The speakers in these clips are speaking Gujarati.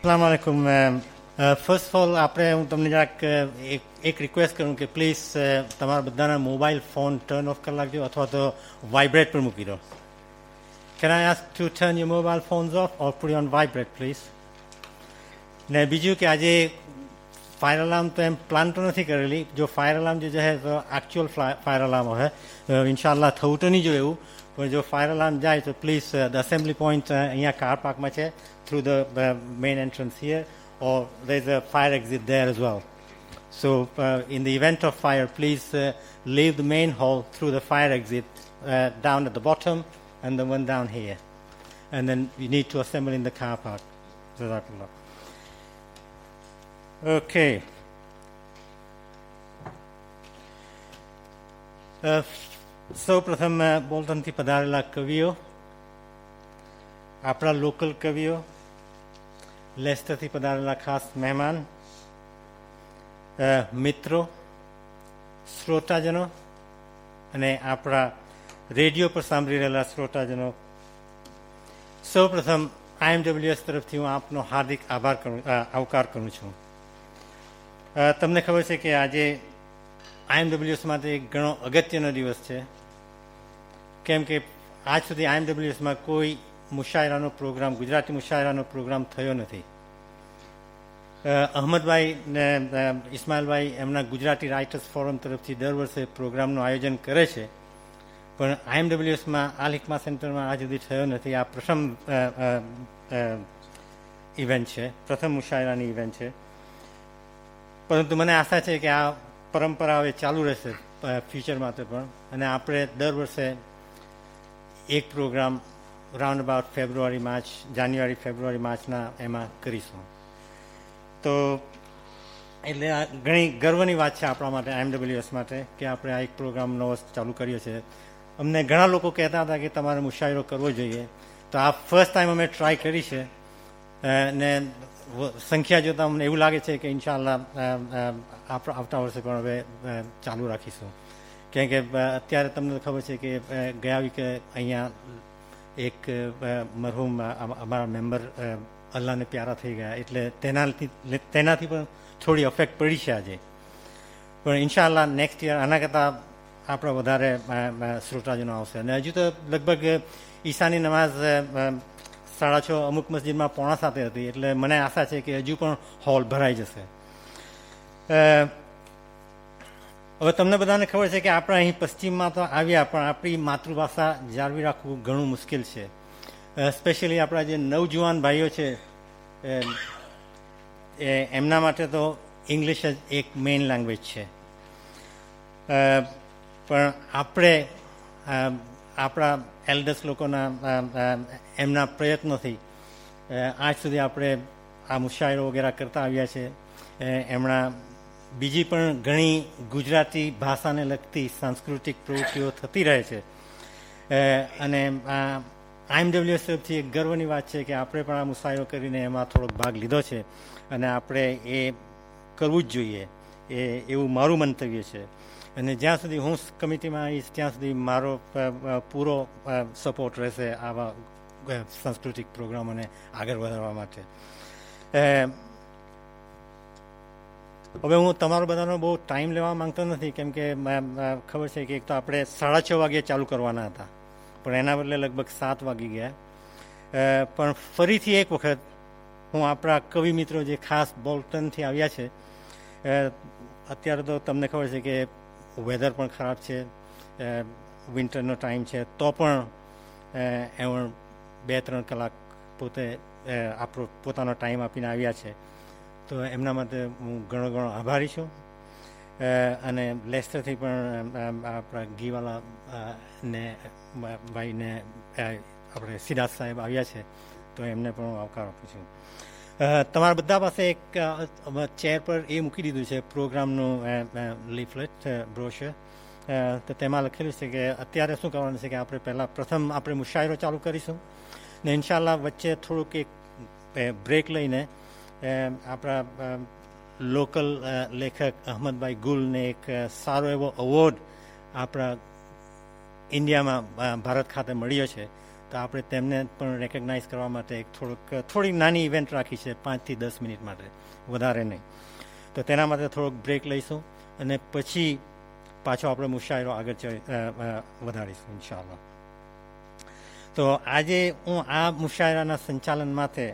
अस्सलाम वालेकुम. ફર્સ્ટ ઓફ ઓલ આપણે હું તમને જરાક એક રિક્વેસ્ટ કરું કે પ્લીઝ તમારા બધાના મોબાઈલ ફોન ટર્ન ઓફ કરી નાખજો અથવા તો વાઇબ્રેટ પર મૂકી દો. Can I ask two turn your mobile phones of or put on vibrate please. ને બીજું કે આજે ફાયર અલાર્મ તો એમ પ્લાન તો નથી કરેલી. જો ફાયર અલાર્મ જે છે તો એકચ્યુઅલ ફાયર અલાર્મ હોય. ઇન્શાલ્લાહ થવું તો નહીં જો એવું, પણ જો ફાયર અલાર્મ જાય તો પ્લીઝ ધ એસેમ્બલી પોઈન્ટ અહીંયા કાર પાર્કમાં છે, through the main entrance here, or there's a fire exit there as well. So in the event of fire, please leave the main hall through the fire exit down at the bottom and the one down here. And then you need to assemble in the car park. Jazakallah. Okay. સૌ પ્રથમ બોલ્ટનથી પધારેલા કવિઓ, આપણા લોકલ કવિઓ, લેસ્ટરથી પધારેલા ખાસ મહેમાન, મિત્રો, શ્રોતાજનો અને આપણા રેડિયો પર સાંભળી રહેલા શ્રોતાજનો, સૌ પ્રથમ IMWS તરફથી હું આપનો હાર્દિક આવકાર કરું છું. તમને ખબર છે કે આજે IMWS માટે એક ઘણો અગત્યનો દિવસ છે, કેમ કે આજ સુધી IMWSમાં કોઈ મુશાયરાનો પ્રોગ્રામ, ગુજરાતી મુશાયરાનો પ્રોગ્રામ થયો નથી. અહમદભાઈ ને ઇસ્માઇલભાઈ એમના ગુજરાતી રાઇટર્સ ફોરમ તરફથી દર વર્ષે પ્રોગ્રામનું આયોજન કરે છે, પણ IMWSમાં આલ હિકમા સેન્ટરમાં આજ સુધી થયો નથી. આ પ્રથમ ઇવેન્ટ છે, પ્રથમ મુશાયરાની ઇવેન્ટ છે. પરંતુ મને આશા છે કે આ પરંપરા હવે ચાલુ રહેશે ફ્યુચરમાં તો પણ, અને આપણે દર વર્ષે એક પ્રોગ્રામ રાઉન્ડ અબાઉટ જાન્યુઆરી ફેબ્રુઆરી માર્ચના એમાં કરીશું. તો એટલે આ ઘણી ગર્વની વાત છે આપણા માટે, IMWS માટે, કે આપણે આ એક પ્રોગ્રામ નવો ચાલુ કર્યો છે. અમને ઘણા લોકો કહેતા હતા કે તમારે મુશાયરો કરવો જોઈએ, તો આ ફર્સ્ટ ટાઈમ અમે ટ્રાય કરી છે. ને સંખ્યા જોતાં અમને એવું લાગે છે કે ઇન્શાઅલ્લાહ આવતા વર્ષે પણ હવે ચાલુ રાખીશું. કેમ કે અત્યારે તમને ખબર છે કે ગયા વીકે અહીંયા એક મરહૂમ અમારા મેમ્બર અલ્લાહને પ્યારા થઈ ગયા, એટલે તેનાથી પણ થોડી અફેક્ટ પડી છે આજે. પણ ઇન્શાઅલ્લાહ નેક્સ્ટ યર આના કરતાં આપણા વધારે શ્રોતાજનો આવશે. અને હજુ તો લગભગ ઈશાની નમાઝ 6:30 અમુક મસ્જિદમાં 6:45 હતી, એટલે મને આશા છે કે હજુ પણ હોલ ભરાઈ જશે. હવે તમને બધાને ખબર છે કે આપણે અહીં પશ્ચિમમાં તો આવ્યા, પણ આપણી માતૃભાષા જાળવી રાખવું ઘણું મુશ્કેલ છે. સ્પેશિયલી આપણા જે નવજુવાન ભાઈઓ છે એમના માટે તો ઇંગ્લિશ જ એક મેઇન લેંગ્વેજ છે. પણ આપણે આપણા એલ્ડર્સ લોકોના એમના પ્રયત્નોથી આજ સુધી આપણે આ મુશાયરો વગેરે કરતા આવ્યા છે. એમણા બીજી પણ ઘણી ગુજરાતી ભાષાને લગતી સાંસ્કૃતિક પ્રવૃત્તિઓ થતી રહે છે. અને IMWS તરફથી એક ગર્વની વાત છે કે આપણે પણ આ મુશાયરો કરીને એમાં થોડોક ભાગ લીધો છે, અને આપણે એ કરવું જ જોઈએ, એવું મારું મંતવ્ય છે. અને જ્યાં સુધી હું કમિટીમાં આવીશ ત્યાં સુધી મારો પૂરો સપોર્ટ રહેશે આવા સાંસ્કૃતિક પ્રોગ્રામોને આગળ વધારવા માટે. હવે હું તમારો બધાનો બહુ ટાઈમ લેવા માંગતો નથી, કેમ કે ખબર છે કે એક તો આપણે 6:30 વાગ્યે ચાલુ કરવાના હતા, પણ એના બદલે લગભગ 7 વાગી ગયા. પણ ફરીથી એક વખત હું આપણા કવિ મિત્રો જે ખાસ બોલ્ટનથી આવ્યા છે, અત્યારે તો તમને ખબર છે કે વેધર પણ ખરાબ છે, વિન્ટરનો ટાઈમ છે, તો પણ એમાં 2-3 કલાક પોતે આપણો પોતાનો ટાઈમ આપીને આવ્યા છે. તો એમના માટે હું ઘણો આભારી છું. અને લેસ્ટરથી પણ આપણા ગીવાલા ને ભાઈને આપણે સિદ્ધાર્થ સાહેબ આવ્યા છે, તો એમને પણ હું આવકાર આપું છું. તમારા બધા પાસે એક ચેર પર એ મૂકી દીધું છે પ્રોગ્રામનું લીફલેટ બ્રોશર. તો તેમાં લખેલું છે કે અત્યારે શું કરવાનું છે કે આપણે પ્રથમ આપણે મુશાયરો ચાલુ કરીશું, ને ઇન્શાઅલ્લાહ વચ્ચે થોડુંક એક બ્રેક લઈને આપણા લોકલ લેખક અહમદભાઈ ગુલને એક સારો એવો અવોર્ડ આપણા ઇન્ડિયામાં ભારત ખાતે મળ્યો છે, તો આપણે તેમને પણ રેકગ્નાઇઝ કરવા માટે થોડી નાની ઇવેન્ટ રાખી છે, 5 થી 10 મિનિટ માટે, વધારે નહીં. તો તેના માટે થોડોક બ્રેક લઈશું અને પછી પાછો આપણે મુશાયરો આગળ વધારીશું ઇન્શાઅલ્લાહ. તો આજે હું આ મુશાયરાના સંચાલન માટે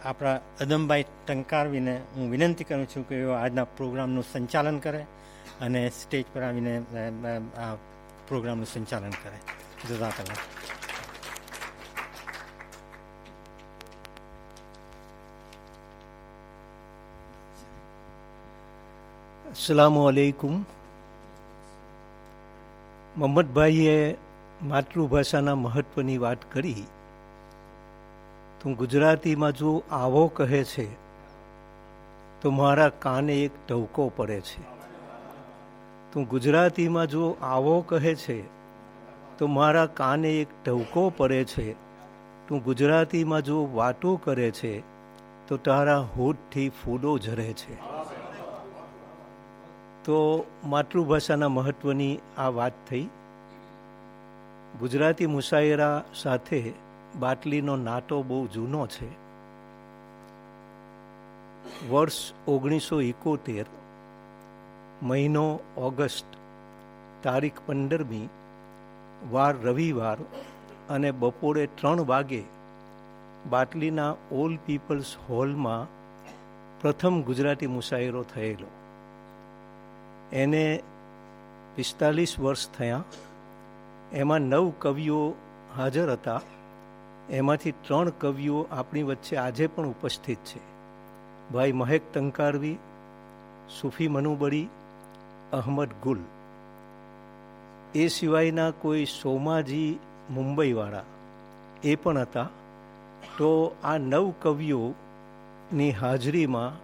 આપણા અદમભાઈ ટંકારવીને હું વિનંતી કરું છું કે એઓ આજના પ્રોગ્રામનું સંચાલન કરે અને સ્ટેજ પર આવીને આ પ્રોગ્રામનું સંચાલન કરે. જઝાકલ્લાહ. અસ્સલામુ અલૈકુમ. મોહમ્મદભાઈએ માતૃભાષાના મહત્ત્વની વાત કરી. તું ગુજરાતીમાં જો આવો કહે છે તો મારા કાને એક ટહુકો પડે છે. તું ગુજરાતીમાં જો આવો કહે છે તો મારા કાને એક ટહુકો પડે છે. તું ગુજરાતીમાં જો વાતો કરે છે તો તારા હોઠથી ફૂલો ઝરે છે. તો માતૃભાષાના મહત્ત્વની આ વાત થઈ. ગુજરાતી મુશાયરા સાથે બાટલીનો નાતો બહુ જૂનો છે. વર્ષ 1971, મહિનો ઓગસ્ટ, તારીખ 15મી, વાર રવિવાર અને બપોરે 3 વાગે બાટલીના ઓલ પીપલ્સ હોલમાં પ્રથમ ગુજરાતી મુશાયરો થયેલો. એને 45 વર્ષ થયા. એમાં 9 કવિઓ હાજર હતા. એમાંથી 3 કવિઓ આપણી વચ્ચે આજે પણ ઉપસ્થિત છે. ભાઈ મહેક ટંકારવી, સુફી મનુબરી, અહમદ ગુલ. એ સિવાયના કોઈ સોમાજી મુંબઈવાળા એ પણ હતા. તો આ 9 કવિઓની હાજરીમાં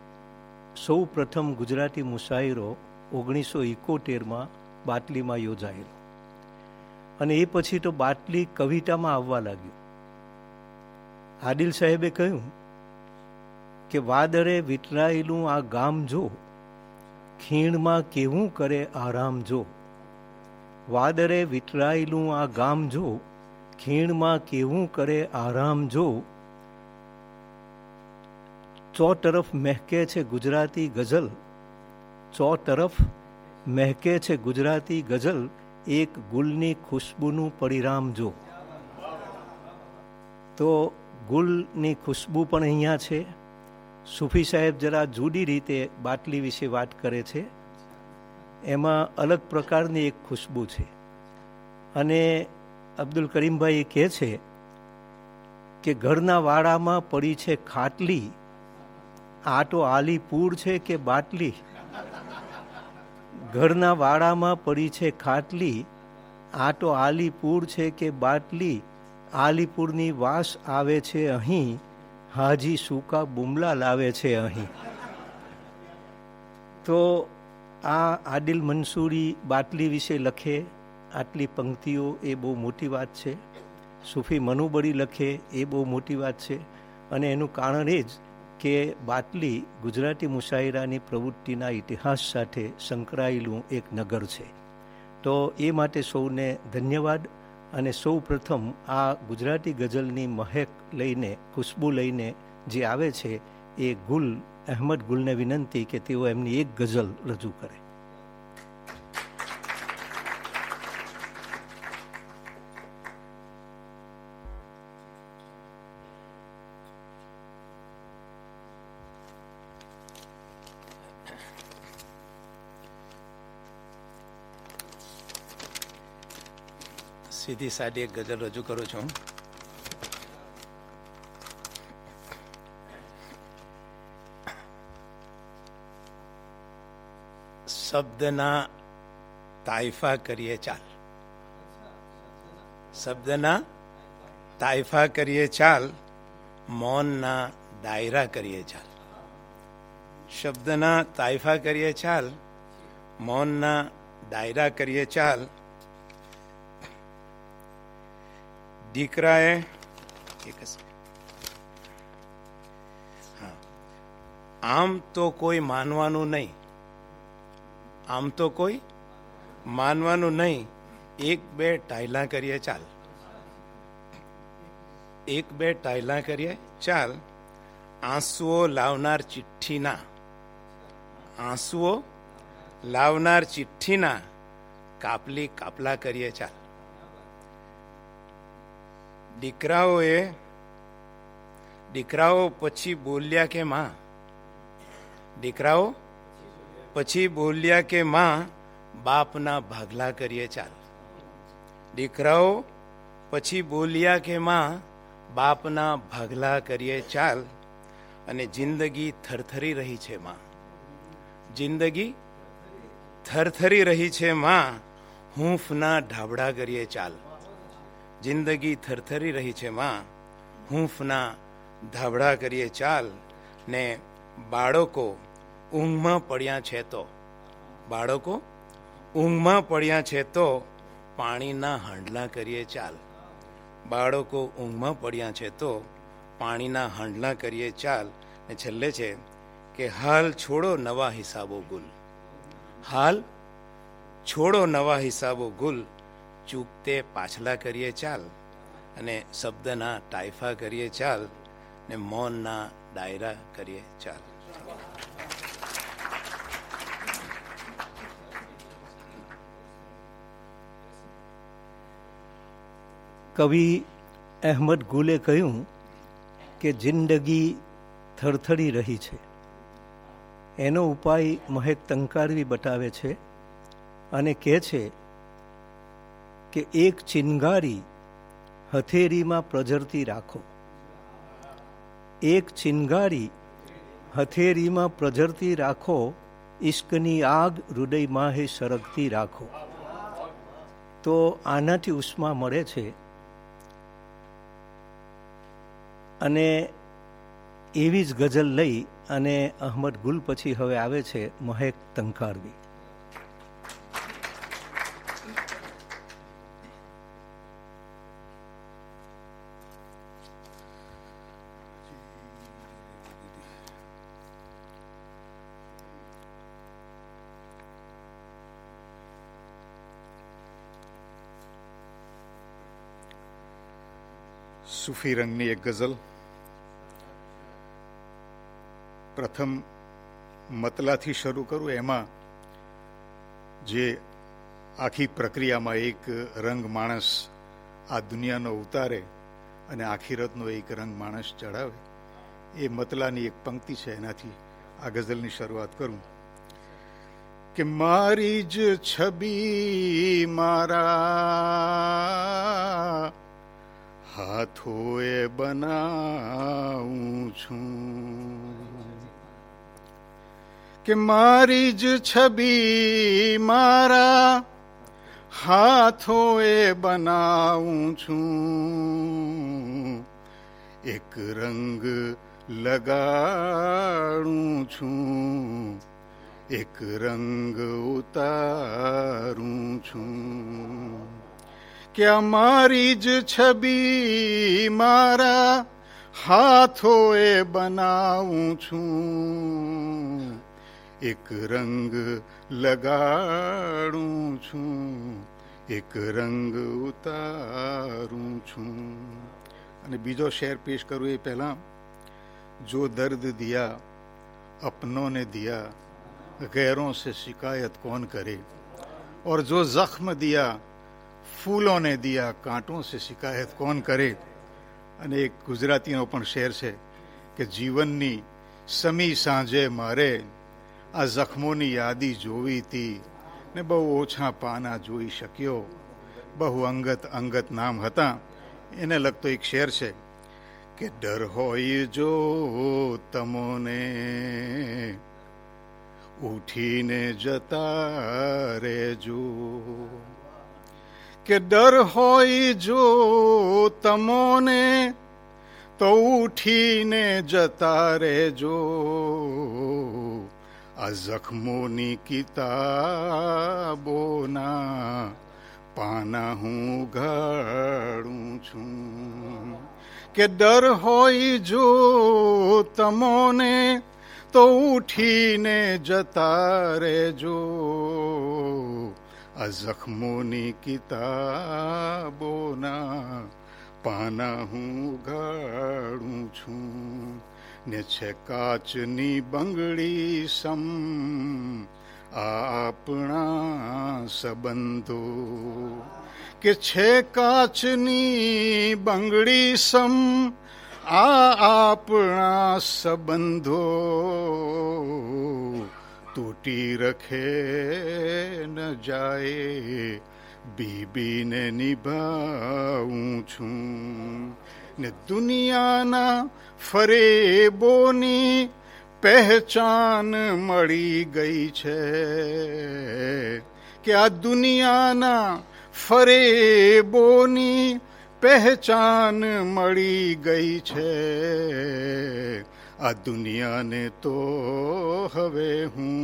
સૌ પ્રથમ ગુજરાતી મુશાયરો 1971માં બાટલીમાં યોજાયેલો. અને એ પછી તો બાટલી કવિતામાં આવવા લાગ્યું. આદિલ સાહેબે કહ્યું કે વાદળે વિટરાયેલું આ ગામ જો, ખીણમાં કેવું કરે આરામ જો. વાદળે વિટરાયેલું આ ગામ જો, ખીણમાં કેવું કરે આરામ જો. ચો તરફ મહેકે છે ગુજરાતી ગઝલ, ચો તરફ મહેકે છે ગુજરાતી ગઝલ, એક ગુલની ખુશ્બુનું પરિણામ જો. તો ગુલની ખુશ્બુ પણ અહીંયા છે. સૂફી સાહેબ જરા જુદી રીતે બાટલી વિશે વાત કરે છે. એમાં અલગ પ્રકારની એક ખુશ્બુ છે. અને અબ્દુલ કરીમભાઈ કહે છે કે ઘરના વાડામાં પડી છે ખાટલી, આ તો આલીપુર છે કે બાટલી. ઘરના વાડામાં પડી છે ખાટલી, આ તો આલીપુર છે કે બાટલી. આલીપુરની વાસ આવે છે અહીં, હાજી સૂકા બુમલા લાવે છે અહીં. તો આ આદિલ મંસૂરી બાટલી વિશે લખે, આટલી પંક્તિઓ એ બહુ મોટી વાત છે. સૂફી મનુબરી લખે એ બહુ મોટી વાત છે. અને એનું કારણ એ જ કે બાટલી ગુજરાતી મુશાયરાની પ્રવૃત્તિના ઇતિહાસ સાથે સંકળાયેલું એક નગર છે. તો એ માટે સૌને ધન્યવાદ. અને સૌ પ્રથમ આ ગુજરાતી ગઝલની મહેક લઈને, ખુશ્બુ લઈને જે આવે છે એ ગુલ, અહેમદ ગુલને વિનંતી કે તેઓ એમની એક ગઝલ રજૂ કરે. સીધી સાદી એક ગઝલ રજૂ કરું છું. શબ્દના તાઇફા કરીએ ચાલ, શબ્દના તાઇફા કરીએ ચાલ, મૌનના દાયરા કરીએ ચાલ. શબ્દના તાઇફા કરીએ ચાલ, મૌનના દાયરા કરીએ ચાલ. દીકરાએ આમ તો કોઈ માનવાનું નહીં, આમ તો કોઈ માનવાનું નહીં, એક બે ટાયલા કરીએ ચાલ. એક બે ટાયલા કરીએ. ચાલ. આંસુઓ લાવનાર ચિઠ્ઠીના, આંસુઓ લાવનાર ચિઠ્ઠીના કાપલી કાપલા કરીએ. ચાલ. દીકરાઓ પછી બોલ્યા કે માં, દીકરાઓ પછી બોલ્યા કે માં, બાપના ભાગલા કરીએ. ચાલ. દીકરાઓ પછી બોલ્યા કે માં, બાપના ભાગલા કરીએ. ચાલ. અને જિંદગી થરથરી રહી છે માં, જિંદગી થરથરી રહી છે માં, હૂંફના ઢાબડા કરીએ. ચાલ. જિંદગી થરથરી રહી છે માં, હૂંફના ધાબડા કરીએ. ચાલ. ને બાળકો ઊંઘમાં પડ્યા છે તો, બાળકો ઊંઘમાં પડ્યા છે તો પાણીના હાંડલા કરીએ. ચાલ. બાળકો ઊંઘમાં પડ્યા છે તો પાણીના હાંડલા કરીએ. ચાલ. ને છેલ્લે છે કે હાલ છોડો નવા હિસાબો ગુલ, હાલ છોડો નવા હિસાબો ગુલ, ચૂકતે પાછલા કરીએ. ચાલ. અને શબ્દના ટાઈફા કરીએ. ચાલ. ને મૌનના ડાયરા કરીએ. ચાલ. કવિ અહેમદ ગુલે કહ્યું કે જિંદગી થરથરી રહી છે. એનો ઉપાય મહેક તંકારવી બતાવે છે અને કહે છે કે એક ચિનગારી હથેળીમાં પ્રજરતી રાખો, એક ચિનગારી હથેળીમાં પ્રજરતી રાખો, ઇશ્કની આગ હૃદયમાં હે સરગતી રાખો. તો આનાથી ઉષ્મા મળે છે. અને એવી જ ગઝલ લઈ અને અહમદ ગુલ પછી હવે આવે છે મહેક તંકારવી. સૂફી રંગની એક ગઝલ. પ્રથમ મતલાથી શરૂ કરું. એમાં જે આખી પ્રક્રિયામાં એક રંગ માણસ આ દુનિયાનો ઉતારે અને આખિરતનો એક રંગ માણસ ચડાવે, એ મતલાની એક પંક્તિ છે. એનાથી આ ગઝલની શરૂઆત કરું કે મારી જ છબી મારા હાથોએ બનાવું છું, કે મારી જ છબી મારા હાથોએ બનાવું છું, એક રંગ લગાડું છું, એક રંગ ઉતારું છું, કે અમારી જ છબી મારા હાથોએ બનાવું છું, એક રંગ લગાડું છું, એક રંગ ઉતારું છું. અને બીજો શેર પેશ કરું એ પહેલાં, જો દર્દ દિયા अपनों ने दिया गैरों से शिकायत कौन करे, और जो जख्म दिया फूलों ने दिया कांटों से शिकायत कौन करे. અને એક ગુજરાતીનો પણ શેર છે કે જીવનની સમી સાંજે મારે આ જખ્મોની યાદી જોવી હતી ને બહુ ઓછા પાના જોઈ શક્યો, બહુ અંગત અંગત નામ હતા. એને લગતો એક શેર છે કે ડર હોય જો તમોને ઉઠીને જતા રહેજો, કે ડર હોય જો તમોને તો ઉઠીને જતા રહેજો, આ જખ્મોની કિતાબોના પાના હું ગાળું છું, કે ડર હોય જો તમોને તો ઉઠીને જતા રહેજો, આ જખ્મોની કિતાબોના પાના હું ઉગાડું છું ને છે કાચની બંગડી સમ આપણા સંબંધો કે છે કાચની બંગડી સમ આપણા સંબંધો તૂટી રખે ન જાય બીબીને નિભાવું છું ને દુનિયાના ફરેબોની પહેચાન મળી ગઈ છે કે આ દુનિયાના ફરેબોની પહેચાન મળી ગઈ છે આ દુનિયાને તો હવે હું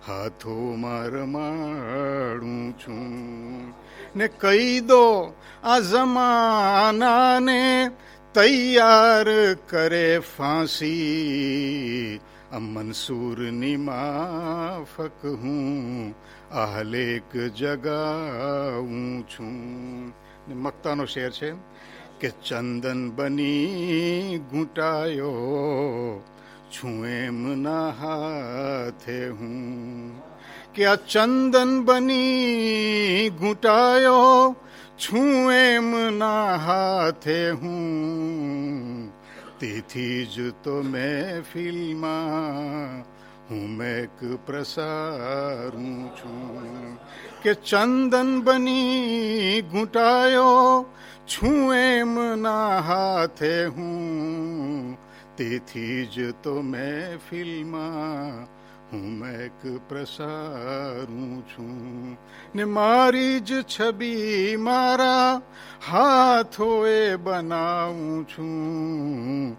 હાથોમાં રમાડું છું ને કહી દો આ જમાનાને તૈયાર કરે ફાંસી આ મંસૂરની માફક હું આહલેક જગાવું છું ને મક્તાનો શેર છે કે ચંદન બની ઘૂંટાયો છું એમના હાથે હું કે આ ચંદન બની ઘૂંટાયો છું એમના હાથે હું તેથી જ તો મહેફિલમાં હું મેક પ્રસારું છું કે ચંદન બની ઘૂંટાયો છું એમના હાથે હું તેથી જ તો મહેફિલમાં હું મેક પ્રસારું છું ને મારી જ છબી મારા હાથોએ બનાવું છું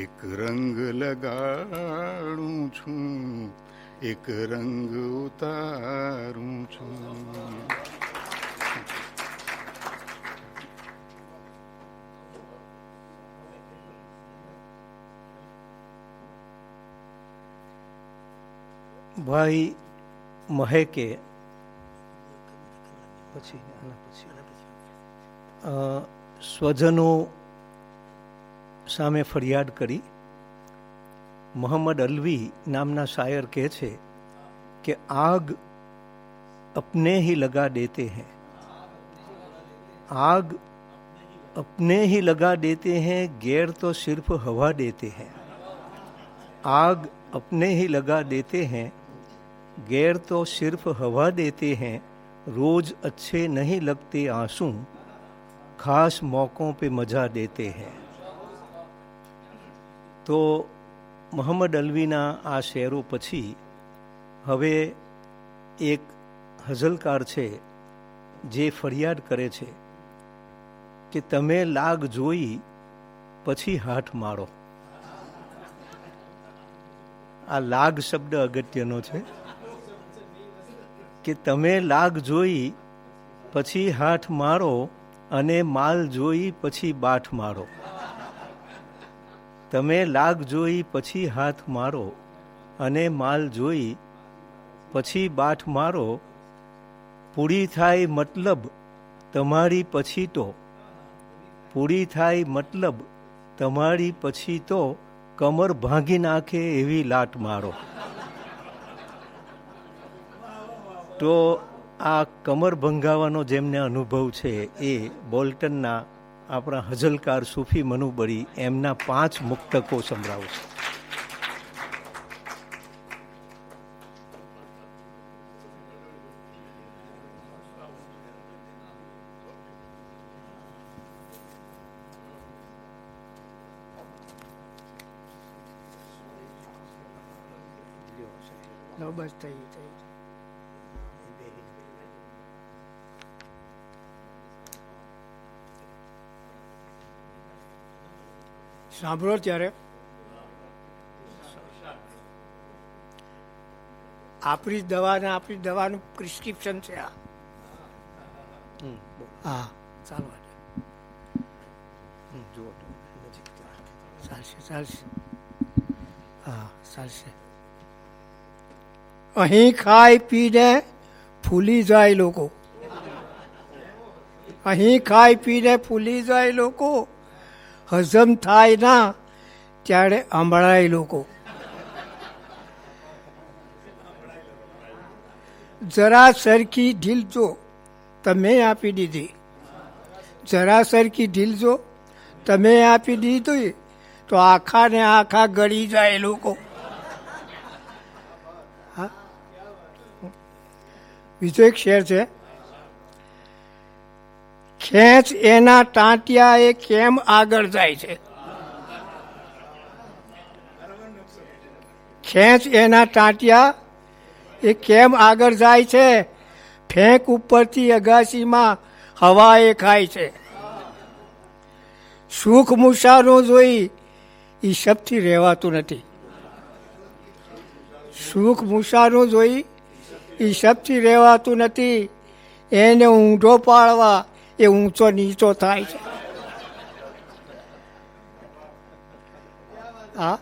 એક રંગ લગાડું છું એક રંગ ઉતારું છું. ભાઈ મહેકે પછી સ્વજનો સામે ફરિયાદ કરી. મોહમ્મદ અલવી નામના શાયર કહે છે કે આગ अपने ही लगा देते हैं, आग अपने ही लगा देते हैं, गैर तो सिर्फ हवा देते हैं. आग अपने ही लगा देते हैं, गैर तो सिर्फ हवा देते हैं. रोज अच्छे नहीं लगते आंसू, खास मौक़ों पे मजा देते हैं. તો મોહમ્મદ અલવીના આ શેરો પછી હવે એક હઝલકાર છે જે ફરિયાદ કરે છે કે તમે લાગ જોઈ પછી હાથ મારો. આ લાગ શબ્દ અગત્યનો છે કે તમે લાગ જોઈ પછી હાથ મારો અને માલ જોઈ પછી બાઠ મારો. તમે લાગ જોઈ પછી હાથ મારો અને માલ જોઈ પછી બાઠ મારો. પૂરી થાય મતલબ તમારી પછી તો, પૂરી થાય મતલબ તમારી પછી તો કમર ભાંગી નાખે એવી લાટ મારો. તો આ કમર ભંગાવાનો જેમને અનુભવ છે એ બોલ્ટનના આપણા હઝલકાર સૂફી મનુબરી એમના 5 મુક્તકો સંભળાવું છું. બસ થઈ સાંભળો ત્યારે આપણી દવાનું પ્રિસ્ક્રિપ્શન છે આ. હા ચાલો ચાલશે. હા ચાલશે. અહીં ખાઈ પીને ફૂલી જાય લોકો, અહીં ખાઈ પીને ફૂલી જાય લોકો, હજમ થાય ના ત્યારે હંભળાય લોકો. જરા સરખી ઢીલ જો તમે આપી દીધી, જરા સરખી ઢીલ જો તમે આપી દીધી તો આખા ને આખા ગળી જાય લોકો. હા, બીજો એક શેર છે. ખેંચ એના ટાંટિયા એ કેમ આગળ જાય છે, ખેંચ એના ટાંટિયા એ કેમ આગળ જાય છે, ફેંક ઉપરથી અગાસીમાં હવા એ ખાય છે. સુખ મુસારો જોઈ એ શબ્દથી રહેવાતું નથી, સુખ મુસારો જોઈ એ શબ્દથી રહેવાતું નથી. એને ઊંધો પાડવા એ ઊંચો નીચો થાય છે. હા,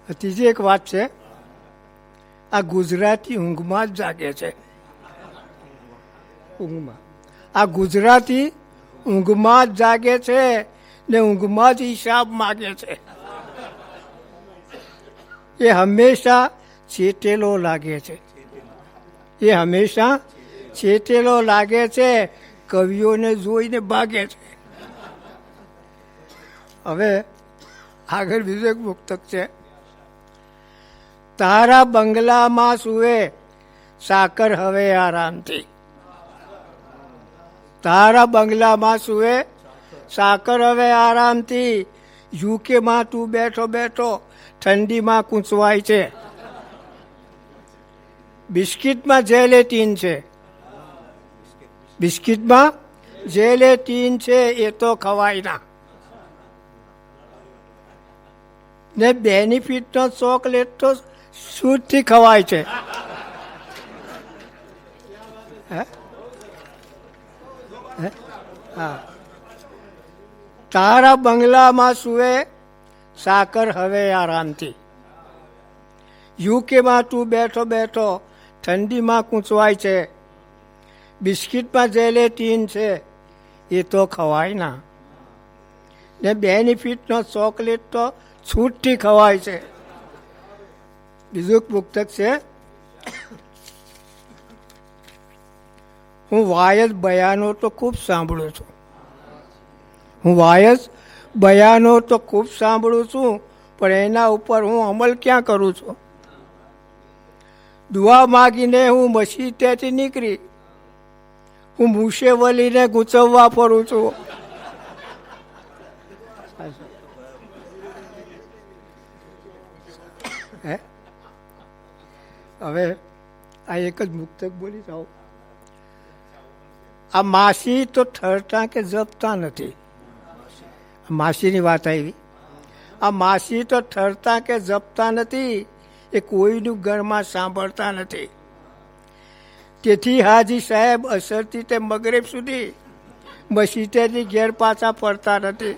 ત્રીજી એક વાત છે. આ ગુજરાતી ઊંઘમાં જ જાગે છે, ઊંઘમાં. આ ગુજરાતી ઊંઘમાં જ જાગે છે ને ઊંઘમાં જ હિસાબ માગે છે. એ હંમેશા ચેટેલો લાગે છે, એ હંમેશા ચેટેલો લાગે છે, કવિઓને જોઈને ભાગે છે. હવે આગળ બીજો એક મુક્તક છે. તારા બંગલામાં સુવે સાકર હવે આરામથી, તારા બંગલામાં સુવે સાકર હવે આરામથી. યુકેમાં તું બેઠો બેઠો ઠંડીમાં કૂંચવાય છે. બિસ્કિટમાં જેલેટીન છે, બિસ્કિટમાં જેલેટીન છે, એ તો ખવાય ના. ને બેનિફિટનો ચોકલેટ તો સૂટથી ખવાય છે. હા, તારા બંગલામાં સુવે સાકર હવે આરામથી. યુકેમાં તું બેઠો બેઠો ઠંડીમાં કૂંચવાય છે. બિસ્કિટમાં જેલેટીન છે, એ તો ખવાય ના. ને બેનિફિટનો ચોકલેટ તો છૂટથી ખવાય છે. બીજું પુસ્તક છે. હું વાયસ બયાનો તો ખૂબ સાંભળું છું, હું વાયસ બયાનો તો ખૂબ સાંભળું છું, પણ એના ઉપર હું અમલ ક્યાં કરું છું. દુઆ માગીને હું મસ્જિદેથી નીકળી, હું મૂસે વળીને ગૂંચવવા ફરું છું. હવે આ એક જ મુક્તક બોલી જાઓ. આ માસી તો ઠરતા કે જપતા નથી, માસીની વાત આવી. આ માસી તો ઠરતા કે જપતા નથી, એ કોઈનું ઘરમાં સાંભળતા નથી. તેથી હાજી સાહેબ અસરથી તે મગરેબ સુધી મસ્જિદેથી ઘેર પાછા ફરતા નથી.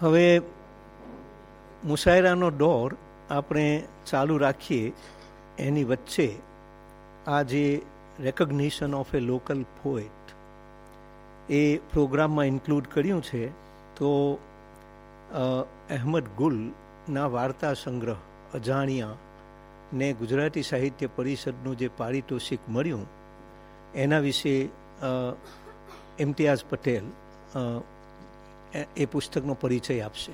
હવે મુશાયરાનો દોર આપણે ચાલુ રાખીએ. એની વચ્ચે આ જે recognition of a local poet એ પ્રોગ્રામમાં ઇન્ક્લુડ કર્યું છે. તો અહેમદ ગુલના વાર્તા સંગ્રહ અજાણ્યા ને ગુજરાતી સાહિત્ય પરિષદનું જે પારિતોષિક મળ્યું એના વિશે ઇમ્તિયાઝ પટેલ એ પુસ્તકનો પરિચય આપશે.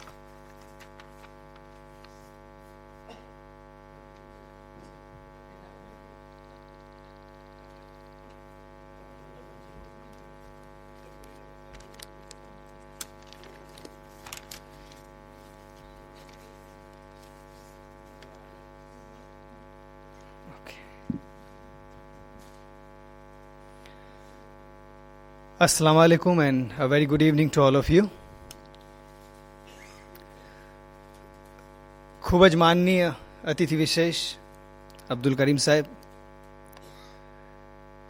Assalamu alaikum and a very good evening to all of you. ખૂબ જ માનનીય અતિથિ વિશેષ અબ્દુલ કરીમ સાહેબ,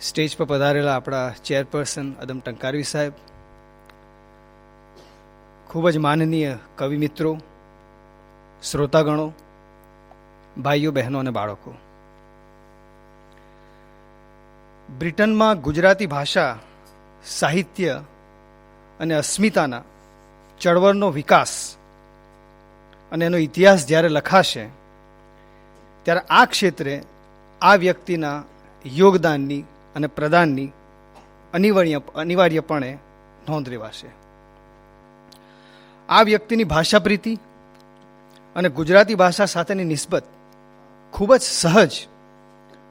સ્ટેજ પર પધારેલા આપણા ચેરપર્સન અદમ ટંકારવી સાહેબ, ખૂબ જ માનનીય કવિ મિત્રો, શ્રોતાગણો, ભાઈઓ બહેનો અને બાળકો, બ્રિટનમાં ગુજરાતી ભાષા, સાહિત્ય અને અસ્મિતાના ચળવળનો વિકાસ અને એનો ઇતિહાસ જ્યારે લખાશે ત્યારે આ ક્ષેત્રે આ વ્યક્તિના યોગદાનની અને પ્રદાનની અનિવાર્યપણે નોંધ લેવાશે. આ વ્યક્તિની ભાષાપ્રીતિ અને ગુજરાતી ભાષા સાથેની નિસ્બત ખૂબ જ સહજ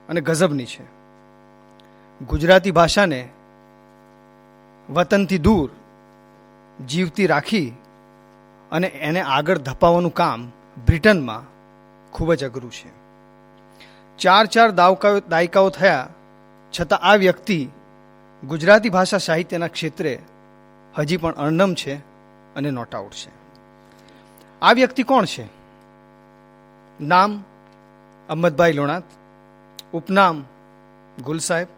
અને ગજબની છે. ગુજરાતી ભાષાને વતનથી દૂર જીવતી રાખી અને એને આગળ ધપાવવાનું કામ બ્રિટનમાં ખૂબ જ અઘરું છે. 4 દાયકાઓ થયા છતાં આ વ્યક્તિ ગુજરાતી ભાષા સાહિત્યના ક્ષેત્રે હજી પણ અણનમ છે અને નોટ આઉટ છે. આ વ્યક્તિ કોણ છે? નામ અહમદભાઈ લોણાત, ઉપનામ ગુલ સાહેબ,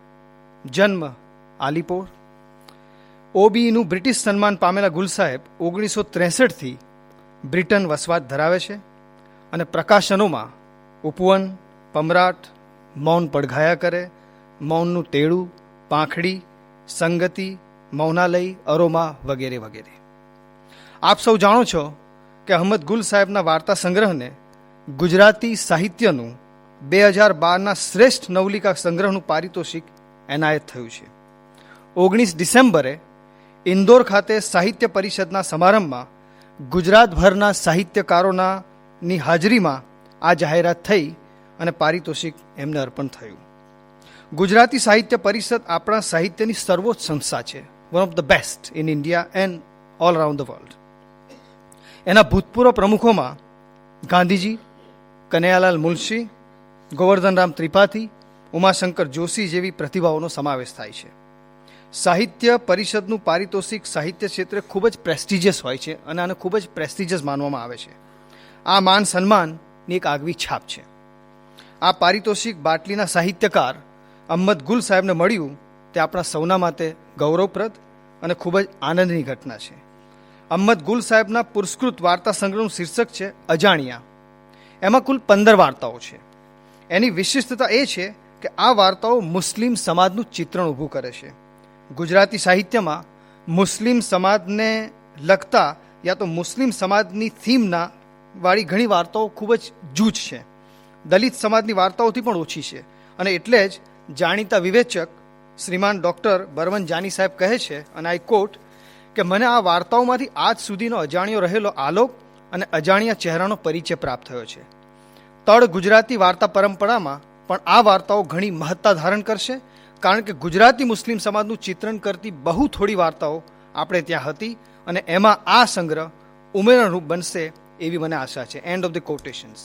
જન્મ આલીપોર. ઓબીનું બ્રિટિશ સન્માન પામેલા ગુલ સાહેબ 1963થી બ્રિટન વસવાટ ધરાવે છે અને પ્રકાશનોમાં ઉપવન, પમરાટ, મૌન પડઘાયા કરે, મૌનનું તેડું, પાંખડી, સંગતિ, મૌનાલય, અરોમા વગેરે વગેરે. આપ સૌ જાણો છો કે અહમદ ગુલ સાહેબના વાર્તા સંગ્રહને ગુજરાતી સાહિત્યનું 2012ના શ્રેષ્ઠ નવલિકા સંગ્રહનું પારિતોષિક એનાયત થયું છે. 19 ડિસેમ્બરે ઇન્દોર ખાતે સાહિત્ય પરિષદના સમારંભમાં ગુજરાતભરના સાહિત્યકારોની હાજરીમાં આ જાહેરાત થઈ અને પારિતોષિક એમને અર્પણ થયું. ગુજરાતી સાહિત્ય પરિષદ આપણા સાહિત્યની સર્વોચ્ચ સંસ્થા છે, one of the best in India and all around the world. એના ભૂતપૂર્વ પ્રમુખોમાં ગાંધીજી, કનૈયાલાલ મુનશી, ગોવર્ધનરામ ત્રિપાઠી, ઉમાશંકર જોશી જેવી પ્રતિભાઓનો સમાવેશ થાય છે. સાહિત્ય પરિષદનું પારિતોષિક સાહિત્ય ક્ષેત્રે ખૂબ જ પ્રેસ્ટિજિયસ હોય છે અને આને ખૂબ જ પ્રેસ્ટિજિયસ માનવામાં આવે છે. આ માન સન્માનની એક આગવી છાપ છે. આ પારિતોષિક બાટલીના સાહિત્યકાર અહમદ ગુલ સાહેબને મળ્યું તે આપણા સૌના માટે ગૌરવપ્રદ અને ખૂબ જ આનંદની ઘટના છે. અહમદ ગુલ સાહેબના પુરસ્કૃત વાર્તા સંગ્રહનું શીર્ષક છે અજાણ્યા. એમાં કુલ 15 વાર્તાઓ છે. એની વિશિષ્ટતા એ છે કે આ વાર્તાઓ મુસ્લિમ સમાજનું ચિત્રણ ઊભું કરે છે. ગુજરાતી સાહિત્યમાં મુસ્લિમ સમાજને લગતા યા તો મુસ્લિમ સમાજની થીમના વાળી ઘણી વાર્તાઓ ખૂબ જ જૂજ છે. દલિત સમાજની વાર્તાઓથી પણ ઓછી છે અને એટલે જ જાણીતા વિવેચક શ્રીમાન ડૉક્ટર બરવન જાની સાહેબ કહે છે, અને આઈ કોટ, કે મને આ વાર્તાઓમાંથી આજ સુધીનો અજાણ્યો રહેલો આલોક અને અજાણ્યા ચહેરાનો પરિચય પ્રાપ્ત થયો છે. તળ ગુજરાતી વાર્તા પરંપરામાં પણ આ વાર્તાઓ ઘણી મહત્તા ધારણ કરશે, કારણ કે ગુજરાતી મુસ્લિમ સમાજનું ચિત્રણ કરતી બહુ થોડી વાર્તાઓ આપણે ત્યાં હતી અને એમાં આ સંગ્રહ ઉમેરણરૂપ બનશે એવી મને આશા છે. End of the quotations.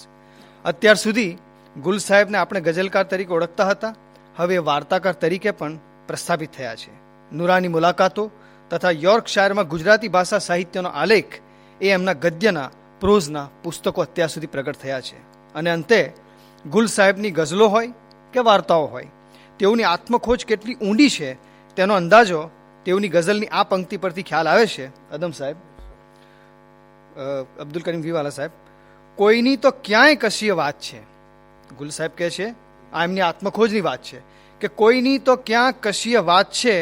અત્યાર સુધી ગુલ સાહેબને આપણે ગઝલકાર તરીકે ઓળખતા હતા, હવે વાર્તાકાર તરીકે પણ પ્રસ્થાપિત થયા છે. નુરાની મુલાકાતો તથા યોર્કશાયરમાં ગુજરાતી ભાષા સાહિત્યનો આલેખ એ એમના ગદ્યના, પ્રોઝના પુસ્તકો અત્યાર સુધી પ્રગટ થયા છે. અને અંતે ગુલ સાહેબની ગઝલો હોય કે વાર્તાઓ હોય, તેઓની આત્મખોજ કેટલી ઊંડી છે તેનો અંદાજો તેઓની ગઝલની આ પંક્તિ પરથી ખ્યાલ આવે છે. અદમ સાહેબ, અબ્દુલ કરીમ વીવાલા સાહેબ, કોઈની તો ક્યાંય કશીય વાત છે. ગુલ સાહેબ કહે છે, આ એમની આત્મખોજની વાત છે કે કોઈની તો ક્યાં કશીય વાત છે,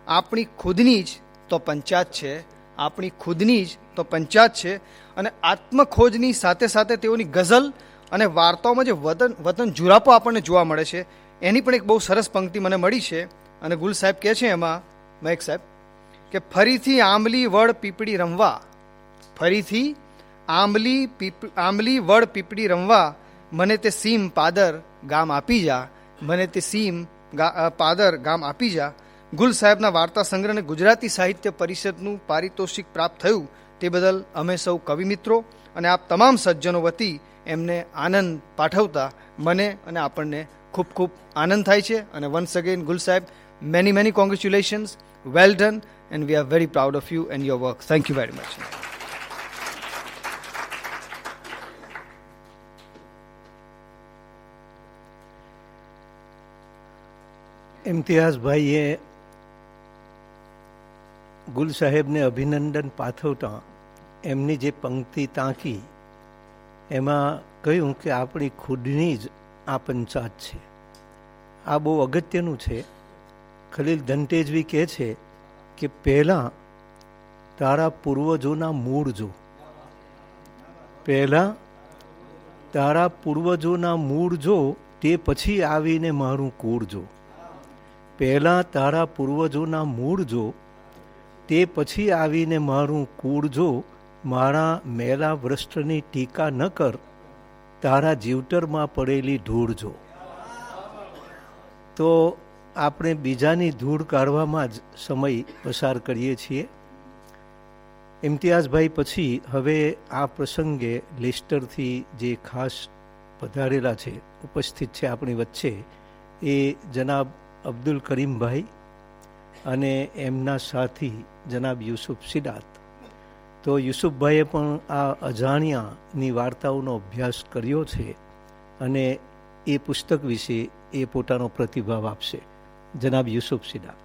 આપણી ખુદની જ તો પંચાયત છે, આપણી ખુદની જ તો પંચાયત છે. અને આત્મખોજની સાથે સાથે તેઓની ગઝલ અને વાર્તાઓમાં જે વતન જુરાપો આપણને જોવા મળે છે એની પણ એક બહુ સરસ પંક્તિ મને મળી છે. અને ગુલ સાહેબ કહે છે એમાં, મહેક સાહેબ, કે ફરીથી આંબલી વડ પીપળી રમવા, ફરીથી આંબલી વડ પીપળી રમવા, મને તે સીમ પાદર ગામ આપી જા, મને તે સીમ પાદર ગામ આપી જા. ગુલ સાહેબના વાર્તા સંગ્રહને ગુજરાતી સાહિત્ય પરિષદનું પારિતોષિક પ્રાપ્ત થયું તે બદલ અમે સૌ કવિ મિત્રો અને આપ તમામ સજ્જનો વતી એમને આનંદ પાઠવતા મને અને આપણને ખૂબ ખૂબ આનંદ થાય છે. અને વન્સ અગેન ગુલ સાહેબ, many congratulations Well done, and we are very proud of you and your work. Thank you very much. ઇમ્તિયાઝભાઈએ ગુલ સાહેબને અભિનંદન પાઠવતા એમની જે પંક્તિ તાંકી એમાં કહ્યું કે આપણી ખુદની જ આ પંચાત છે. આ બહુ અગત્યનું છે. ખલીલ ધનતેજવી કહે છે કે પહેલાં તારા પૂર્વજોના મૂળ જો, પહેલાં તારા પૂર્વજોના મૂળ જો, તે પછી આવીને મારું કુળ જો. પહેલાં તારા પૂર્વજોના મૂળ જો, તે પછી આવીને મારું કુળ જો. મારા મેલા વૃષ્ટની ટીકા ન કર, તારા જીવતરમાં પડેલી ધૂળ જો. તો આપણે બીજાની ધૂળ કાઢવામાં જ સમય પસાર કરીએ છીએ. ઇમ્તિયાઝભાઈ પછી હવે આ પ્રસંગે લેસ્ટરથી જે ખાસ પધારેલા છે, ઉપસ્થિત છે આપણી વચ્ચે, એ જનાબ અબ્દુલ કરીમભાઈ અને એમના સાથી જનાબ યુસુફ સિદાત. તો યુસુફભાઈએ પણ આ અજાણ્યાની વાર્તાઓનો અભ્યાસ કર્યો છે અને એ પુસ્તક વિશે એ પોતાનો પ્રતિભાવ આપશે. જનાબ યુસુફ સિદાત.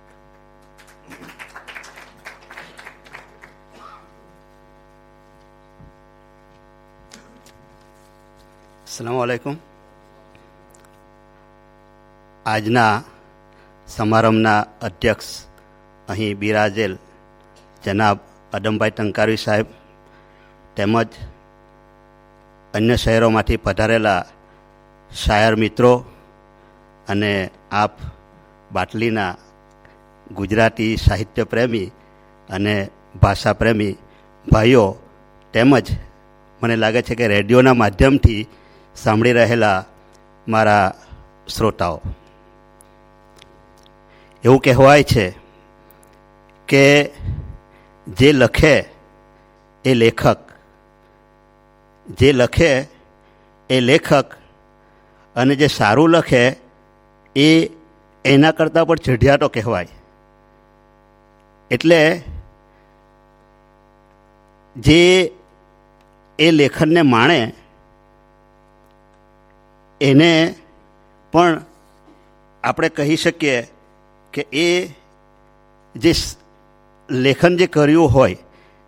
અસ્સલામુ અલૈકુમ. આજના સમારંભના અધ્યક્ષ અહીં બિરાજેલ જનાબ અદમભાઈ ટંકારવી સાહેબ તેમજ અન્ય શહેરોમાંથી પધારેલા શાયર મિત્રો અને આપ બાટલીના ગુજરાતી સાહિત્ય પ્રેમી અને ભાષા પ્રેમી ભાઈઓ તેમજ મને લાગે છે કે રેડિયોના માધ્યમથી સાંભળી રહેલા મારા શ્રોતાઓ, એવું કહેવાય છે કે જે લખે એ લેખક, જે લખે એ લેખક અને જે સારું લખે એ એના કરતાં પણ ચઢિયાતો કહેવાય. એટલે જે એ લેખનને માણે એને પણ આપણે કહી શકીએ કે એ જે લેખન જે કર્યું હોય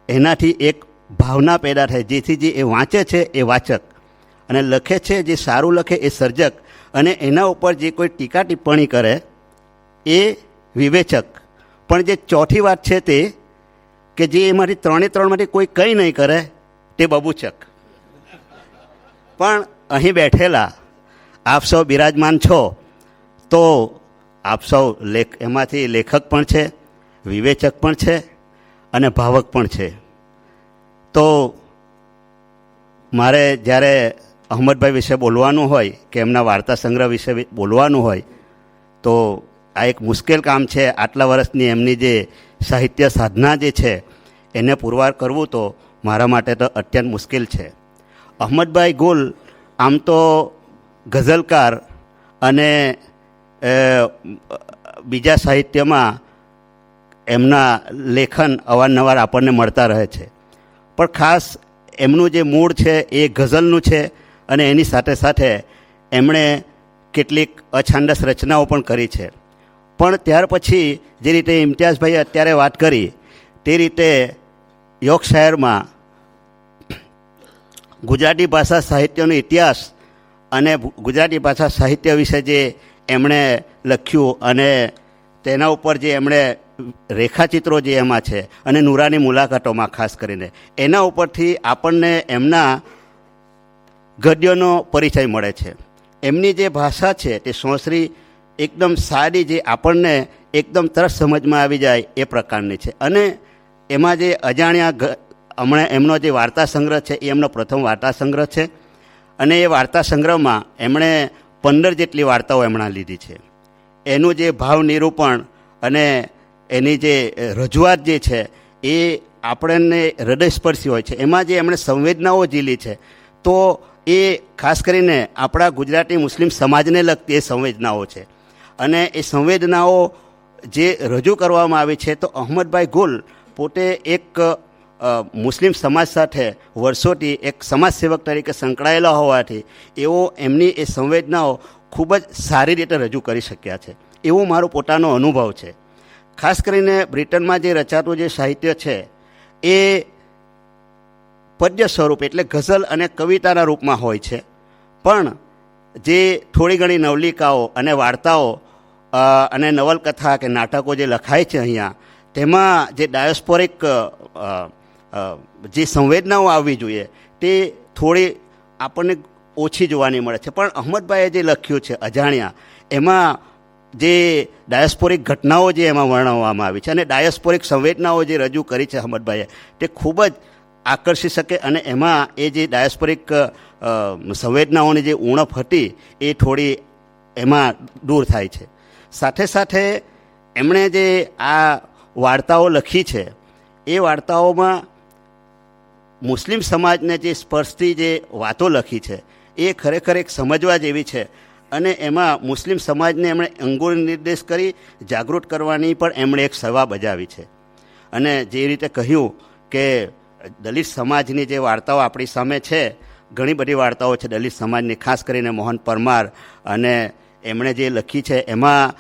એનાથી એક ભાવના પેદા થાય, જેથી જે એ વાંચે છે એ વાચક અને લખે છે જે સારું લખે એ સર્જક અને એના ઉપર જે કોઈ ટીકા ટિપ્પણી કરે એ વિવેચક. પણ જે ચોથી વાત છે તે કે જે એમાંથી ત્રણેમાંથી કોઈ કંઈ નહીં કરે તે બબૂચક. પણ અહીં બેઠેલા આપ સૌ બિરાજમાન છો તો આપ સૌ એમાંથી લેખક પણ છે, વિવેચક પણ છે અને ભાવક પણ છે. તો મારે જ્યારે અહમદભાઈ વિશે બોલવાનું હોય કે એમના વાર્તા સંગ્રહ વિશે બોલવાનું હોય તો આ એક મુશ્કેલ કામ છે. આટલા વર્ષની એમની જે સાહિત્ય સાધના જે છે એને પુરવાર કરવું તો મારા માટે તો અત્યંત મુશ્કેલ છે. અહમદભાઈ ગુલ આમ તો ગઝલકાર અને બીજા સાહિત્યમાં એમના લેખન અવારનવાર આપણને મળતા રહે છે, પણ ખાસ એમનું જે મૂળ છે એ ગઝલનું છે અને એની સાથે સાથે એમણે કેટલીક અછાંદસ રચનાઓ પણ કરી છે. પણ ત્યાર પછી જે રીતે ઇમ્તિયાઝભાઈએ અત્યારે વાત કરી તે રીતે યોર્કશાયરમાં ગુજરાતી ભાષા સાહિત્યનો ઇતિહાસ અને ગુજરાતી ભાષા સાહિત્ય વિશે જે એમણે લખ્યું અને તેના ઉપર જે એમણે રેખાચિત્રો જે એમાં છે અને નુરાની મુલાકાતોમાં ખાસ કરીને એના ઉપરથી આપણને એમના ગદ્યોનો પરિચય મળે છે. એમની જે ભાષા છે તે સોંસરી એકદમ સાદી, જે આપણને એકદમ તરત સમજમાં આવી જાય એ પ્રકારની છે. અને એમાં જે અજાણ્યા હમણાં એમનો જે વાર્તા સંગ્રહ છે એ એમનો પ્રથમ વાર્તા સંગ્રહ છે અને એ વાર્તા સંગ્રહમાં એમણે 15 જેટલી વાર્તાઓ એમણે લીધી છે. એનું જે ભાવ નિરૂપણ અને એની જે રજૂઆત જે છે એ આપણને હૃદયસ્પર્શી હોય છે. એમાં જે એમણે સંવેદનાઓ ઝીલી છે તો એ ખાસ કરીને આપણા ગુજરાતી મુસ્લિમ સમાજને લગતી એ સંવેદનાઓ છે અને એ સંવેદનાઓ જે રજૂ કરવામાં આવી છે તો અહમદભાઈ ગુલ પોતે એક મુસ્લિમ સમાજ સાથે વર્ષોથી એક સમાજસેવક તરીકે સંકળાયેલા હોવાથી એવો એમની એ સંવેદનાઓ ખૂબ જ સારી રીતે રજૂ કરી શક્યા છે, એવો મારો પોતાનો અનુભવ છે. ખાસ કરીને બ્રિટનમાં જે રચાતું જે સાહિત્ય છે એ પદ્ય સ્વરૂપ એટલે ગઝલ અને કવિતાના રૂપમાં હોય છે, પણ જે થોડી ઘણી નવલિકાઓ અને વાર્તાઓ અને નવલકથા કે નાટકો જે લખાય છે અહીંયા, તેમાં જે ડાયોસ્પોરિક જે સંવેદનાઓ આવવી જોઈએ તે થોડી આપણને ઓછી જોવાની મળે છે. પણ અહમદભાઈએ જે લખ્યું છે અજાણ્યા, એમાં જે ડાયોસ્પોરિક ઘટનાઓ જે એમાં વર્ણવવામાં આવી છે અને ડાયોસ્પોરિક સંવેદનાઓ જે રજૂ કરી છે અહમદભાઈએ, તે ખૂબ જ આકર્ષી શકે અને એમાં એ જે ડાયોસ્પોરિક સંવેદનાઓની જે ઉણપ હતી એ થોડી એમાં દૂર થાય છે. સાથે સાથે એમણે જે આ વાર્તાઓ લખી છે એ વાર્તાઓમાં મુસ્લિમ સમાજને જે સ્પર્શતી જે વાતો લખી છે એ ખરેખર એક સમજવા જેવી છે અને એમાં મુસ્લિમ સમાજને એમણે અંગુલ નિર્દેશ કરી જાગૃત કરવાની પણ એમણે એક સેવા બજાવી છે. અને જે રીતે કહ્યું કે દલિત સમાજની જે વાર્તાઓ આપણી સામે છે, ઘણી બધી વાર્તાઓ છે દલિત સમાજની, ખાસ કરીને મોહન પરમાર અને એમણે જે લખી છે એમાં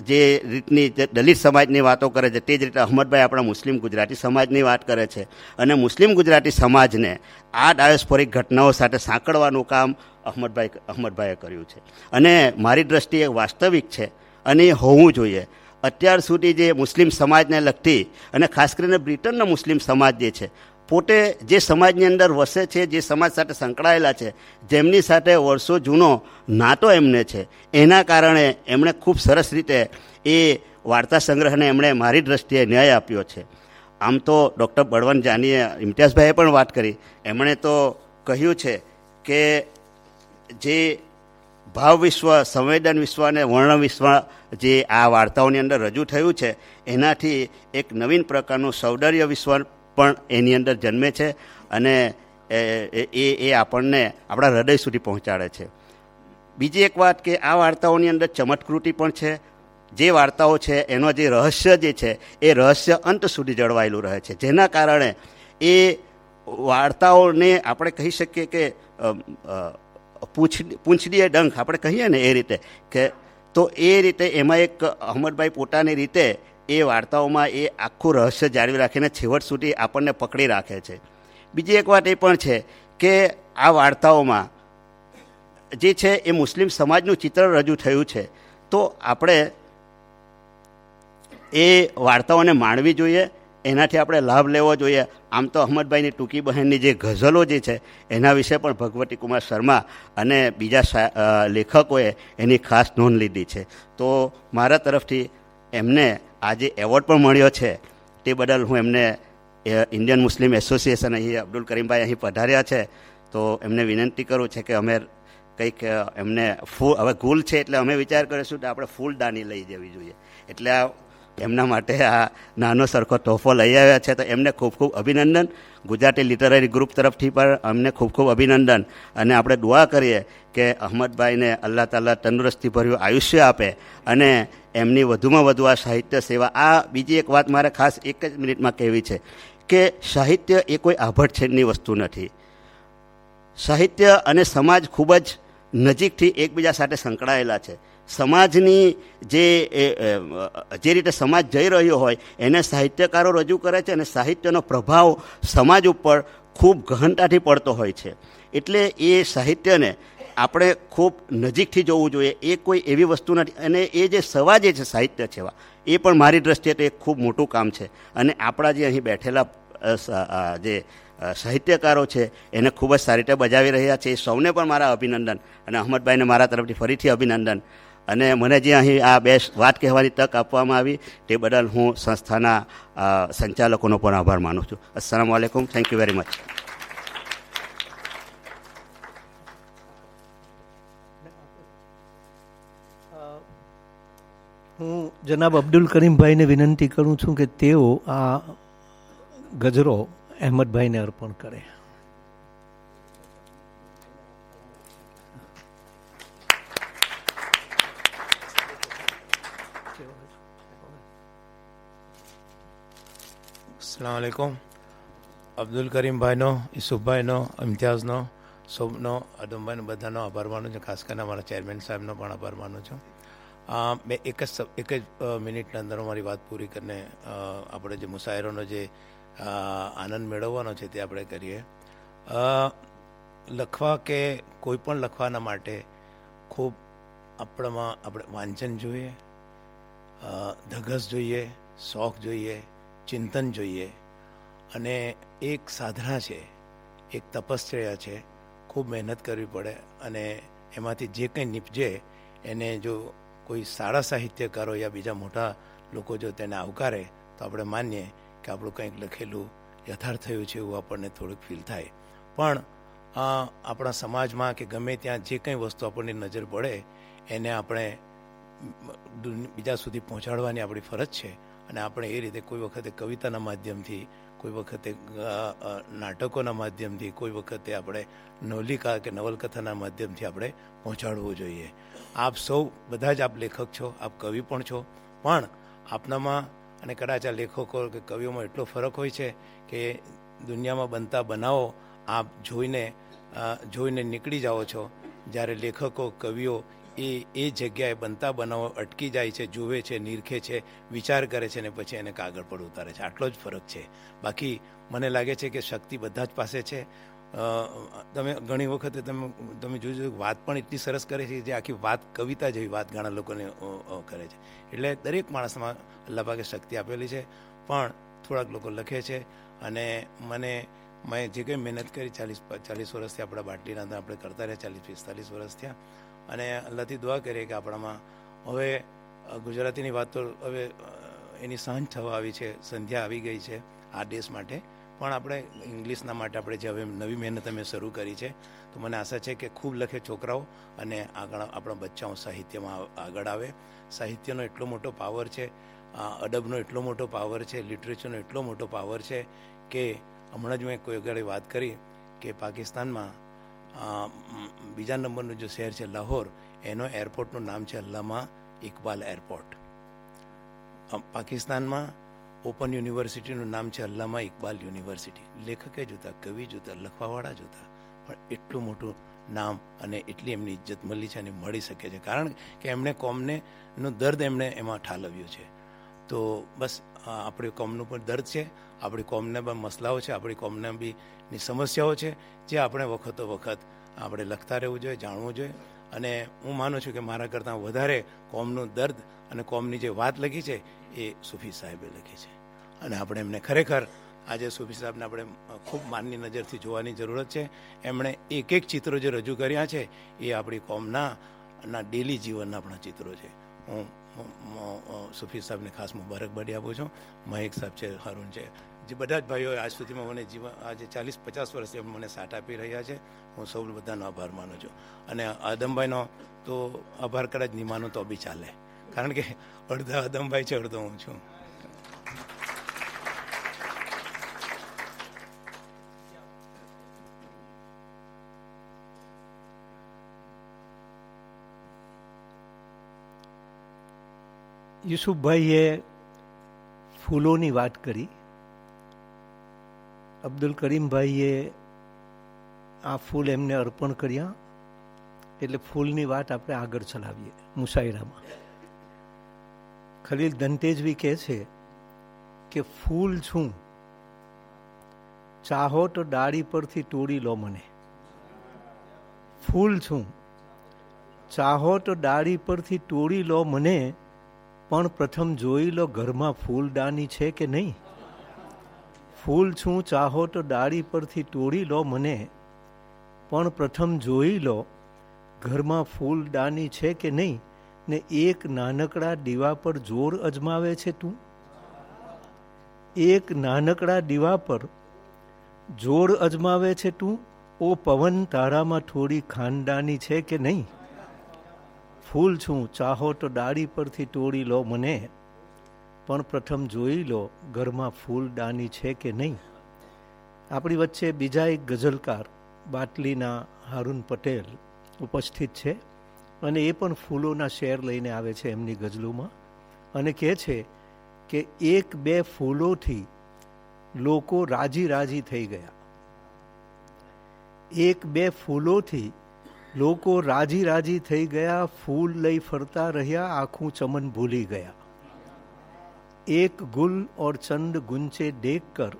જે રીતની દલિત સમાજની વાતો કરે છે તે જ રીતે અહમદભાઈ આપણા મુસ્લિમ ગુજરાતી સમાજની વાત કરે છે અને મુસ્લિમ ગુજરાતી સમાજને આ ડાયોસ્પોરિક ઘટનાઓ સાથે સાંકળવાનું કામ અહમદભાઈએ કર્યું છે. અને મારી દ્રષ્ટિએ વાસ્તવિક છે અને એ હોવું જોઈએ. અત્યાર સુધી જે મુસ્લિમ સમાજને લગતી અને ખાસ કરીને બ્રિટનનો મુસ્લિમ સમાજ જે છે, પોતે જે સમાજની અંદર વસે છે, જે સમાજ સાથે સંકળાયેલા છે, જેમની સાથે વર્ષો જૂનો નાતો એમને છે, એના કારણે એમણે ખૂબ સરસ રીતે એ વાર્તા સંગ્રહને એમણે મારી દ્રષ્ટિએ ન્યાય આપ્યો છે. આમ તો ડૉક્ટર બળવંત જાનીએ, ઇમ્તિયાઝભાઈએ પણ વાત કરી, એમણે તો કહ્યું છે કે જે ભાવ વિશ્વ, સંવેદન વિશ્વ અને વર્ણ વિશ્વ જે આ વાર્તાઓની અંદર રજૂ થયું છે, એનાથી એક નવીન પ્રકારનું સૌંદર્ય વિશ્વ પણ એની અંદર જન્મે છે અને એ આપણને આપણા હૃદય સુધી પહોંચાડે છે. બીજી એક વાત કે આ વાર્તાઓની અંદર ચમત્કૃતિ પણ છે. જે વાર્તાઓ છે એનો જે રહસ્ય જે છે એ રહસ્ય અંત સુધી જળવાયેલું રહે છે, જેના કારણે એ વાર્તાઓને આપણે કહી શકીએ કે પૂંછડીએ ડંખ આપણે કહીએ ને એ રીતે કે, તો એ રીતે એમાં એક અહમદભાઈ પોતાની રીતે એ વાર્તાઓમાં એ આખું રહસ્ય જાળવી રાખીને છેવટ સુધી આપણને પકડી રાખે છે. બીજી એક વાત એ પણ છે કે આ વાર્તાઓમાં જે છે એ મુસ્લિમ સમાજનું ચિત્ર રજૂ થયું છે, તો આપણે એ વાર્તાઓને માણવી જોઈએ, એનાથી આપણે લાભ લેવો જોઈએ. આમ તો અહમદભાઈની ટૂંકી બહેનની જે ગઝલો જે છે એના વિશે પણ ભગવતી કુમાર શર્મા અને બીજા લેખકોએ એની ખાસ નોંધ લીધી છે. તો મારા તરફથી એમને આજે એવોર્ડ પણ મળ્યો છે, તે બદલ હું એમને ઇન્ડિયન મુસ્લિમ એસોસિએશન અહીં અબ્દુલ કરીમભાઈ અહીં પધાર્યા છે, તો એમને વિનંતી કરું છે કે અમે કંઈક એમને હવે ગુલ છે એટલે અમે વિચાર કરીશું કે આપણે ફૂલદાની લઈ જવી જોઈએ, એટલે એમના માટે આ નાનો સરખો તોહફો લઈ આવ્યા છે. તો એમને ખૂબ ખૂબ અભિનંદન. ગુજરાતી લિટરરી ગ્રુપ તરફથી પણ અમને ખૂબ ખૂબ અભિનંદન. અને આપણે દુઆ કરીએ કે અહમદભાઈને અલ્લાહ તાલા તંદુરસ્તી ભર્યું આયુષ્ય આપે અને એમની વધુમાં વધુ આ સાહિત્ય સેવા. આ બીજી એક વાત મારે ખાસ એક જ મિનિટમાં કહેવી છે કે સાહિત્ય એ કોઈ આભડછેદની વસ્તુ નથી. સાહિત્ય અને સમાજ ખૂબ જ નજીકથી એકબીજા સાથે સંકળાયેલા છે. સમાજની જે રીતે સમાજ જઈ રહ્યો હોય એને સાહિત્યકારો રજૂ કરે છે અને સાહિત્યનો પ્રભાવ સમાજ ઉપર ખૂબ ગહનતાથી પડતો હોય છે. એટલે એ સાહિત્યને આપણે ખૂબ નજીકથી જોવું જોઈએ. એ કોઈ એવી વસ્તુ નથી. અને એ જે સવા જે છે સાહિત્ય સેવા, એ પણ મારી દ્રષ્ટિએ તો એક ખૂબ મોટું કામ છે. અને આપણા જે અહીં બેઠેલા જે સાહિત્યકારો છે એને ખૂબ જ સારી રીતે બજાવી રહ્યા છે. એ સૌને પણ મારા અભિનંદન અને અહમદભાઈને મારા તરફથી ફરીથી અભિનંદન. અને મને જે અહીં આ બે વાત કહેવાની તક આપવામાં આવી તે બદલ હું સંસ્થાના સંચાલકોનો પણ આભાર માનું છું. અસ્સલામુ અલૈકુમ. Thank you very much. હું જનાબ અબ્દુલ કરીમભાઈને વિનંતી કરું છું કે તેઓ આ ગજરો અહેમદભાઈને અર્પણ કરે. અસ્સલામ વાલેકુમ. અબ્દુલ કરીમભાઈનો, યુસુફભાઈનો, ઇમ્તિયાઝનો, શોભનો, આદમભાઈનો બધાનો આભાર માનું છું. ખાસ કરીને અમારા ચેરમેન સાહેબનો પણ આભાર માનું છું. મેં એક જ મિનિટની અંદર મારી વાત પૂરી કરીને આપણે જે મુશાયરોનો જે આનંદ મેળવવાનો છે તે આપણે કરીએ. લખવા કે કોઈ પણ લખવાના માટે ખૂબ આપણામાં આપણે વાંચન જોઈએ, ધગસ જોઈએ, શોખ જોઈએ, ચિંતન જોઈએ, અને એક સાધના છે, એક તપશ્ચર્યા છે. ખૂબ મહેનત કરવી પડે અને એમાંથી જે કંઈ નીપજે એને જો કોઈ સારા સાહિત્યકારો યા બીજા મોટા લોકો જો તેને આવકારે તો આપણે માનીએ કે આપણું કંઈક લખેલું યથાર્થ થયું છે એવું આપણને થોડુંક ફીલ થાય. પણ આપણા સમાજમાં કે ગમે ત્યાં જે કંઈ વસ્તુ આપણને નજર પડે એને આપણે બીજા સુધી પહોંચાડવાની આપણી ફરજ છે. અને આપણે એ રીતે કોઈ વખતે કવિતાના માધ્યમથી, કોઈ વખતે નાટકોના માધ્યમથી, કોઈ વખતે આપણે નવલિકા કે નવલકથાના માધ્યમથી આપણે પહોંચાડવું જોઈએ. આપ સૌ બધા જ આપ લેખક છો, આપ કવિ પણ છો, પણ આપનામાં અને કદાચ આ લેખકો કે કવિઓમાં એટલો ફરક હોય છે કે દુનિયામાં બનતા બનાવો આપ જોઈને નીકળી જાઓ છો, જ્યારે લેખકો કવિઓ એ જગ્યાએ બનતા બનાવો અટકી જાય છે, જુએ છે, નિરખે છે, વિચાર કરે છે અને પછી એને કાગળ પર ઉતારે છે. આટલો જ ફરક છે. બાકી મને લાગે છે કે શક્તિ બધા જ પાસે છે. તમે ઘણી વખતે તમે જોજો વાત પણ એટલી સરસ કરે છે જે આખી વાત કવિતા જેવી વાત ઘણા લોકોને કરે છે. એટલે દરેક માણસમાં અલ્લાહ પાકે શક્તિ આપેલી છે, પણ થોડાક લોકો લખે છે. અને મેં જે કંઈ મહેનત કરી 40 વર્ષથી આપણા બાટલીના અંદર આપણે કરતા રહ્યા, 40-45 વર્ષ થયા, અને અલ્લાહથી દુઆ કરીએ કે આપણામાં હવે ગુજરાતીની વાત તો હવે એની સાંજ થવા આવી છે, સંધ્યા આવી ગઈ છે આ દેશ માટે, પણ આપણે ઇંગ્લિશના માટે આપણે જે હવે નવી મહેનત અમે શરૂ કરી છે, તો મને આશા છે કે ખૂબ લખે છોકરાઓ અને આગળ આપણા બચ્ચાઓ સાહિત્યમાં આગળ આવે. સાહિત્યનો એટલો મોટો પાવર છે, અડબનો એટલો મોટો પાવર છે, લિટરેચરનો એટલો મોટો પાવર છે કે હમણાં જ મેં કોઈ આગળ વાત કરી કે પાકિસ્તાનમાં બીજા નંબરનું જે શહેર છે લાહોર, એનો એરપોર્ટનું નામ છે અલ્લામા ઇકબાલ એરપોર્ટ. પાકિસ્તાનમાં ઓપન યુનિવર્સિટીનું નામ છે અલ્લામા ઇકબાલ યુનિવર્સિટી. લેખકે જોતા, કવિ જોતા, લખવાવાળા જોતા, પણ એટલું મોટું નામ અને એટલી એમની ઇજ્જત મળી છે અને મળી શકે છે કારણ કે એમણે કોમનું દર્દ એમણે એમાં ઠાલવ્યું છે. તો બસ આપણી કોમનું પણ દર્દ છે, આપણી કોમને પણ મસલાઓ છે, આપણી કોમને બી સમસ્યાઓ છે, જે આપણે વખતો વખત આપણે લખતા રહેવું જોઈએ, જાણવું જોઈએ. અને હું માનું છું કે મારા કરતાં વધારે કોમનું દર્દ અને કોમની જે વાત લખી છે એ સૂફી સાહેબે લખી છે. અને આપણે એમને ખરેખર આજે સૂફી સાહેબને આપણે ખૂબ માનની નજરથી જોવાની જરૂરત છે. એમણે એક ચિત્રો જે રજૂ કર્યા છે એ આપણી કોમના ડેલી જીવનના આપણા ચિત્રો છે. હું સૂફી સાહેબને ખાસ મુબારકબાદી આપું છું. મહેક સાહેબ છે, હારૂન છે, જે બધા જ ભાઈઓ આજ સુધીમાં મને આજે 40-50 વર્ષથી મને સાથ આપી રહ્યા છે. હું સૌ બધાનો આભાર માનું છું. અને આદમભાઈનો તો આભાર કદાચ નહીં માનું તો બી ચાલે, કારણ કે અડધા આદમભાઈ છે, અડધો હું છું. યુસુફભાઈએ ફૂલોની વાત કરી, અબ્દુલ કરીમભાઈએ આ ફૂલ એમને અર્પણ કર્યા, એટલે ફૂલની વાત આપણે આગળ ચલાવીએ મુશાયરામાં. ખલીલ દંતેજવી કહે છે કે ફૂલ છું, ચાહો તો ડાળી પરથી તોડી લો મને. ફૂલ છું, ચાહો તો ડાળી પરથી તોડી લો મને, પણ પ્રથમ જોઈ લો ઘરમાં ફૂલદાની છે કે નહીં. ફૂલ છું, ચાહો તો ડાળી પરથી તોડી લો મને, પણ પ્રથમ જોઈ લો ઘરમાં ફૂલદાની છે કે નહીં. ને એક નાનકડા દીવા પર જોર અજમાવે છે તું. એક નાનકડા દીવા પર જોર અજમાવે છે તું, ઓ પવન તારામાં થોડી ખાનદાની છે કે નહીં. ફૂલ છું, ચાહો તો ડાળી પરથી તોડી લો મને, પણ પ્રથમ જોઈ લો ઘરમાં ફૂલદાની છે કે નહીં. આપણી વચ્ચે બીજા એક ગઝલકાર બાટલીના હારૂન પટેલ ઉપસ્થિત છે, અને એ પણ ફૂલોના શેર લઈને આવે છે એમની ગઝલોમાં, અને કહે છે કે 1-2 ફૂલોથી લોકો રાજી રાજી થઈ ગયા. એક બે ફૂલોથી લોકો રાજી રાજી થઈ ગયા, ફૂલ લઈ ફરતા રહ્યા, આખું ચમન ભૂલી ગયા. એક ગુલ ઓર ચંદ ગુંચે દેખ કર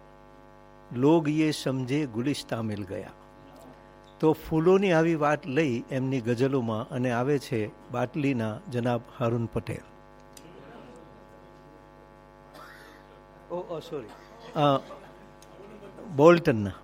લોગ યે સમજે ગુલિસ્તા મિલ ગયા. તો ફૂલોની આવી વાત લઈ એમની ગઝલોમાં, અને આવે છે બાટલીના જનાબ હારૂન પટેલ. સોરી, બોલ્ટનના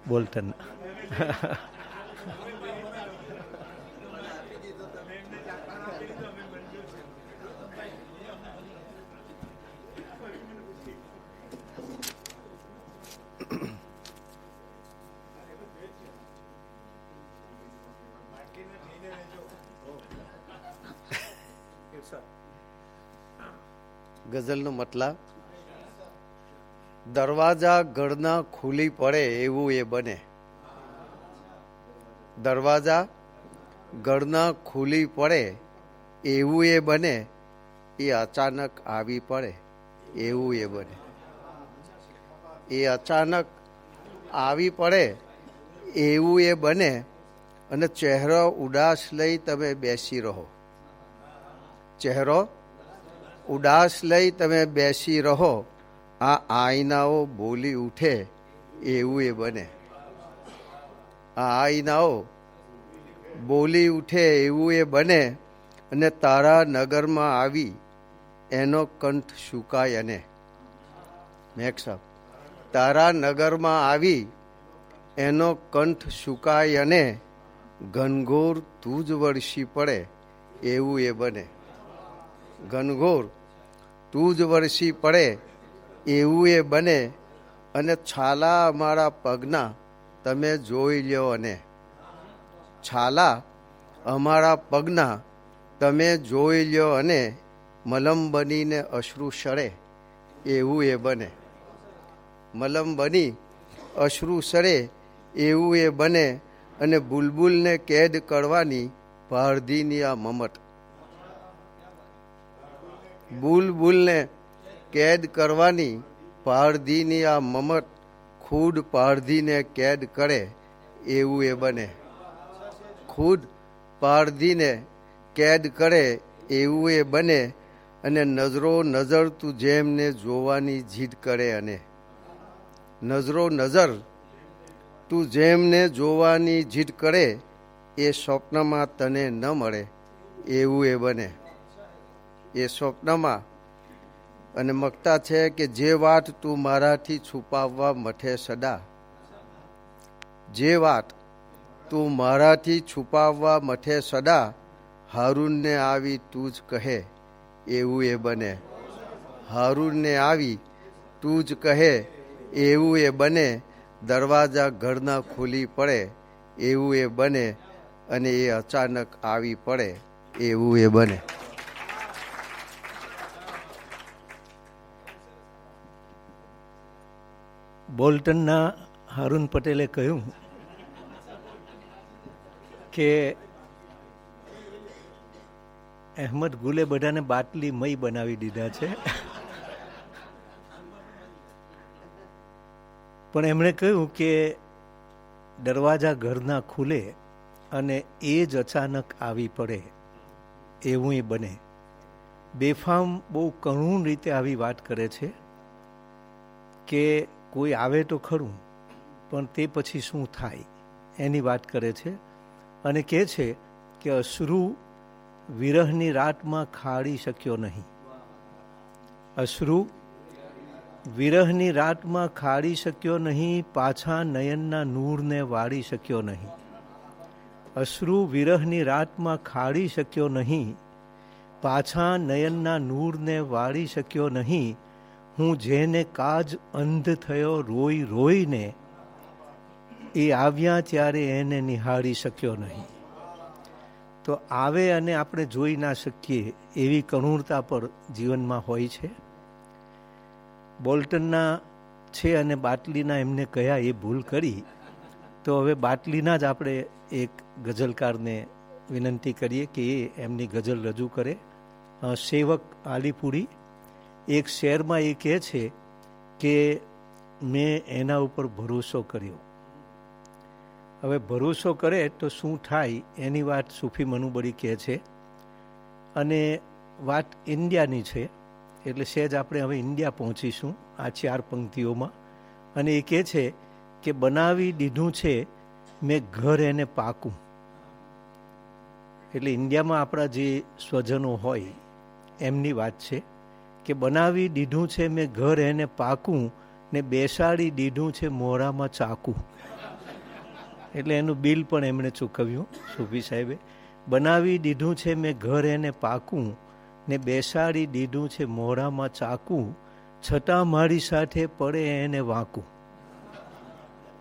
ગઝલનો મતલબ, દરવાજા ઘરના ખુલી પડે એવું એ બને. દરવાજા ઘરના ખુલી પડે એવું એ બને, એ અચાનક આવી પડે એવું એ બને. એ અચાનક આવી પડે એવું એ બને, અને ચહેરો ઉદાસ લઈ તમે બેસી રહો. ચહેરો ઉદાસ લઈ તમે બેસી રહો, આ આઈનાઓ બોલી ઉઠે એવું એ બને. આ આઈનાઓ બોલી ઉઠે એવું એ બને, અને તારા નગરમાં આવી એનો કંઠ સુકાય. અને મેઘ સાહેબ, તારા નગરમાં આવી એનો કંઠ સુકાય, અને ઘનઘોર તું જ વરસી પડે એવું એ બને. ઘનઘોર તું જ વરસી પડે એવું એ બને, અને છાલા અમારા પગના તમે જોઈ લ્યો. અને છાલા અમારા પગના તમે જોઈ લ્યો, અને મલમ બનીને અશ્રુ સડે એવું એ બને. મલમ બની અશ્રુ સડે એવું એ બને, અને બુલબુલને કેદ કરવાની પારધીની આ મમટ. બુલબુલને કેદ કરવાની પારધીની આ મમટ, ખુદ પારધીને કેદ કરે એવું એ બને. ખુદ પારધીને કેદ કરે એવું એ બને, અને નજરો નજર તું જેમને જોવાની જીદ કરે. અને નજરો નજર તું જેમને જોવાની જીદ કરે, એ સ્વપ્નમાં તને ન મળે એવું એ બને. એ સ્વપ્નમાં. અને મકતા છે કે જે વાત તું મારાથી છુપાવવા મઠે સદા, જે વાત તું મારાથી છુપાવવા મઠે સદા, હારૂનને આવી તું જ કહે એવું એ બને. હારૂનને આવી તું જ કહે એવું એ બને, દરવાજા ઘરના ખુલી પડે એવું એ બને, અને એ અચાનક આવી પડે એવું એ બને. બોલ્ટનના હારૂન પટેલે કહ્યું કે અહેમદ ગુલે બધાને બાટલી મય બનાવી દીધા છે, પણ એમણે કહ્યું કે દરવાજા ઘરના ખુલે અને એ જ અચાનક આવી પડે એવું એ બને. બેફામ બહુ કરુણ રીતે આવી વાત કરે છે કે કોઈ આવે તો ખરું, પણ તે પછી શું થાય એની વાત કરે છે. અને કહે છે કે અશ્રુ વિરહની રાતમાં ખાડી શક્યો નહીં. અશ્રુ વિરહની રાતમાં ખાડી શક્યો નહીં, પાછા નયનના નૂરને વાળી શક્યો નહીં. અશ્રુ વિરહની રાતમાં ખાડી શક્યો નહીં, પાછા નયનના નૂરને વાળી શક્યો નહીં. હું જેને કાજ અંધ થયો રોઈ રોઈને, એ આવ્યા ત્યારે એને નિહાળી શક્યો નહીં. તો આવે અને આપણે જોઈ ના શકીએ એવી કરુણતા પર જીવનમાં હોય છે. બોલ્ટનના છે અને બાટલીના એમને કયા એ ભૂલ કરી, તો હવે બાટલીના જ આપણે એક ગઝલકારને વિનંતી કરીએ કે એ એમની ગઝલ રજૂ કરે. સેવક આલીપુરી એક શેરમાં એ કહે છે કે મેં એના ઉપર ભરોસો કર્યો. હવે ભરોસો કરે તો શું થાય એની વાત સૂફી મનુબળી કહે છે, અને વાત ઇન્ડિયાની છે, એટલે સહેજ આપણે હવે ઇન્ડિયા પહોંચીશું આ 4 પંક્તિઓમાં. અને એ કહે છે કે બનાવી દીધું છે મેં ઘર એને પાકું. એટલે ઇન્ડિયામાં આપણા જે સ્વજનો હોય એમની વાત છે કે બનાવી દીધું છે મેં ઘર એને પાકું, ને બેસાડી દીધું છે મોરામાં ચાકું. એટલે એનું બિલ પણ એમણે ચૂકવ્યું સૂફી સાહેબે. બનાવી દીધું છે મેં ઘર એને પાકું, ને બેસાડી દીધું છે મોરામાં ચાકું, છતાં મારી સાથે પડે એને વાંકું.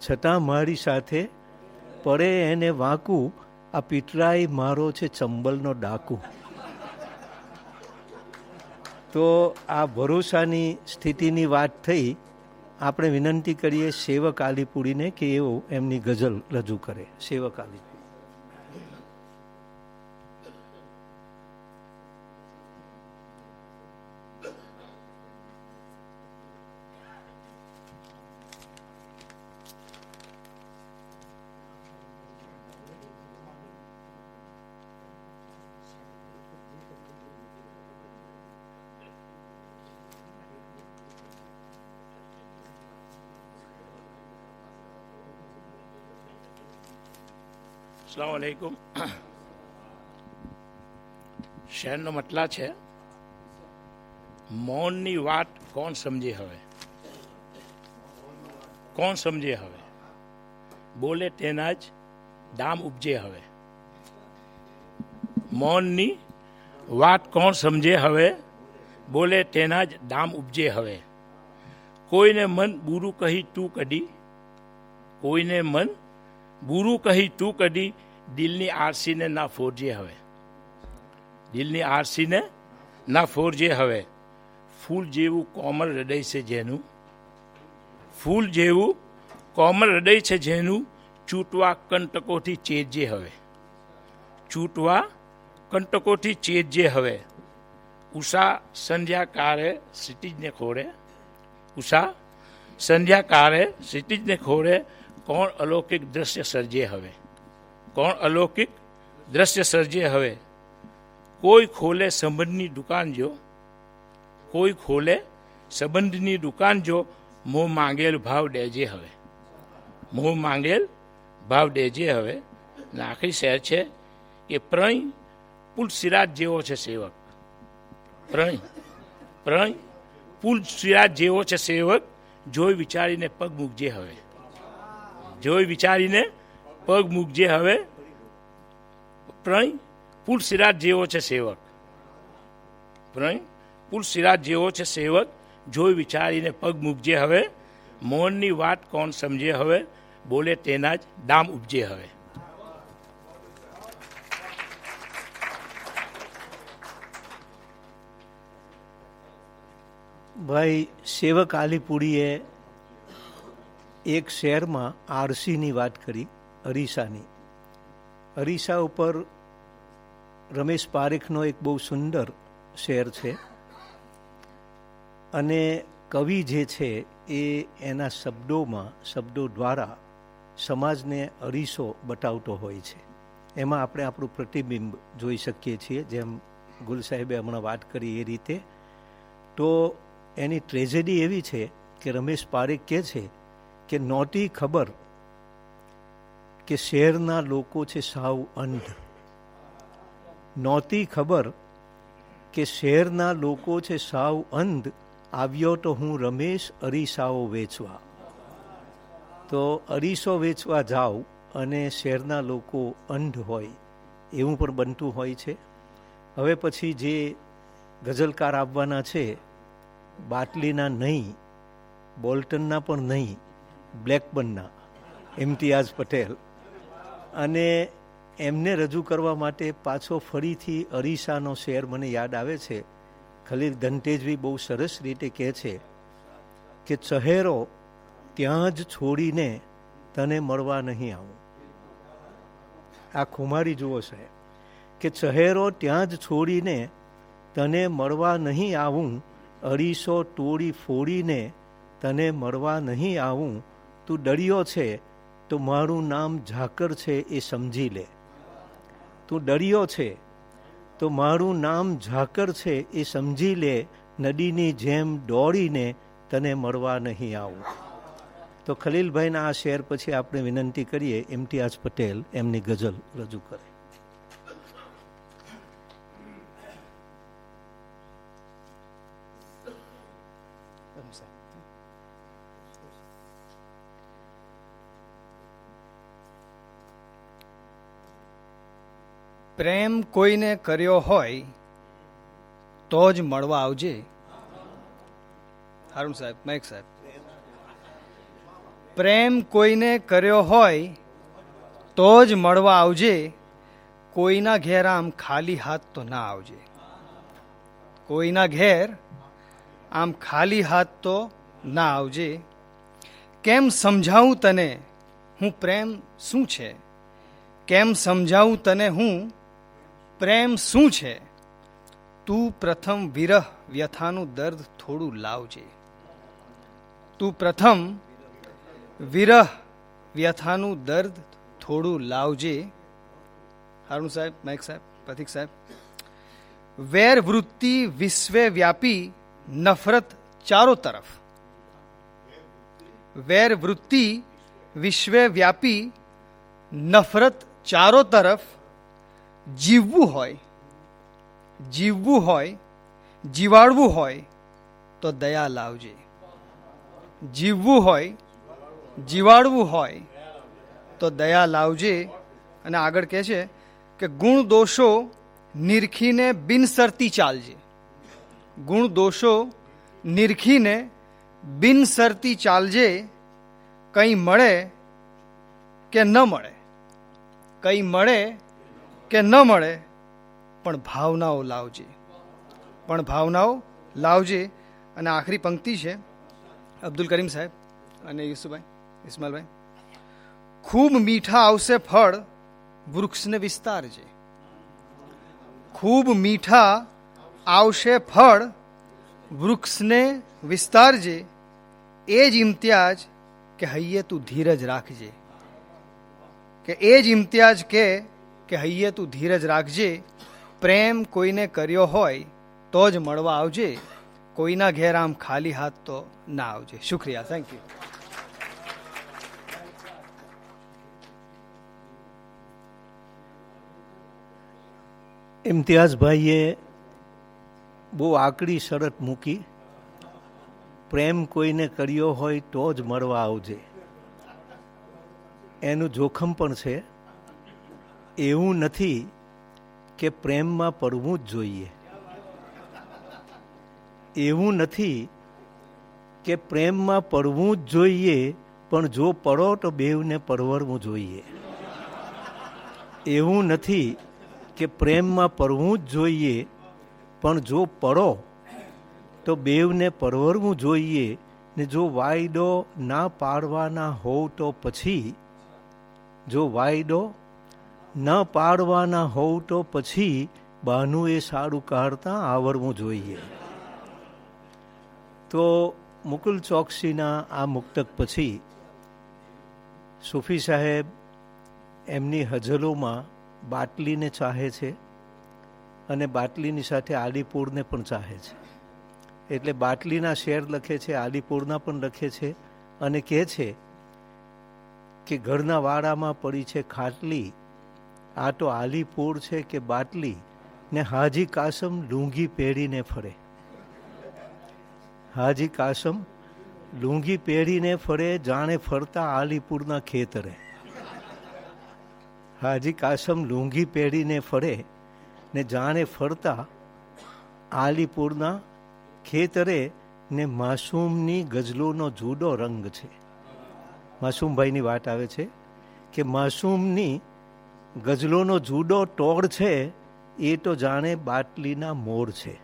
છતાં મારી સાથે પડે એને વાંકું, આ પિતરાઈ મારો છે ચંબલનો ડાકુ. તો આ ભરોસાની સ્થિતિની વાત થઈ. આપણે વિનંતી કરીએ સેવક આલીપુરીને કે એઓ એમની ગઝલ રજૂ કરે. સેવક આલીપુરી. અસ્સલામુ અલૈકુમ. શહેરનો મતલા છે મૌનની વાત કોણ સમજે હવે, કોણ સમજે હવે, બોલે તેના જ દામ ઉપજે હવે. મૌનની વાત કોણ સમજે હવે, બોલે તેના જ દામ ઉપજે હવે. કોઈને મન બુરું કહી તું કદી, કોઈને મન બુરું કહી તું કદી, દિલની આરસીને ના ફોરજે હવે. દિલની આરસીને ના ફોરજે હવે. ફૂલ જેવું કોમળ હૃદય છે જેનું, ફૂલ જેવું કોમળ હૃદય છે જેનું, ચૂંટવા કંટકોથી ચેતજે હવે. ચૂંટવા કંટકોથી ચેતજે હવે. ઉષા સંધ્યાકારે ક્ષિતિજને ખોરે, ઉષા સંધ્યાકારે ક્ષિતિજને ખોરે, કોણ અલૌકિક દ્રશ્ય સર્જે હવે, કોણ અલૌકિક દ્રશ્ય સર્જે હવે. કોઈ ખોલે સંબંધની દુકાન જો, કોઈ ખોલે સંબંધની દુકાન જો, મોહ માંગેલ ભાવ દેજે હવે, મોહ માંગેલ ભાવ દેજે હવે. ને આખરી શેર છે કે પ્રણય પુલ સિરાજ જેવો છે સેવક, પ્રણય પ્રણય પુલ સિરાજ જેવો છે સેવક, જોઈ વિચારીને પગ મૂકજે હવે, જોઈ વિચારીને પગ મૂકજે હવે. પ્રણય પુલ સિરાજ જેવો છે સેવક, પ્રણય પુલ સિરાજ જેવો છે સેવક, જોઈ વિચારીને પગ મૂકજે હવે. મૌનની વાત કોણ સમજે હવે, બોલે તેના જ દામ ઉપજે હવે. ભાઈ સેવક આલીપુરીએ એક શહેરમાં આરસીની વાત કરી, અરીસાની. અરીસા ઉપર રમેશ પારેખનો એક બહુ સુંદર શેર છે, અને કવિ જે છે એ એના શબ્દોમાં, શબ્દો દ્વારા સમાજને અરીસો બતાવતો હોય છે. એમાં આપણે આપણું પ્રતિબિંબ જોઈ શકીએ છીએ, જેમ ગુલ સાહેબે હમણાં વાત કરી એ રીતે. તો એની ટ્રેજેડી એવી છે કે રમેશ પારેખ કહે છે કે નહોતી ખબર કે શહેરના લોકો છે સાવ અંધ, નહોતી ખબર કે શહેરના લોકો છે સાવ અંધ, આવ્યો તો હું રમેશ અરીસાઓ વેચવા. તો અરીસો વેચવા જાઉં અને શહેરના લોકો અંધ હોય એવું પણ બનતું હોય છે. હવે પછી જે ગઝલકાર આવવાના છે, બાટલીના નહીં, બોલ્ટનના પણ નહીં, બ્લેકબર્નના, ઇમ્તિયાઝ પટેલ. અને એમને રજૂ કરવા માટે પાછો ફરીથી અરીસાનો શેર મને યાદ આવે છે. ખલીલ ધનતેજવી બહુ સરસ રીતે કહે છે કે ચહેરો ત્યાં જ છોડીને તને મળવા નહીં આવું. આ ખુમારી જુઓ સાહેબ, કે ચહેરો ત્યાં જ છોડીને તને મળવા નહીં આવું, અરીસો તોડી ફોડીને તને મળવા નહીં આવું, તું ડળ્યો છે તો મારું નામ ઝાકર છે એ સમજી લે. તું ડળ્યો છે તો મારું નામ ઝાકર છે એ સમજી લે, નદીની જેમ દોડીને તને મળવા નહીં આવું. તો ખલીલભાઈના આ શેર પછી આપણે વિનંતી કરીએ ઇમ્તિયાઝ પટેલ એમની ગઝલ રજૂ કરે. પ્રેમ કોઈને કર્યો હોય તો જ મળવા આવજે. હારૂન સાહેબ, મહેક સાહેબ. પ્રેમ કોઈને કર્યો હોય તો જ મળવા આવજે, કોઈના ઘેર આમ ખાલી હાથ તો ના આવજે. કોઈના ઘેર આમ ખાલી હાથ તો ના આવજે. કેમ સમજાવું તને હું પ્રેમ શું છે, કેમ સમજાવું તને હું પ્રેમ શું છે. તું પ્રથમ વિરહ વ્યથાનું દર્દ થોડું લાવજે. તું પ્રથમ વિરહ વ્યથાનું દર્દ થોડું લાવજે. હારૂન સાહેબ, મહેક સાહેબ, પ્રતિક સાહેબ. વેર વૃત્તિ વિશ્વે વ્યાપી નફરત ચારો તરફ. વેર વૃત્તિ વિશ્વે વ્યાપી નફરત ચારો તરફ. જીવવું હોય, જીવવું હોય, જીવાડવું હોય તો દયા લાવજે. જીવવું હોય, જીવાડવું હોય તો દયા લાવજે. અને આગળ કહે છે કે ગુણ દોષો નિરખીને બિનસરતી ચાલજે. ગુણ દોષો નિરખીને બિનસરતી ચાલજે. કંઈ મળે કે ન મળે, કંઈ મળે કે ન મળે, પણ ભાવનાઓ લાવજે, પણ ભાવનાઓ લાવજે. અને આખરી પંક્તિ છે અબ્દુલ કરીમ સાહેબ અને યુસુફભાઈ, ઇસ્માઇલભાઈ. ખૂબ મીઠા આવશે ફળ વૃક્ષને વિસ્તારજે. ખૂબ મીઠા આવશે ફળ વૃક્ષને વિસ્તારજે. એ જ ઇમ્તિયાજ કે હૈયે તું ધીરજ રાખજે. કે એ જ ઇમ્તિયાજ કે હૈયે તું ધીરજ રાખજે. પ્રેમ કોઈને કર્યો હોય તો જ મળવા આવજે, કોઈના ઘેર આમ ખાલી હાથ તો ના આવજે. શુક્રિયા, થેન્ક યુ. ઇમ્તિયાઝભાઈએ બહુ આકડી શરત મૂકી, પ્રેમ કોઈને કર્યો હોય તો જ મળવા આવજે. એનું જોખમ પણ છે. એવું નથી કે પ્રેમમાં પડવું જ જોઈએ. એવું નથી કે પ્રેમમાં પડવું જ જોઈએ, પણ જો પડો તો બેવને પરવરવું જોઈએ. એવું નથી કે પ્રેમમાં પડવું જ જોઈએ, પણ જો પડો તો બેવને પરવરવું જોઈએ. ને જો વાયદો ના પાડવાના હોવ તો પછી, જો વાયદો ન પાડવાના હોવ તો પછી બહાનું એ સારું કાઢતા આવડવું જોઈએ. તો મુકુલ ચોકસીના આ મુક્તક પછી સૂફી સાહેબ એમની હઝલોમાં બાટલીને ચાહે છે અને બાટલીની સાથે આલીપુરને પણ ચાહે છે. એટલે બાટલીના શેર લખે છે, આલીપુરના પણ લખે છે અને કહે છે કે ઘરના વાડામાં પડી છે ખાટલી, આ તો આલીપુર છે કે બાટલી, ને હાજી કાસમ લુંગી પહેરીને ફરે. હાજી કાસમ લુંગી પહેરીને ફરે, જાણે ફરતા આલીપુરના ખેતરે. હાજી કાસમ લુંગી પહેરીને ફરે ને જાણે ફરતા આલીપુરના ખેતરે. ને માસૂમની ગઝલોનો જુદો રંગ છે. માસૂમભાઈની વાત આવે છે કે માસૂમની ગઝલોનો જુદો ટોળ છે, એ તો જાણે બાટલીના મોર છે.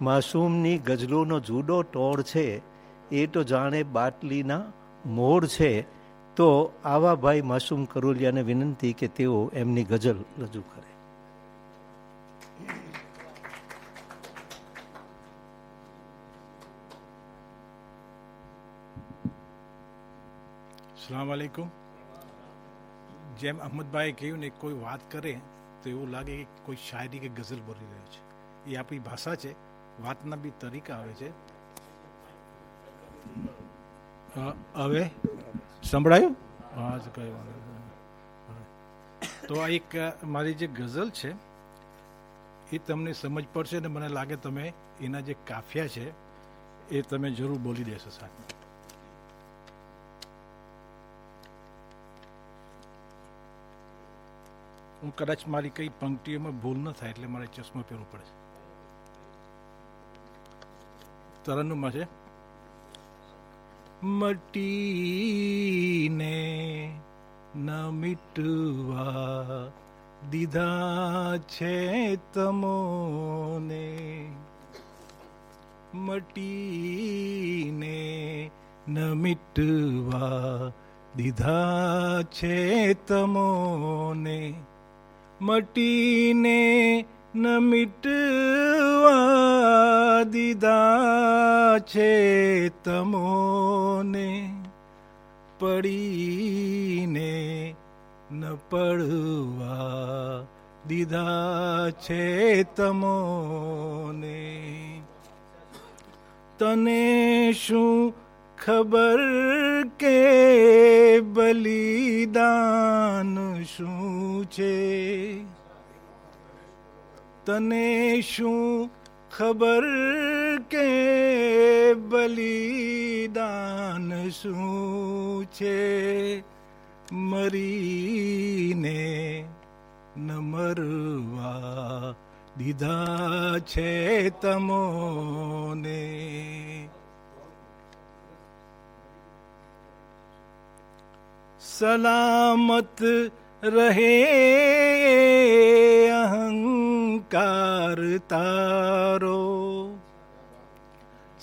માસૂમની ગઝલોનો જુદો ટોળ છે, એ તો જાણે બાટલીના મોર છે. તો આવા ભાઈ માસૂમ કરોલિયાને વિનંતી કે તેઓ એમની ગઝલ રજૂ કરે. સલામ વાલેકુમ. જેમ અહમદભાઈએ કહ્યું ને, કોઈ વાત કરે તો એવું લાગે કે કોઈ શાયરી કે ગઝલ બોલી રહ્યો છે. એ આપણી ભાષા છે, વાતના બી તરીકા આવે છે. હવે સંભળાયું? હા, કઈ વાંધો નહીં. તો આ એક મારી જે ગઝલ છે એ તમને સમજ પડશે ને મને લાગે તમે એના જે કાફિયા છે એ તમે જરૂર બોલી દેશો સાથે. હું કદાચ મારી કઈ પંક્તિઓમાં ભૂલ ન થાય એટલે મારે ચશ્મો પહેરવો પડે છે. તરન્નુમમાં છે, મટીને ન મિટવા દીધા છે તમોને, મટીને ન મિટવા દીધા છે તમોને, મટીને ન મિટવા દીધા છે તમોને, પડીને ન પડવા દીધા છે તમોને. તને શું ખબર કે બલિદાન શું છે, તને શું ખબર કે બલિદાન શું છે, મરીને ન મરવા દીધા છે તમોને. સલામત રહે અહંકાર તારો,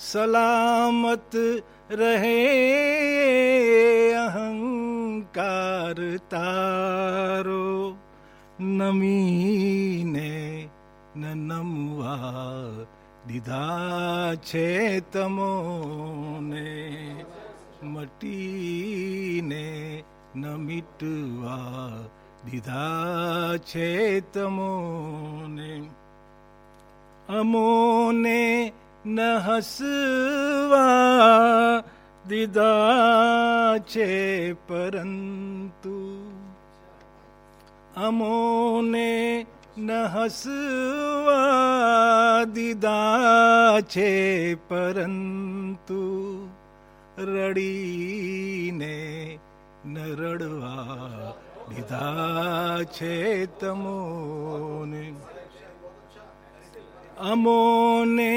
સલામત રહે અહંકાર તારો, નમીને ન નમવા દીધા છે તમોને, મટીને ન મિટવા દીધા છે તમોને. અમોને ન હસવા દીધા છે પરંતુ, અમોને ન હસવા દીધા છે પરંતુ, રડીને ન રડવા દીધા છે તમોને. અમોને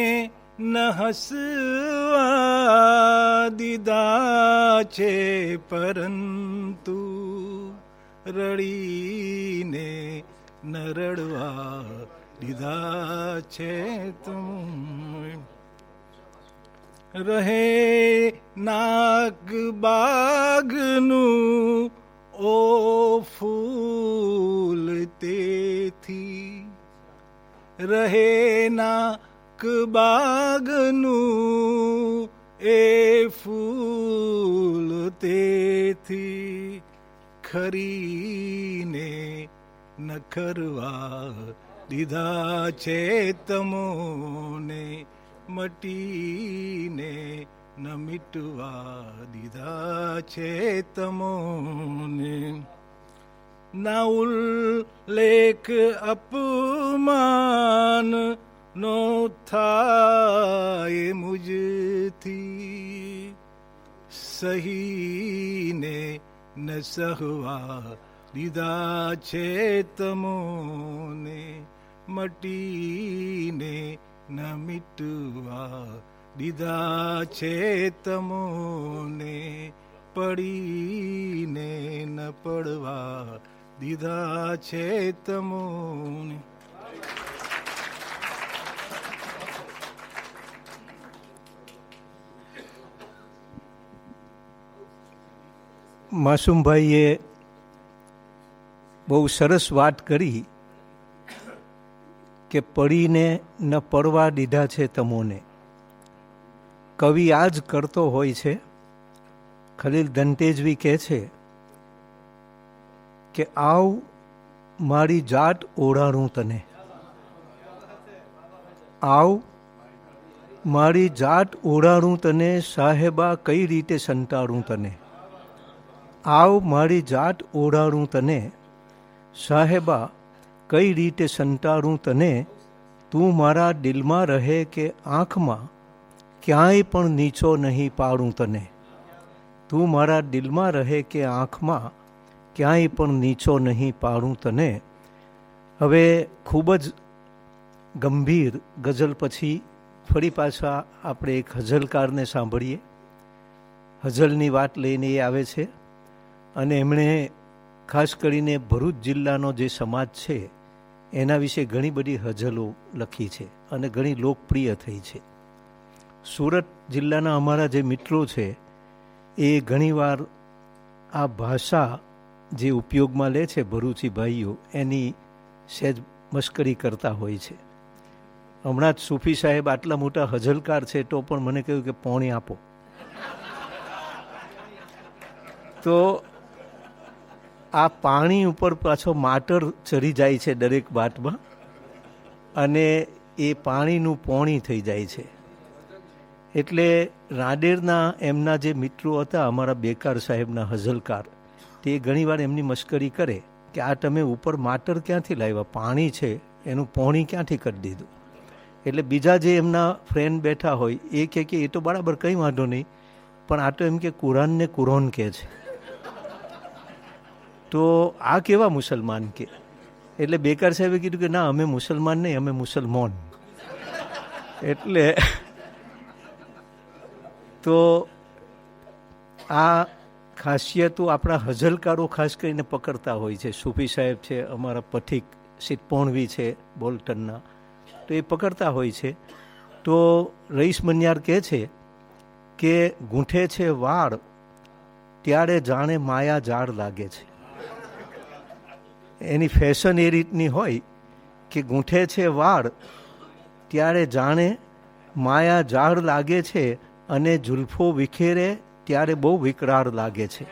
ન હસવા દીધા છે પરંતુ, રડીને ન રડવા દીધા છે તમોને. રહે નાગ બાગનું ઓ ફૂલ તેથી, રહે નાગ બાગનું એ ફૂલ તેથી, ખરીને ન ખરવા દીધા છે તમોને, મટીને ન મિટવા દીધા છે તમોને. ના ઉલ્લેખ અપમાન નો થાય મુજથી, સહીને ન સહવા દીધા છે તમોને, મટીને ન મિટવા દીધા છે તમોને, પડીને ન પડવા દીધા છે તમોને. માસુમભાઈએ બહુ સરસ વાત કરી કે પડીને ન પડવા દીધા છે તમોને. કવિ આ જ કરતો હોય છે ખલીલ ધનતેજવી કહે છે કે આવ મારી જાત ઓળાણું તને, આવ મારી જાત ઓળાણું તને, સાહેબા કઈ રીતે સંતાડું તને, આવ મારી જાત ઓળાણું તને, સાહેબા કઈ રીતે સંતાડું તને, તું મારા દિલમાં રહે કે આંખમાં, ક્યાંય પણ નીચો નહીં પાડું તને, તું મારા દિલમાં રહે કે આંખમાં, ક્યાંય પણ નીચો નહીં પાડું તને. હવે ખૂબ જ ગંભીર ગઝલ પછી ફરી પાછા આપણે એક હઝલકારને સાંભળીએ. હઝલની વાત લઈને એ આવે છે અને એમણે ખાસ કરીને ભરૂચ જિલ્લાનો જે સમાજ છે એના વિશે ઘણી બધી હઝલો લખી છે અને ઘણી લોકપ્રિય થઈ છે. સુરત જિલ્લાના અમારા જે મિત્રો છે એ ઘણીવાર આ ભાષા જે ઉપયોગમાં લે છે ભરૂચી ભાઈઓ એની સહેજ મશ્કરી કરતા હોય છે. હમણાં જ સૂફી સાહેબ આટલા મોટા હઝલકાર છે તો પણ મને કહ્યું કે પોણી આપો. તો આ પાણી ઉપર પાછો માટર ચડી જાય છે દરેક વાતમાં અને એ પાણીનું પોણી થઈ જાય છે. એટલે રાંદેરના એમના જે મિત્રો હતા અમારા બેકાર સાહેબના હઝલકાર, તે ઘણીવાર એમની મશ્કરી કરે કે આ તમે ઉપર માટર ક્યાંથી લાવ્યા, પાણી છે એનું પોણી ક્યાંથી કરી દીધું. એટલે બીજા જે એમના ફ્રેન્ડ બેઠા હોય એ કહે કે એ તો બરાબર કંઈ વાંધો નહીં, પણ આ તો એમ કે કુરાનને કુરોન કહે છે, તો આ કેવા મુસલમાન કે. એટલે બેકાર સાહેબે કીધું કે ના, અમે મુસલમાન નહીં, અમે મુસલમાન. એટલે તો આ ખાસિયતો આપણા હઝલકારો ખાસ કરીને પકડતા હોય છે. સૂફી સાહેબ છે, અમારા પથિક સિદ્ધપોણવી છે બોલ્ટનના, તો એ પકડતા હોય છે. તો રઈસ મન્યાર કહે છે કે ગૂંઠે છે વાળ ત્યારે જાણે માયા ઝાડ લાગે છે. એની ફેશન એ રીતની હોય કે ગૂંઠે છે વાળ ત્યારે જાણે માયા ઝાડ લાગે છે અને જુલ્ફો વિખેરે ત્યારે બહુ વિકરાળ લાગે છે.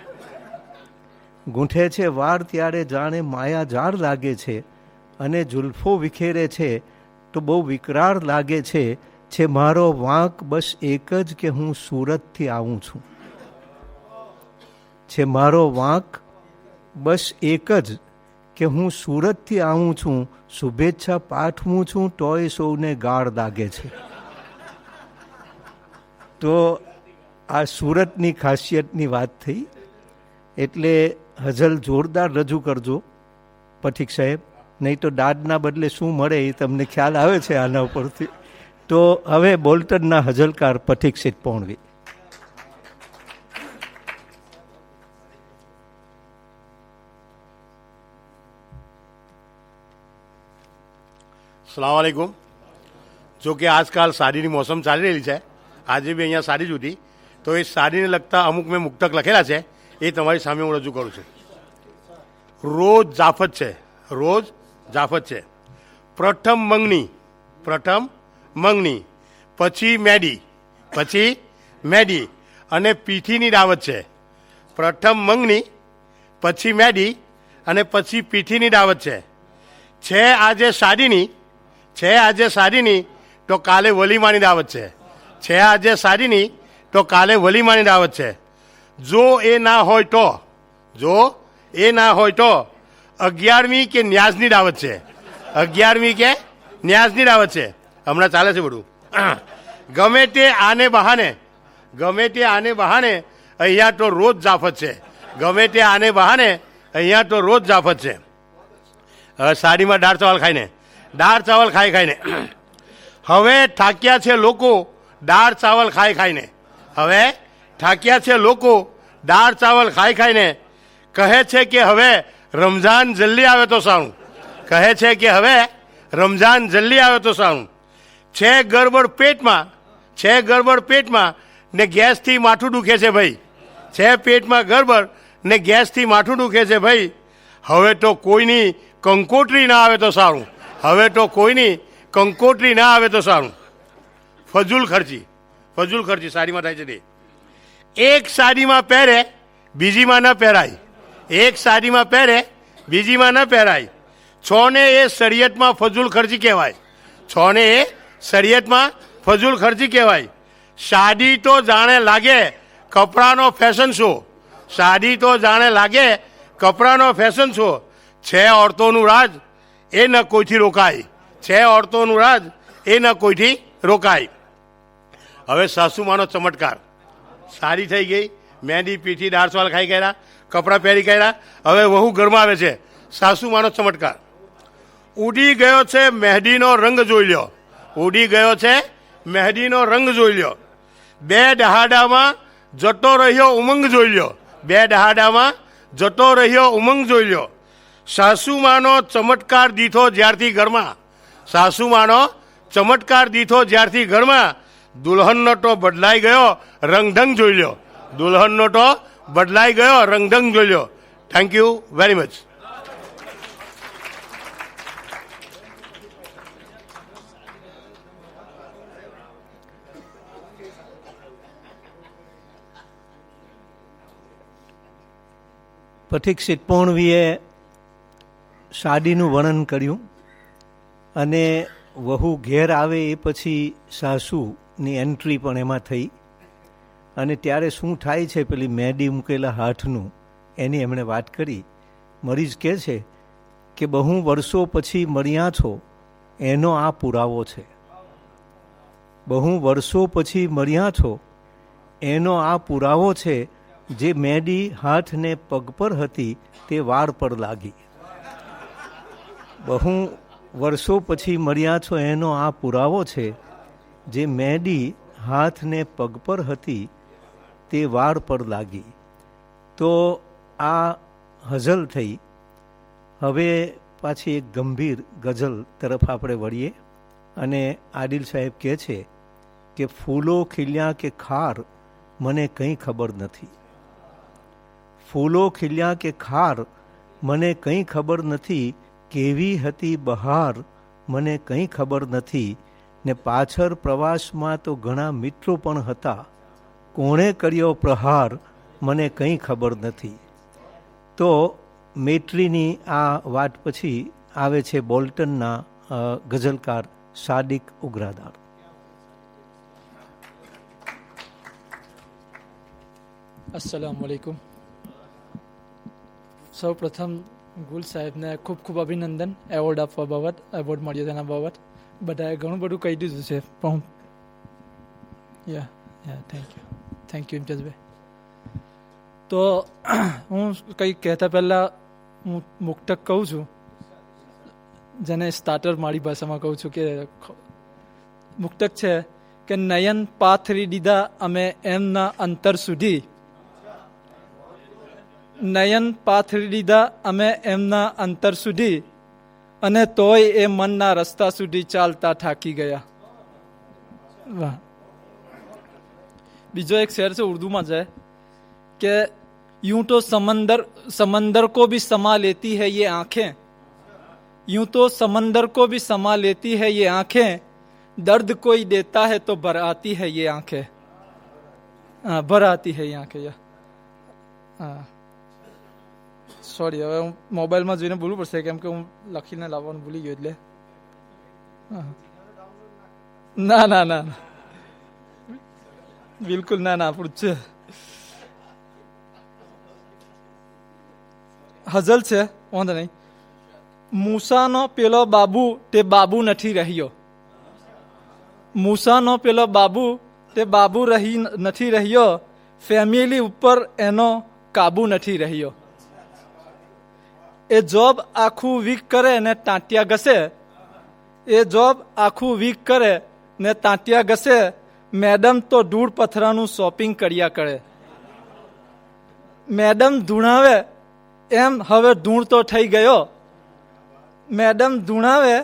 ગૂંઠે છે વાળ ત્યારે જાણે માયા ઝાડ લાગે છે અને જુલ્ફો વિખેરે છે તો બહુ વિકરાળ લાગે છે મારો વાંક બસ એક જ કે હું સુરતથી આવું છું. છે મારો વાંક બસ એક જ કે હું સુરતથી આવું છું, શુભેચ્છા પાઠવું છું તોય સૌને ગાળ લાગે છે. તો આ સુરતની ખાસિયતની વાત થઈ. એટલે હઝલ જોરદાર રજૂ કરજો પથિક સાહેબ, નહીં તો દાદના બદલે શું મળે એ તમને ખ્યાલ આવે છે આના ઉપરથી. તો હવે બોલ્ટનના હઝલકાર પથિક સિદ્ધપોણવી. સલામ વાલેકુમ. જો કે આજકાલ સાડીની મોસમ ચાલી રહેલી છે, આજે બી અહીંયા સાડી જ હતી, તો એ સાડીને લગતા અમુક મેં મુક્તક લખેલા છે, એ તમારી સામે હું રજૂ કરું છું. રોજ જાફત છે, રોજ જાફત છે. પ્રથમ મંગની, પછી મેડી અને પીઠીની દાવત છે. પ્રથમ મંગની, પછી મેડી અને પછી પીઠીની દાવત છે આજે સાડીની તો કાલે વલીમાની દાવત છે આજે સાડીની તો કાલે વલીમાની દાવત છે. જો એ ના હોય તો 11મી કે ન્યાઝની દાવત છે. 11મી કે ન્યાઝની દાવત છે. હમણાં ચાલે છે બધું. ગમે તે આને બહાને અહીંયા તો રોજ જાફત છે. ગમે તે આને બહાને અહીંયા તો રોજ જાફત છે. સાડીમાં દાળ ચાવલ ખાઈને હવે થાક્યા છે લોકો દાળ ચાવલ ખાઈને. હવે થાક્યા છે લોકો દાળ ચાવલ ખાઈને. કહે છે કે હવે રમઝાન જલ્દી આવે તો સારું. કહે છે કે હવે રમઝાન જલ્દી આવે તો સારું. છે ગરબડ પેટમાં ને ગેસથી માથું દુખે છે ભાઈ. છે પેટમાં ગરબડ ને ગેસથી માથું દુખે છે ભાઈ. હવે તો કોઈની કંકોત્રી ના આવે તો સારું. હવે તો કોઈની કંકોત્રી ના આવે તો સારું. ફજૂલ ખર્ચી સાડીમાં થાય છે તે. એક સાડીમાં પહેરે બીજીમાં ન પહેરાય, એક સાડીમાં પહેરે બીજીમાં ન પહેરાય. છોને એ શરીયતમાં ફજૂલ ખર્ચી કહેવાય, છોને એ શરીયતમાં ફજૂલ ખર્ચી કહેવાય. સાડી તો જાણે લાગે કપડાનો ફેશન શો, સાડી તો જાણે લાગે કપડાનો ફેશન શો. છે ઓરતોનું રાજ એ ન કોઈથી રોકાય, છે ઓરતોનું રાજ એ ન કોઈથી રોકાય. હવે સાસુમાનો ચમત્કાર, સારી થઈ ગઈ, મહેંદી પીઠી, દાળ ચાવલ ખાઈ ગયા, કપડાં પહેરી ગયા, હવે વહુ ઘરમાં આવે છે. સાસુમાનો ચમત્કાર, ઉડી ગયો છે મહેંદીનો રંગ જોઈ લ્યો, ઉડી ગયો છે મહેંદીનો રંગ જોઈ લ્યો. બે દહાડામાં જતો રહ્યો ઉમંગ જોઈ લ્યો, બે દહાડામાં જતો રહ્યો ઉમંગ જોઈ લ્યો. સાસુમાનો ચમત્કાર દીઠો જ્યારથી ઘરમાં, સાસુમાનો ચમત્કાર દીઠો જ્યારથી ઘરમાં. દુલ્હનનો તો બદલાઈ ગયો રંગઢંગ જોઈ લ્યો, દુલ્હનનો તો બદલાઈ ગયો રંગઢંગ જોઈ લ્યો. Thank you very much. Pathik સિટપોણવીએ સાડીનું વર્ણન કર્યું અને વહુ ઘેર આવે એ પછી સાસુની એન્ટ્રી પણ એમાં થઈ અને ત્યારે શું થાય છે પેલી મહેંદી મૂકેલા હાથનું એની એમણે વાત કરી. મરીઝ કહે છે કે બહુ વર્ષો પછી મળ્યા છો એનો આ પુરાવો છે, બહુ વર્ષો પછી મળ્યા છો એનો આ પુરાવો છે. જે મહેંદી હાથ ને પગ પર હતી તે વાળ પર લાગી. બહુ વર્ષો પછી મળ્યા છો એનો આ પુરાવો છે. જે મહેંદી હાથ ને પગ પર હતી તે વાળ પર લાગી. તો આ હઝલ થઈ. હવે પાછી એક ગંભીર ગઝલ તરફ આપણે વળીએ અને આદિલ સાહેબ કહે છે કે ફૂલો ખીલ્યા કે ખાર મને કંઈ ખબર નથી, ફૂલો ખીલ્યા કે ખાર મને કંઈ ખબર નથી, કેવી હતી બહાર મને કંઈ ખબર નથી. ને પાછળ પ્રવાસમાં તો ઘણા મિત્રો પણ હતા, કોણે કર્યો પ્રહાર મને કંઈ ખબર નથી. તો મેટ્રીની આ વાત પછી આવે છે બોલ્ટનના ગઝલકાર સાદિક ઉઘરાદાર. અસ્સલામુ અલૈકુમ. સૌ પ્રથમ ગુલ સાહેબને ખૂબ ખૂબ અભિનંદન એવોર્ડ આપવા બાબત, એવોર્ડ મળ્યો તેના બાબત. બધાએ ઘણું બધું કહી દીધું છે પણ થેન્ક યુ ઇમ્તિયાઝભાઈ. તો હું કંઈક કહેતા પહેલાં હું મુક્તક કહું છું, જેને સ્ટાર્ટર મારી ભાષામાં કહું છું કે મુક્તક છે કે નયન પાથરી દીધા અમે એમના અંતર સુધી, નયન પાથરી દીધા અમે એમના અંતર સુધી, અને તોય એ મનના રસ્તા સુધી ચાલતા થાકી ગયા. વાહ. બીજો એક શેર છે ઉર્દૂમાં છે કે यूं तो समंदर को भी समा लेती है ये आंखें, यूं तो समंदर को भी समा लेती है ये आंखें, दर्द कोई देता है तो भर आती है ये आंखें. भर आती है ये आंखें. સોરી, હવે હું મોબાઈલમાં જોઈને બોલવું પડશે કેમ કે હું લખીને લાવવાનું ભૂલી ગયો એટલે. ના ના ના બિલકુલ ના ના આપણું છે. હઝલ છે, વાંધો નહીં. મૂસાનો પેલો બાબુ તે બાબુ નથી રહ્યો, મૂસાનો પેલો બાબુ તે બાબુ નથી રહ્યો, ફેમિલી ઉપર એનો કાબુ નથી રહ્યો. એ જોબ આખું વીક કરે ને ટાંટિયા ઘસે, એ જોબ આખું વીક કરે ને ટાંટિયા ઘસે, મેડમ તો ધૂળ પથરાનું શોપિંગ કર્યા કરે. મેડમ ધૂણાવે એમ હવે ધૂળ તો થઈ ગયો, મેડમ ધૂણાવે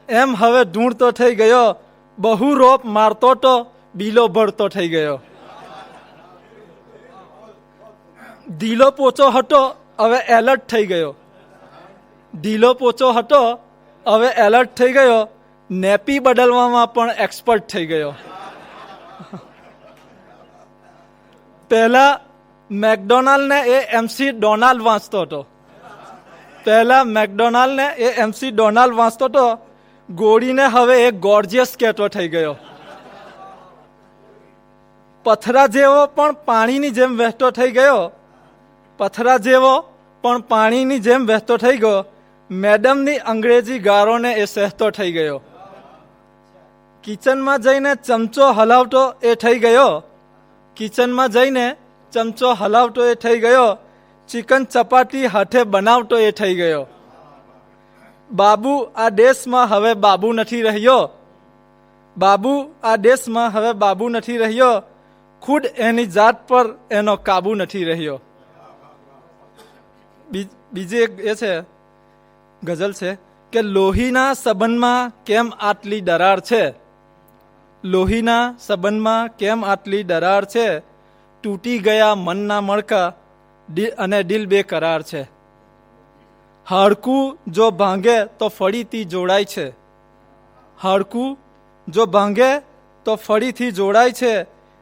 એમ હવે ધૂળ તો થઈ ગયો, બહુ રોપ મારતો તો બીલો ભરતો થઈ ગયો. ઢીલો પોચો હતો હવે એલર્ટ થઈ ગયો, ઢીલો પોચો હતો હવે એલર્ટ થઈ ગયો, નેપી બદલવામાં પણ એક્સપર્ટ થઈ ગયો. પહેલા મેકડોનાલ્ડ ને એ MC ડોનાલ્ડ વાંચતો હતો. પહેલા મેકડોનાલ્ડ ને એ MC ડોનાલ્ડ વાંચતો હતો. ગોળીને હવે એ ગોર્જિયસ કહેતો થઈ ગયો. પથરા જેવો પણ પાણીની જેમ વહેતો થઈ ગયો. પથરા જેવો પણ પાણીની જેમ વહેતો થઈ ગયો. મેડમની અંગ્રેજી ગારોને એ સહેતો થઈ ગયો. કિચનમાં જઈને ચમચો હલાવતો એ થઈ ગયો. કિચનમાં જઈને ચમચો હલાવતો એ થઈ ગયો. ચિકન ચપાટી હાથે બનાવતો એ થઈ ગયો. બાબુ આ દેશમાં હવે બાબુ નથી રહ્યો. બાબુ આ દેશમાં હવે બાબુ નથી રહ્યો. ખુદ એની જાત પર એનો કાબુ નથી રહ્યો. બીજી એક એ છે ગઝલ છે કે લોહીના સંબંધમાં કેમ આટલી દરાર છે. લોહીના સંબંધમાં કેમ આટલી દરાર છે. તૂટી ગયા મનના મણકા અને દિલ બેકરાર છે. હાડકું જો ભાંગે તો ફરીથી જોડાય છે. હાડકું જો ભાંગે તો ફરીથી જોડાય છે.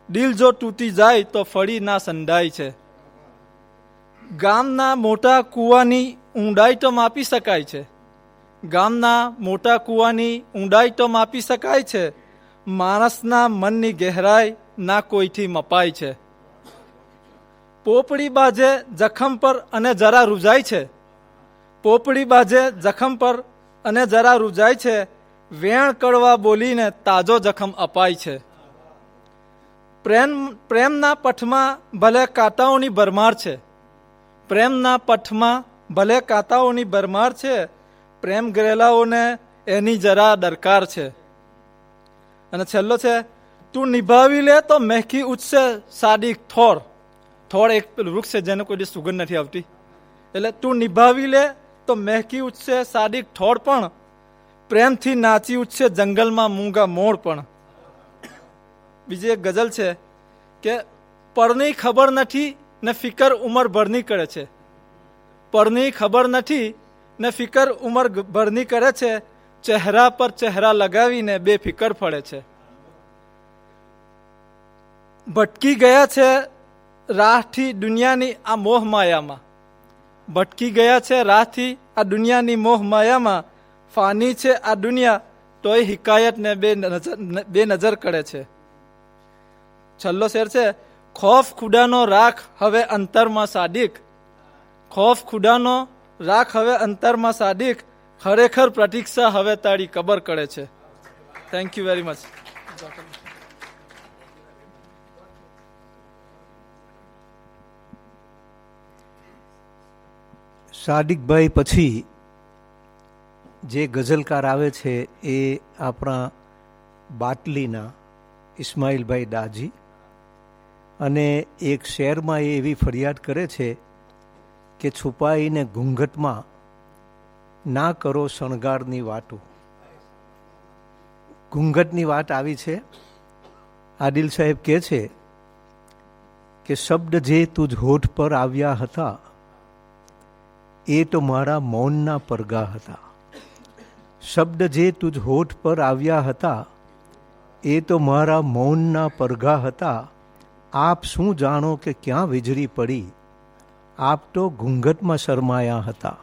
દિલ જો તૂટી જાય તો ફરી ના સંધાય છે. ગામના મોટા કૂવાની ઊંડાઈ તો માપી શકાય છે. ગામના મોટા કૂવાની ઊંડાઈ તો માપી શકાય છે. માણસના મનની ગહેરાઈ ના કોઈથી મપાય છે. પોપડી બાજે જખમ પર અને જરા રૂજાય છે. પોપડી બાજે જખમ પર અને જરા રૂજાય છે. વેણ કડવા બોલીને તાજો જખમ અપાય છે. પ્રેમના પથમાં ભલે કાંટાઓની ભરમાર છે. પ્રેમના પથમાં ભલે કાંટાઓની ભરમાર છે. પ્રેમ ગરેલાઓને એની જરા દરકાર છે. અને છેલ્લો છે તું નિભાવી લે તો મહેકી ઉઠશે સાદી થોર. થોર એક વૃક્ષ છે જેને કોઈ સુગંધ નથી આવતી. એટલે તું નિભાવી લે તો મહેકી ઉઠશે સાદી થોર પણ પ્રેમથી નાચી ઉઠશે જંગલમાં મૂંગા મોર પણ. બીજી એક ગઝલ છે કે પરની ખબર નથી ને ફિકર ઉંમર ભરની કરે છે. પરની ખબર નથી ને ફિકર ઉંમર ભરની કરે છે. ચહેરા પર ચહેરા લગાવીને બેફિકર ફળે છે. ભટકી ગયા છે રાહથી દુનિયાની આ મોહ માયામાં. ભટકી ગયા છે રાહથી આ દુનિયાની મોહ માયામાં. ફાની છે આ દુનિયા તોય હિકાયતને બે નજર કરે છે. છેલ્લો શેર છે ખોફ ખુદાનો રાખ હવે અંતરમાં સાદિક. ખોફ ખુદાનો રાખ હવે અંતરમાં સાદિક. ખરેખર પ્રતીક્ષા હવે તારી કબર કરે છે. Thank you very much. સાદિકભાઈ પછી જે ગઝલકાર આવે છે એ આપણા બાટલીના ઇસ્માઇલભાઈ દાજી. અને એક શેરમાં એ એવી ફરિયાદ કરે છે કે છુપાઈને ઘૂંઘટમાં ના કરો શણગારની વાતો. ઘૂંઘટની વાત આવી છે. આદિલ સાહેબ કહે છે કે શબ્દ જે તુજ હોઠ પર આવ્યા હતા એ તો મારા મૌનના પરગા હતા. શબ્દ જે તુજ હોઠ પર આવ્યા હતા એ તો મારા મૌનના પરગા હતા. આપ શું જાણો કે ક્યાં વીજળી પડી. આપ તો ઘૂંઘટમાં શરમાયા હતા.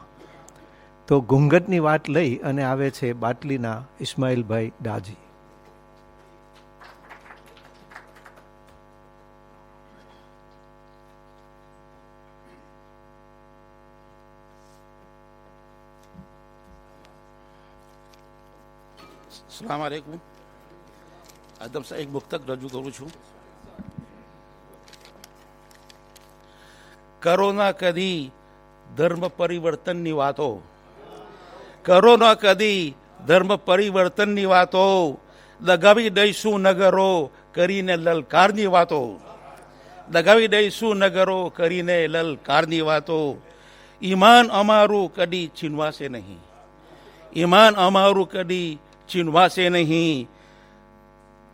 તો ઘૂંઘટની વાત લઈ અને આવે છે બાટલીના ઇસ્માઇલભાઈ દાજી. અસલામ આલેકુમ. આદમ સાહેબ એક મુક્તક રજૂ કરું છું. કરો ના કદી ધર્મ પરિવર્તનની વાતો. કરો ના કદી ધર્મ પરિવર્તનની વાતો. દગાવી દઈશું નગરો કરીને લલકારની વાતો. દગાવી દઈશું નગરો કરીને લલકારની વાતો. ઈમાન અમારું કદી છીનવાશે નહીં. ઈમાન અમારું કદી છીનવાશે નહીં.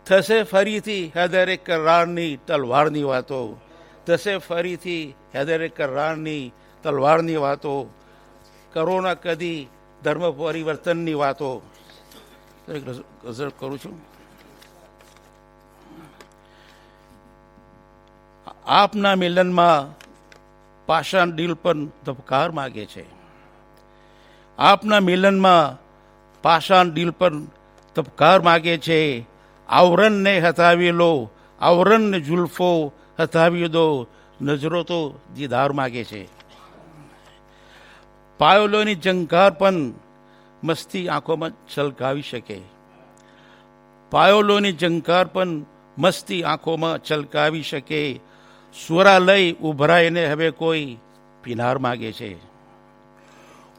થશે ફરીથી હૈદરે કરારની તલવારની વાતો. થશે ફરીથી હૈદરે કરારની તલવારની વાતો. કરો ના કદી ધર્મ પરિવર્તનની વાતો. એક ગઝલ કરું છું. આપના મિલનમાં પાષાણ દિલ પર ધબકાર માગે છે. આપના મિલનમાં પાષાણ દિલ પર ધબકાર માગે છે. આવરણને હટાવી લો, આવરણને જુલ્ફો હટાવી દો, નજરો તો દીદાર માગે છે. પાયોલોની ઝંકાર પણ મસ્તી આંખોમાં છલકાવી શકે. પાયોલોની ઝંકાર પણ મસ્તી આંખોમાં છલકાવી શકે. સ્વરાલય ઉભરાઈને હવે કોઈ પીનાર માગે છે.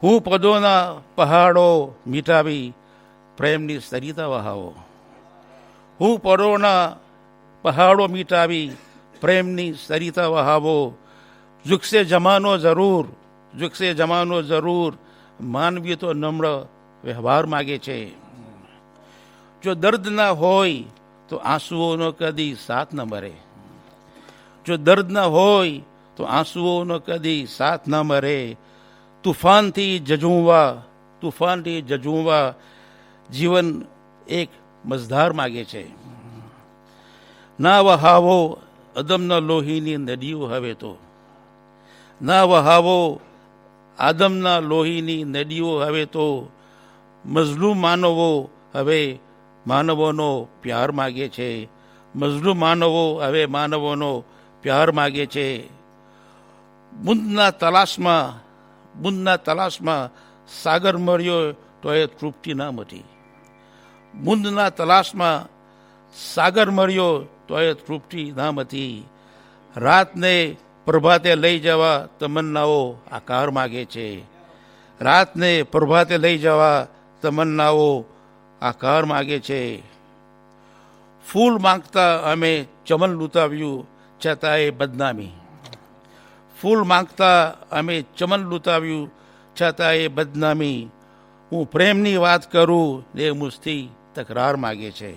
હું પદોના પહાડો મીટાવી પ્રેમની સરિતા વહાવો. હું પદોના પહાડો મીટાવી પ્રેમની સરિતા વહાવો. ઝુકશે જમાનો જરૂર, ઝુકશે જમાનો જરૂર, માનવી તો નમ્ર વ્યવહાર માગે છે. જો દર્દ ના હોય તો આંસુઓનો કદી સાથ ન મરે. જો દર્દ ન હોય તો આંસુઓનો કદી સાથ ન મરે. તુફાનથી જજુમવા જીવન એક મઝધાર માગે છે. ના વહાવો અદમના લોહીની નદીઓ હવે તો, ના વહાવો આદમના લોહીની નદીઓ હવે તો. મઝલૂમ માનવો હવે માનવોનો પ્યાર માગે છે. મઝલૂમ માનવો હવે માનવોનો પ્યાર માગે છે. બુંદના તલાશમાં સાગર મર્યો તો એ તૃપ્તિ ના મટી. બુંદના તલાશમાં સાગર મર્યો તો એ તૃપ્તિ ના મટી. રાતને પ્રભાતે લઈ જવા તમન્નાઓ આકાર માગે છે. રાતને પ્રભાતે લઈ જવા તમન્નાઓ આકાર માગે છે. ફૂલ માંગતા અમે ચમન લૂંટાવ્યું છતાંય બદનામી. ફૂલ માંગતા અમે ચમન લૂંટાવ્યું છતાંય બદનામી. હું પ્રેમની વાત કરું ને મુસ્તી તકરાર માગે છે.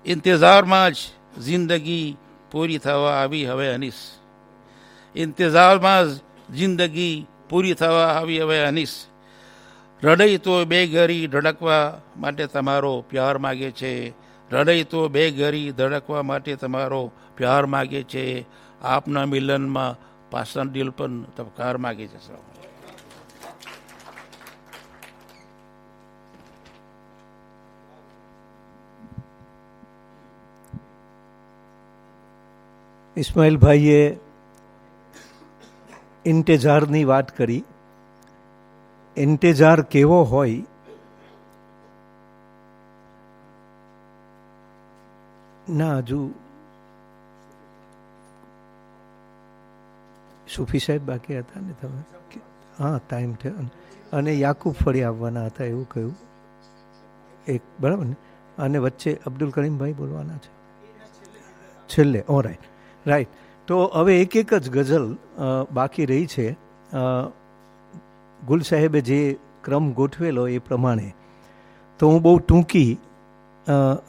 ઇંતજારમાં જ જિંદગી પૂરી થવા આવી હવે અનીસ. ઇંતજારમાં જ જિંદગી પૂરી થવા આવી હવે અનીસ. હૃદય તો બે ઘડી ધડકવા માટે તમારો પ્યાર માગે છે. હૃદય તો બે ઘડી ધડકવા માટે તમારો પ્યાર માગે છે. આપના મિલનમાં પાષાણ દિલ પણ ધબકાર માગે છે. ઇસ્માઇલભાઈએ ઇન્ટેજારની વાત કરી. ઇન્ટેજાર કેવો હોય ના, હજુ સુફી સાહેબ બાકી હતા ને તમે? હા, ટાઈમ થયો. અને યાકુબ ફળી આવવાના હતા એવું કહ્યું એક, બરાબર ને? અને વચ્ચે અબ્દુલ કરીમભાઈ બોલવાના છે છેલ્લે. ઓ રાઈટ રાઈટ. તો હવે એક એક જ ગઝલ બાકી રહી છે. ગુલ સાહેબે જે ક્રમ ગોઠવેલો એ પ્રમાણે તો હું બહુ ટૂંકી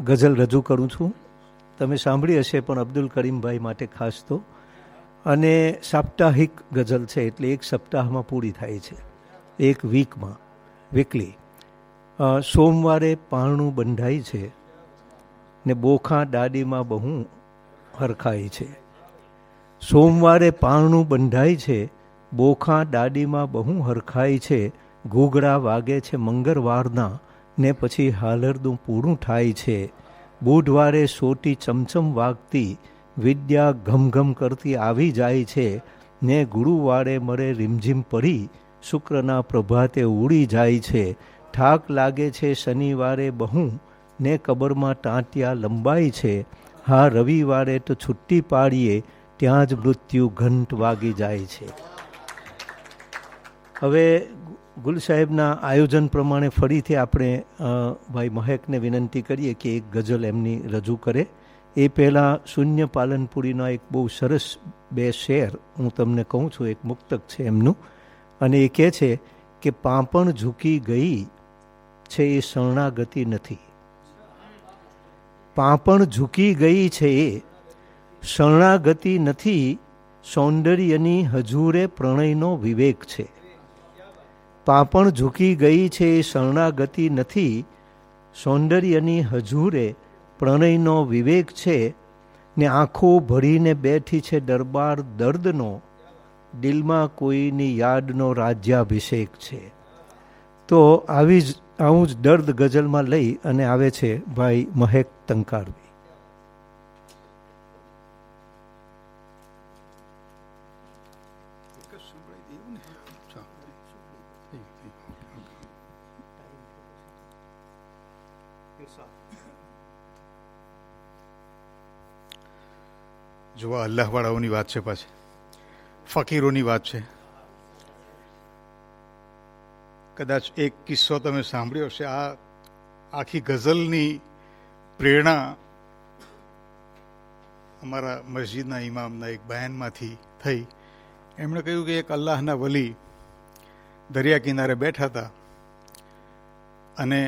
ગઝલ રજૂ કરું છું. તમે સાંભળી હશે પણ અબ્દુલ કરીમભાઈ માટે ખાસ તો. અને સાપ્તાહિક ગઝલ છે એટલે એક સપ્તાહમાં પૂરી થાય છે, એક વીકમાં, વીકલી. સોમવારે પારણું બંધાય છે ને બોખા દાડીમાં બહુ હરખાય છે. સોમવારે પારણું બંધાય છે, બોખા દાડીમાં બહુ હરખાય છે. ઘૂઘરા વાગે છે મંગળવારના ને પછી હાલરદું પૂરું થાય છે. બુધવારે સોટી ચમચમ વાગતી વિદ્યા ઘમઘમ કરતી આવી જાય છે ને ગુરુવારે મરે રીમઝીમ પડી શુક્રના પ્રભાતે ઉડી જાય છે. ઠાક લાગે છે શનિવારે બહુ ને કબરમાં ટાંટિયા લંબાય છે. હા, રવિવારે તો છુટ્ટી પાડીએ ત્યાં જ મૃત્યુ ઘંટ વાગી જાય છે. હવે ગુલ સાહેબના આયોજન પ્રમાણે ફરીથી આપણે ભાઈ મહેકને વિનંતી કરીએ કે એક ગઝલ એમની રજૂ કરે. એ પહેલાં શૂન્ય પાલનપુરીના એક બહુ સરસ બે શેર હું તમને કહું છું. એક મુક્તક છે એમનું, અને એ કહે છે કે પાંપણ ઝૂકી ગઈ છે એ શરણાગતિ નથી. પાંપણ ઝૂકી ગઈ છે એ શરણાગતિ નથી. સૌંદર્યની હજુરે પ્રણયનો વિવેક છે. પાંપણ ઝૂકી ગઈ છે એ શરણાગતિ નથી. સૌંદર્યની હજુરે પ્રણયનો વિવેક છે. ને આંખો ભરીને બેઠી છે દરબાર દર્દનો, દિલમાં કોઈની યાદનો રાજ્યાભિષેક છે. તો આવું જ દર્દ ગઝલમાં લઈ અને આવે છે ભાઈ મહેક ટંકારવી. જો આ અલ્લાહવાળાઓની વાત છે, પાછી ફકીરોની વાત છે. કદાચ એક કિસ્સો તમે સાંભળ્યો હશે. આ આખી ગઝલની પ્રેરણા અમારા મસ્જિદના ઇમામના એક બયાનમાંથી થઈ. એમણે કહ્યું કે એક અલ્લાહના વલી દરિયા કિનારે બેઠા હતા અને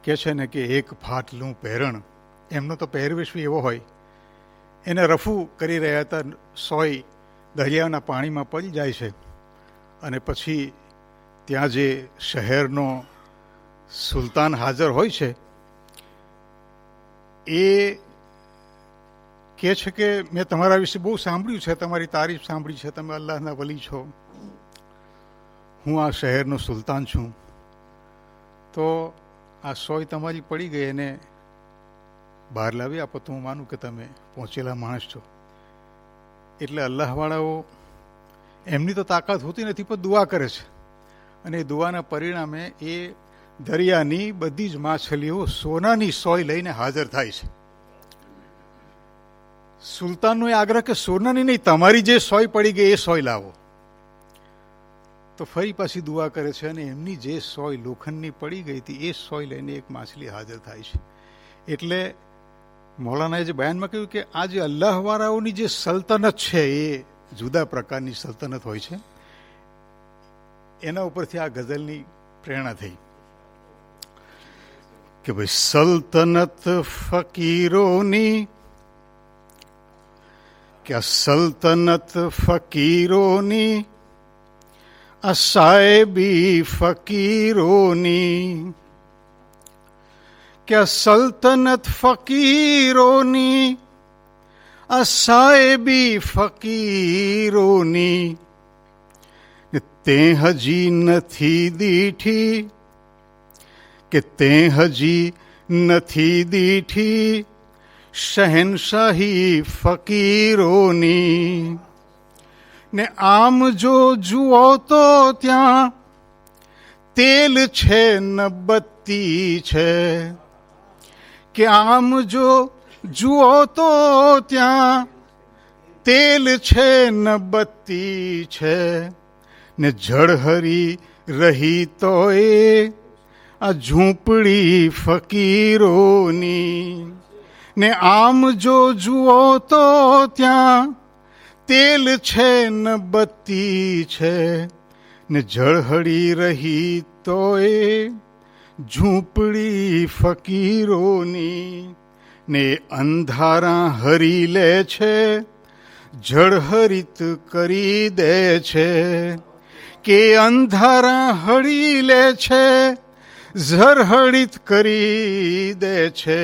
કહે છે ને કે એક ફાટલું પહેરણ, એમનો તો પહેરવેશ બી એવો હોય, એને રફુ કરી રહ્યા હતા. સોય દરિયાના પાણીમાં પડી જાય છે અને પછી ત્યાં જે શહેરનો સુલતાન હાજર હોય છે એ કહે છે કે મેં તમારા વિશે બહુ સાંભળ્યું છે, તમારી તારીફ સાંભળી છે, તમે અલ્લાહના વલી છો, હું આ શહેરનો સુલતાન છું, તો આ સોય તમારી પડી ગઈ એને બહાર લાવી આપો તો હું માનું કે તમે પહોંચેલા માણસ છો. એટલે અલ્લાહવાળાઓ એમની તો તાકાત હોતી નથી, પણ દુઆ કરે છે અને એ દુઆના પરિણામે એ દરિયાની બધી જ માછલીઓ સોનાની સોય લઈને હાજર થાય છે. સુલતાનનો એ આગ્રહ કે સોનાની નહીં, તમારી જે સોય પડી ગઈ એ સોય લાવો. તો ફરી પાછી દુઆ કરે છે અને એમની જે સોય લોખંડની પડી ગઈ હતી એ સોય લઈને એક માછલી હાજર થાય છે. એટલે મૌલાનાએ જે બયાનમાં કહ્યું કે આ જે અલ્લાહવાળાઓની જે સલ્તનત છે એ જુદા પ્રકારની સલ્તનત હોય છે. એના ઉપરથી આ ગઝલની પ્રેરણા થઈ કે ભાઈ સલ્તનત ફકીરોની, કે આ સલ્તનત ફકીરોની, આ સાહેબી ફકીરોની, કે આ સલ્તનત ફકીરોની, આ સાહેબી ફકીરોની, તે હજી નથી દીઠી, કે તે હજી નથી દીઠી શહેનશાહી ફકીરોની. ને આમ જો જુઓ તો ત્યાં તેલ છે ન બત્તી છે, કે આમ જો જુઓ તો ત્યાં તેલ છે ન બત્તી છે, ને જળહરી રહી તો એ આ ઝૂંપડી ફકીરોની. ને આમ જો જુઓ તો ત્યાં તેલ છે ન બત્તી છે, ને જળહળી રહી તો એ ઝૂંપડી ફકીરોની. ને અંધારા હરી લે છે, જળહરિત કરી દે છે, કે અંધારા હળી લે છે, ઝરહળિત કરી દે છે.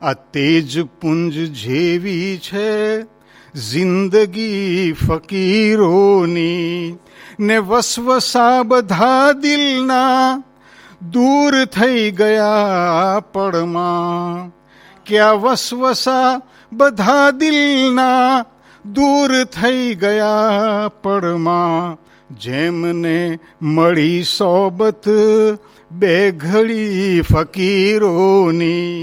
આ તેજ પુંજ જેવી છે જિંદગી ફકીરોની. ને વસવસા બધા દિલના દૂર થઈ ગયા પડમાં, કે આ વસવસા બધા દિલના દૂર થઈ ગયા પડમાં. જેમને મળી સોબત બે ઘડી ફકીરોની,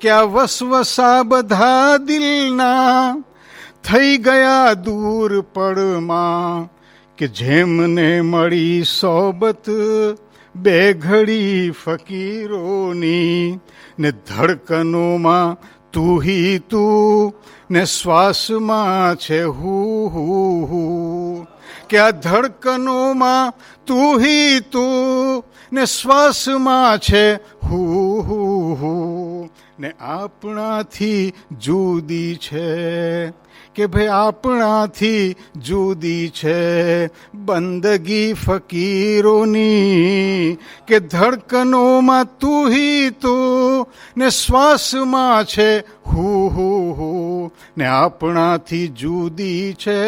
કે આ વસવસા બધા દિલના થઈ ગયા દૂર પડમાં, કે જેમને મળી સોબત બે ઘડી ફકીરોની. ને ધડકનોમાં તું હી તું, ને શ્વાસમાં છે હું હું, કે આ ધડકનોમાં તું હી તું, ને શ્વાસમાં છે હું. ને આપણાથી જુદી છે, કે ભાઈ આપણાથી જુદી છે બંદગી ફકીરોની. કે ધડકનોમાં તું હી તું, ને શ્વાસમાં છે હું ને આપણાથી જુદી છે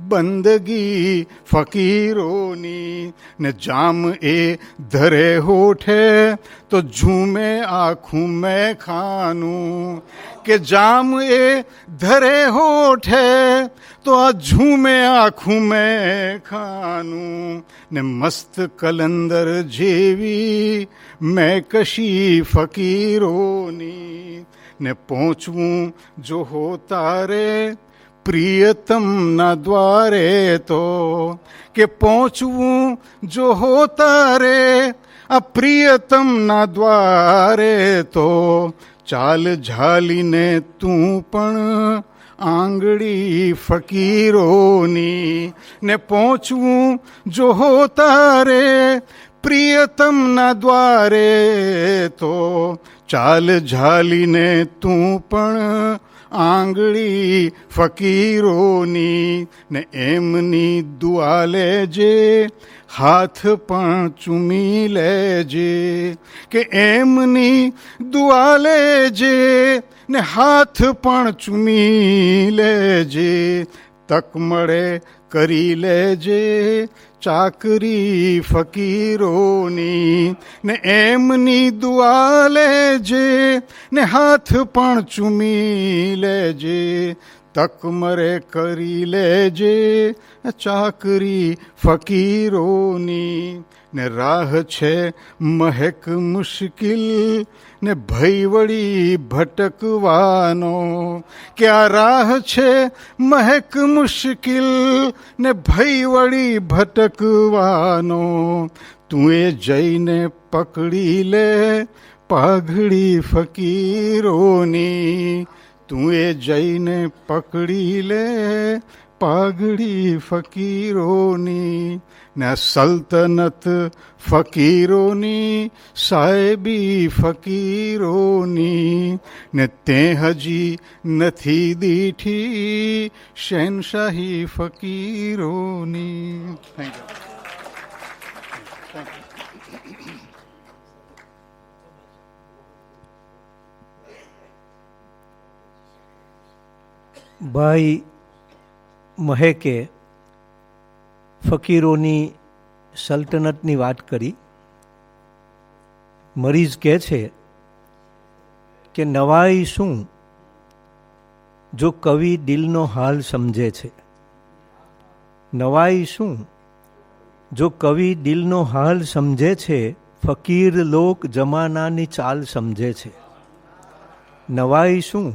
બંદગી ફકીરોની. ને જામ એ ધરે હોઠે તો ઝૂમે આખું મેં ખાનું, કે જામ એ ધરે હોઠે તો આ ઝૂમે આખું મેં ખાનું. ને મસ્ત કલંદર જેવી મેં કશી ફકીરોની. ને પહોંચવું જો હો તારે પ્રિયતમના દ્વારે તો, કે પહોંચવું જો હો તારે આ પ્રિયતમના દ્વારે તો, ચાલ ઝાલીને તું પણ આંગળી ફકીરોની. ને પહોંચવું જો હો તારે પ્રિયતમના દ્વારે તો, ચાલ ઝાલીને તું પણ આંગળી ફકીરોની. ને એમની દુઆ લેજે હાથ પણ ચૂમી લેજે, કે એમની દુઆ લેજે ને હાથ પણ ચૂમી લેજે. તક મળે કરી લેજે ચાકરી ફકીરોની. ને એમની દુઆ લેજે ને હાથ પણ ચૂમી લેજે. તક મળે કરી લેજે ચાકરી ફકીરોની. ને રાહ છે મહેક મુશ્કિલ ને ભય વળી ભટકવાનો, કે આ રાહ છે મહેક મુશ્કિલ ને ભય વળી ભટકવાનો. તું એ જઈને પકડી લે પાઘડી ફકીરોની. તું એ જઈને પકડી લે પાઘડી ફકીરોની. ને સલ્તનત ફકીરોની સાહેબી ફકીરોની. ને તે હજી નથી દીઠી શહેનશાહી ફકીરોની. Thank you. ભાઈ મહેકે ફકીરોની સલ્તનતની વાત કરી. મરીઝ કહે છે કે નવાઈ શું જો કવિ દિલનો હાલ સમજે છે. નવાઈ શું જો કવિ દિલનો હાલ સમજે છે, ફકીર લોક જમાનાની ચાલ સમજે છે. નવાઈ શું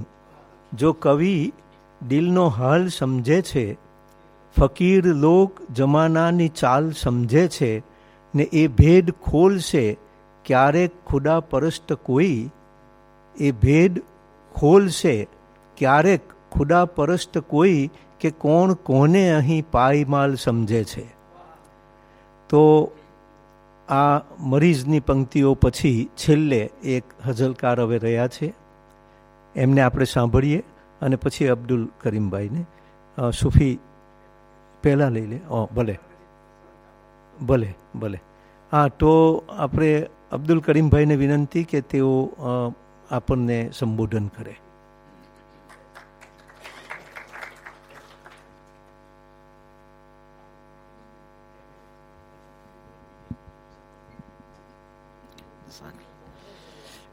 જો કવિ દિલનો હાલ સમજે છે, ફકીર લોક જમાનાની ચાલ સમજે છે. ને એ ભેદ ખોલશે ક્યારેક ખુદા પરસ્ત કોઈ. એ ભેદ ખોલશે ક્યારેક ખુદા પરસ્ત કોઈ, કે કોણ કોને અહીં પાયમાલ સમજે છે. તો આ મરીઝની પંક્તિઓ પછી છેલ્લે એક હઝલકાર હવે રહ્યા છે, એમને આપણે સાંભળીએ અને પછી અબ્દુલ કરીમભાઈને. સુફી પહેલાં લઈ લે. ભલે ભલે ભલે. હા, તો આપણે અબ્દુલ કરીમભાઈને વિનંતી કે તેઓ આપણને સંબોધન કરે.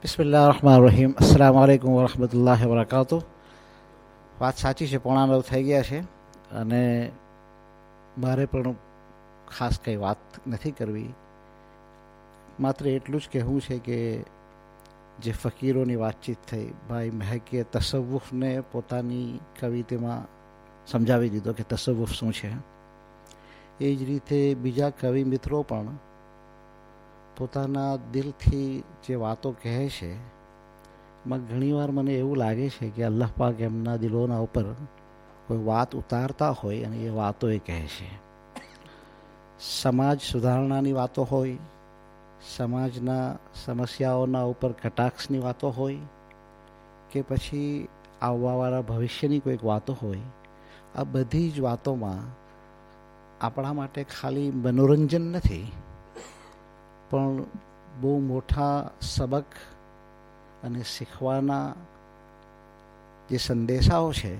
બિસ્મિલ્લાહિર્રહમાનિર્રહીમ. અસ્સલામુ અલૈકુમ વરહમતુલ્લાહિ વબરકાતુહ. વાત સાચી છે, 9:30 થઈ ગયા છે અને મારે પણ ખાસ કંઈ વાત નથી કરવી. માત્ર એટલું જ કહેવું છે કે જે ફકીરોની વાતચીત થઈ, ભાઈ મહેકે તસવ્વુફને પોતાની કવિતામાં સમજાવી દીધો કે તસવ્વુફ શું છે. એ જ રીતે બીજા કવિ મિત્રો પણ પોતાના દિલથી જે વાતો કહે છે, એમાં ઘણીવાર મને એવું લાગે છે કે અલ્લાહ પાક એમના દિલોના ઉપર કોઈ વાત ઉતારતા હોય અને એ વાતો એ કહે છે. સમાજ સુધારણાની વાતો હોય, સમાજના સમસ્યાઓના ઉપર કટાક્ષની વાતો હોય, કે પછી આવવાવાળા ભવિષ્યની કોઈક વાતો હોય, આ બધી જ વાતોમાં આપણા માટે ખાલી મનોરંજન નથી, પણ બહુ મોટા સબક અને શીખવાના જે સંદેશાઓ છે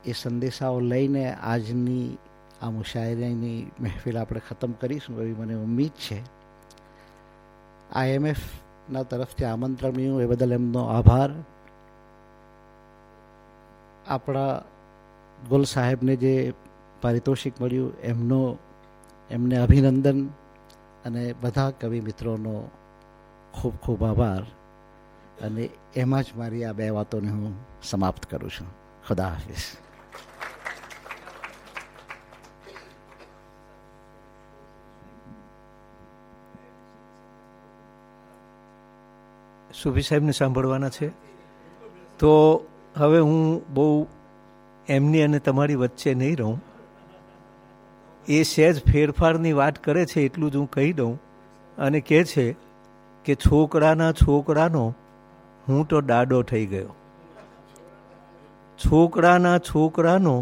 એ સંદેશાઓ લઈને આજની આ મુશાયરાની મહેફિલ આપણે ખતમ કરીશું એવી મને ઉમ્મીદ છે. IMFના તરફથી આમંત્રણ મળ્યું એ બદલ એમનો આભાર. આપણા ગુલ સાહેબને જે પારિતોષિક મળ્યું એમને અભિનંદન અને બધા કવિ મિત્રોનો ખૂબ ખૂબ આભાર. અને એમાં જ મારી આ 2 વાતોને હું સમાપ્ત કરું છું. ખુદા હાફિઝ. સુફી સાહેબને સાંભળવાના છે, તો હવે હું બહુ એમની અને તમારી વચ્ચે નહીં રહું. એ સહેજ ફેરફારની વાત કરે છે એટલું જ હું કહી દઉં અને કહે છે કે છોકરાના છોકરાનો હું તો ડાડો થઈ ગયો. છોકરાના છોકરાનો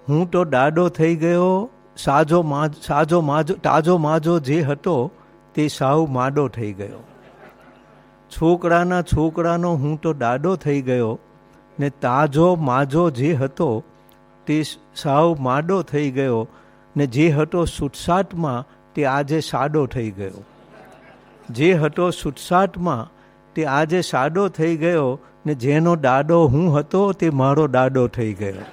હું તો ડાડો થઈ ગયો. તાજો માજો જે હતો તે સાવ માડો થઈ ગયો. છોકરાના છોકરાનો હું તો ડાડો થઈ ગયો ને તાજો માજો જે હતો તે સાવ માડો થઈ ગયો ને જે હતો સુટસાટમાં તે આજે સાડો થઈ ગયો. જે હતો સુટસાટમાં તે આજે સાડો થઈ ગયો ને જેનો ડાડો હું હતો તે મારો ડાડો થઈ ગયો.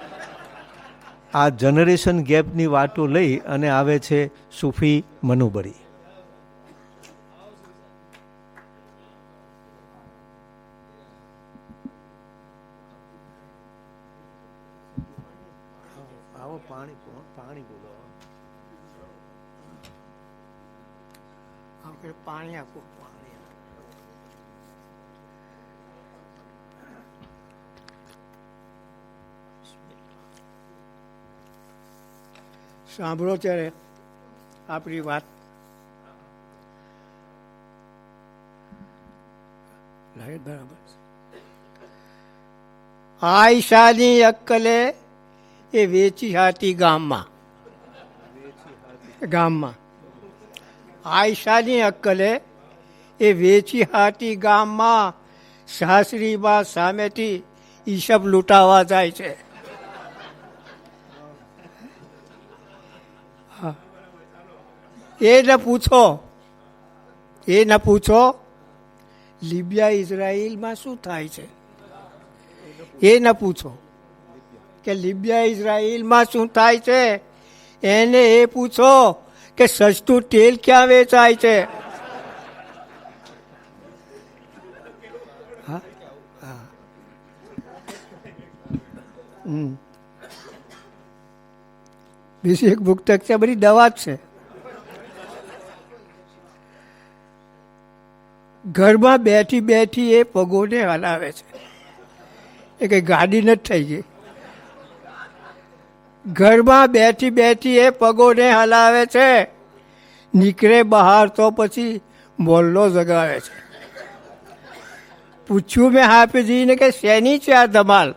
આ જનરેશન ગેપની વાતો લઈ અને આવે છે સૂફી મનુબરી. પાણી આપો. સાંભળો ત્યારે આપણી વાત. બરાબર. આયશાની અક્કલે એ વેચી હતી ગામમાં. આયશાની અક્કલે એ વેચી હતી ગામમાં. સાસરીમાં સામેથી ઈશબ લૂંટાવા જાય છે. એ ન પૂછો લિબિયા ઇઝરાયલમાં શું થાય છે. એ ન પૂછો કે લિબિયા ઇઝરાયલમાં શું થાય છે. એને એ પૂછો કે સસ્તું તેલ ક્યાં વેચાય છે. બીજી એક પુસ્તક છે, બધી દવા જ છે. ઘરમાં બેઠી બેઠી એ પગોને હલાવે છે. એ કઈ ગાડી નથી થઈ ગઈ. ઘરમાં બેઠી બેઠી એ પગોને હલાવે છે. નીકળે બહાર તો પછી મોલ્લો જગાવે છે. પૂછ્યું મેં હાફિઝજીને કે શેની છે આ ધમાલ.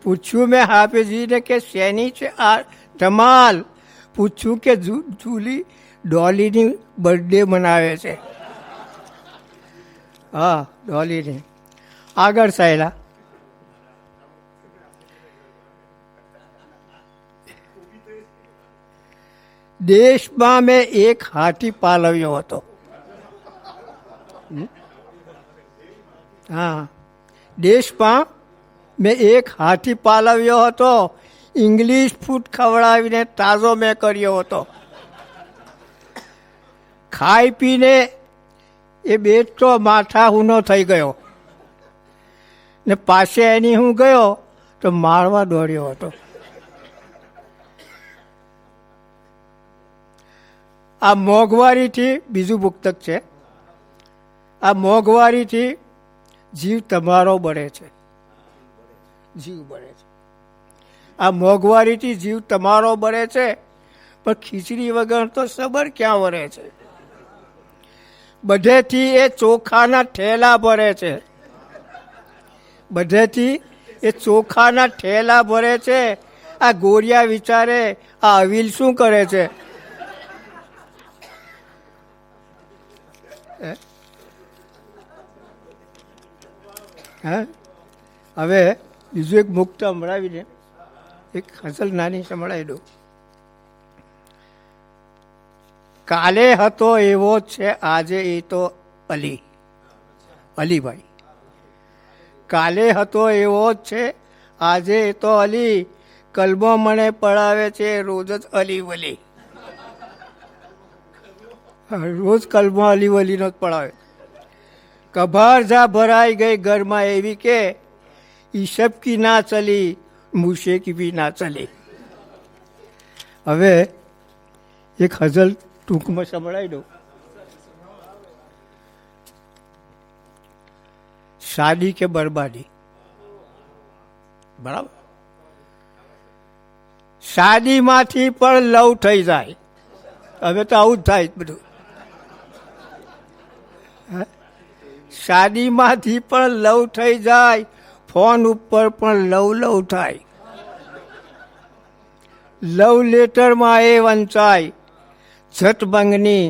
પૂછ્યું મેં હાફિઝજીને કે શેની છે આ ધમાલ. પૂછ્યું કે જૂલી ડોલીની બર્થડે મનાવે છે. હા, ડોલીની. આગળ સાયલા. દેશમાં મેં એક હાથી પાલવ્યો હતો. હા, દેશમાં મેં એક હાથી પાલવ્યો હતો. ઇંગ્લિશ ફૂડ ખવડાવીને તાજો મેં કર્યો હતો. ખાઈ પીને એ બેટ તો માથા હુનો થઈ ગયો ને પાસે એની હું ગયો તો મારવા દોડ્યો હતો. આ મોંઘવારીથી બીજું પુસ્તક છે. આ મોંઘવારીથી જીવ તમારો બળે છે. જીવ બળે છે. આ મોંઘવારીથી જીવ તમારો બળે છે. પણ ખીચડી વગર તો સબર ક્યાં વરે છે. બધેથી એ ચોખાના ઠેલા ભરે છે. બધેથી એ ચોખાના ઠેલા ભરે છે. આ ગોરિયા વિચારે આ અવિલ શું કરે છે. હા, હવે બીજું એક મુક્ત સંભળાવીને એક હસલ નાની સંભળાવી દઉં. કાલે હતો એવો જ છે આજે એ તો અલીભાઈ. કાલે હતો એવો જ છે આજે એ તો અલી, કલમો મને પડાવે છે રોજ જ અલી વલી. રોજ કલમો અલી વલીનો જ પડાવે. કભાર જા ભરાઈ ગઈ ઘરમાં એવી કે ઈશબ કી ના ચલી મૂશે કી બી ના ચલી. હવે એક હઝલ ટૂંકમાં સંભળાવી દઉં. શાદી કે બરબાદી. બરાબર. શાદીમાંથી પણ લવ થઈ જાય. હવે તો આવું જ થાય બધું. શાદીમાંથી પણ લવ થઈ જાય, ફોન ઉપર પણ લવ થાય. લવ લેટરમાં એ વંચાય, ઝટ બંગની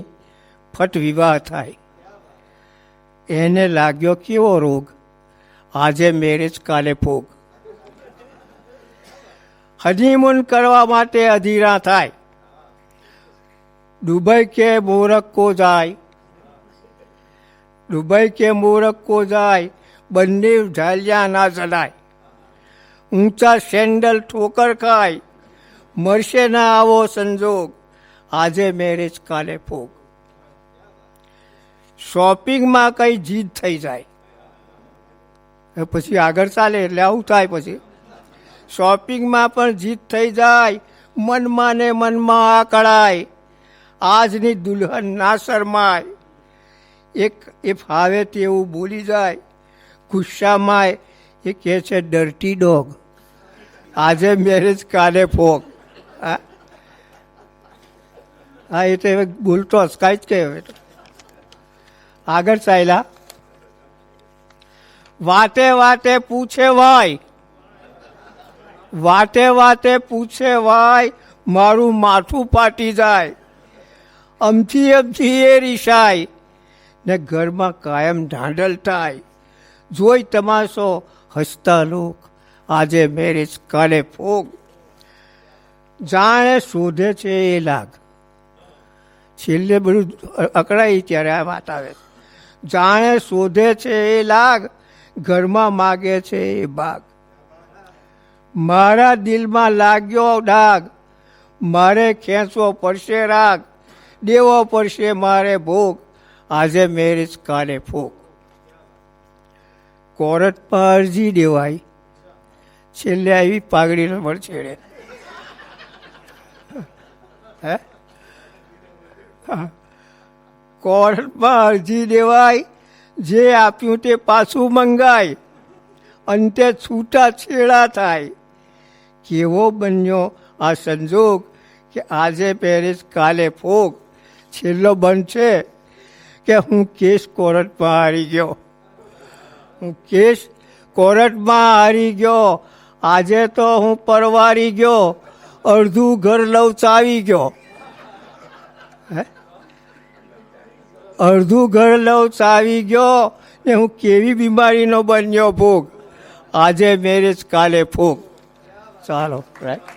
ફટ વિવાહ થાય. એને લાગ્યો કેવો રોગ, આજે મેરેજ કાલે ભોગ. હનીમૂન કરવા માટે અધીરા થાય, દુબઈ કે મોરક્કો જાય. દુબઈ કે મોરક્કો જાય, બંને ઝાલિયા ના જલાય. ઊંચા સેન્ડલ ઠોકર ખાય, મળશે ના આવો સંજોગ, આજે મેરેજ કાલે ભોગ. શોપિંગમાં કઈ જીદ થઈ જાય, પછી આગળ ચાલે એટલે આવું થાય. પછી શોપિંગમાં પણ જીદ થઈ જાય, મનમાં ને મનમાં આ કળાય. આજની દુલ્હન ના શરમાય, એક એ ફાવે તેવું બોલી જાય. ગુસ્સામાં એ કહે છે ડર્ટી ડોગ, આજે મેરેજ કાલે ભોગ. હા એ તો બોલતો હસકાય જ કે. હવે આગળ ચાલ્યા. વાતે વાતે પૂછે ભાઈ, વાતે વાતે પૂછે ભાઈ, મારું માથું ફાટી જાય. અમથી અમથી એ રીસાય ને ઘરમાં કાયમ ઢાંડલ થાય. જોઈ તમાશો હસતા લોક, આજે મેરેજ કાલે ભોગ. જાણે શોધે છે એ લાગ, છેલ્લે બધું અકળાય ત્યારે આ વાત આવે. જાણે શોધે છે એ લાગ, ઘરમાં માગે છે એ બાગ. મારા દિલમાં લાગ્યો ડાગ, મારે ખેંચવો પડશે રાગ. દેવો પડશે મારે ભોગ, આજે મેરેજ કાલે ભોગ. કોર્ટમાં અરજી દેવાય, છેલ્લે આવી પાઘડીનો મળછેડે. હે કોર્ટમાં અરજી દેવાય, જે આપ્યું તે પાછું મંગાય. અંતે છૂટા છેડા થાય. કેવો બન્યો આ સંજોગ, કે આજે મેરેજ કાલે ભોગ. છેલ્લો બનશે કે હું કેસ કોર્ટમાં હારી ગયો. હું કેસ કોર્ટમાં હારી ગયો. આજે તો હું પરવારી ગયો, અડધું ઘર લવચાવી ગયો. અડધું ઘર લવચાવી ગયો ને હું કેવી બીમારીનો બન્યો ભોગ. આજે મેરેજ કાલે ભોગ. ચાલો રાઈટ.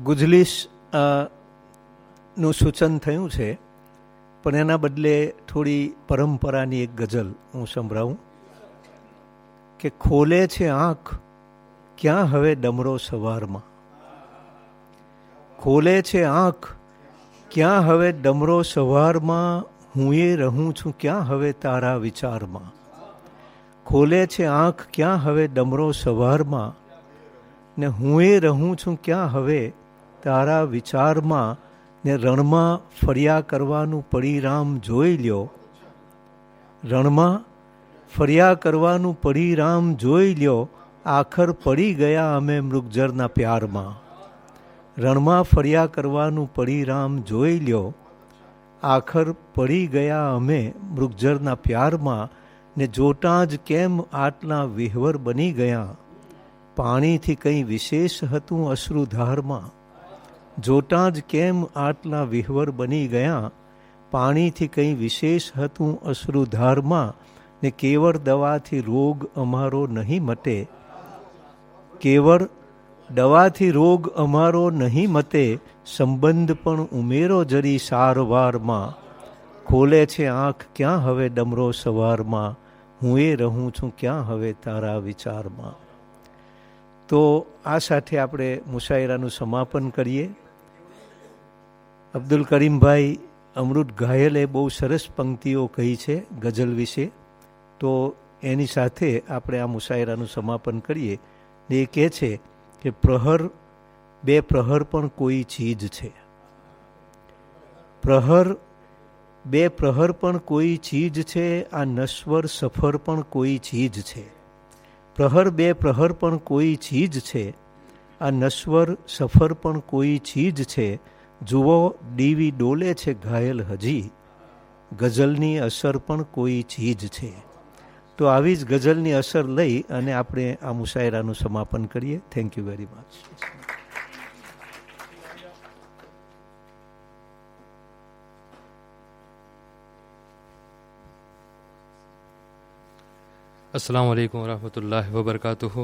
ગુજલીશ નું સૂચન થયું છે પણ એના બદલે થોડી પરંપરાની એક ગઝલ હું સંભળાવું કે ખોલે છે આંખ ક્યાં હવે ડમરો સવારમાં, ખોલે છે આંખ ક્યાં હવે ડમરો સવારમાં, હું એ રહું છું ક્યાં હવે તારા વિચારમાં. ખોલે છે આંખ ક્યાં હવે ડમરો સવારમાં, ને હું એ રહું છું ક્યાં હવે તારા વિચારમાં. ને રણમાં ફર્યા કરવાનું પરિણામ જોઈ લ્યો, રણમાં ફર્યા કરવાનું પરિણામ જોઈ લ્યો, આખર પડી ગયા અમે મૃગજળના પ્યારમાં. રણમાં ફર્યા કરવાનું પરિણામ જોઈ લ્યો, આખર પડી ગયા અમે મૃગજળના પ્યારમાં. ને જોતાં જ કેમ આટલા વિહવર બની ગયા, પાણીથી કંઈ વિશેષ હતું અશ્રુધારમાં. જોતાં જ કેમ આટલા વિહવર બની ગયા, પાણીથી કંઈ વિશેષ હતું અશ્રુધારમાં. ને કેવળ દવાથી રોગ અમારો નહીં મટે, કેવળ દવાથી રોગ અમારો નહીં મટે, સંબંધ પણ ઉમેરો જરી સારવારમાં. ખોલે છે આંખ ક્યાં હવે ડમરો સવારમાં, હું એ રહું છું ક્યાં હવે તારા વિચારમાં. તો આ સાથે આપણે મુશાયરાનું સમાપન કરીએ. અબ્દુલ કરીમભાઈ અમૃત ઘાયલે બહુ સરસ પંક્તિઓ કહી છે ગઝલ વિશે, તો એની સાથે આપણે આ મુશાયરાનું સમાપન કરીએ. એ કહે છે કે પ્રહર બે પ્રહર પણ કોઈ ચીજ છે, પ્રહર બે પ્રહર પણ કોઈ ચીજ છે, આ નશ્વર સફર પણ કોઈ ચીજ છે. પ્રહર બે પ્રહર પણ કોઈ ચીજ છે, આ નશ્વર સફર પણ કોઈ ચીજ છે. જુઓ ડીવી ડોલે છે ઘાયલ હજી, ગઝલની અસર પણ કોઈ ચીજ છે. તો આવી જ ગઝલની અસર લઈ અને આપણે આ મુશાયરાનું સમાપન કરીએ. Thank you very much. अस्सलाम वालेकुम वरहमतुल्लाहि वबरकातुहू.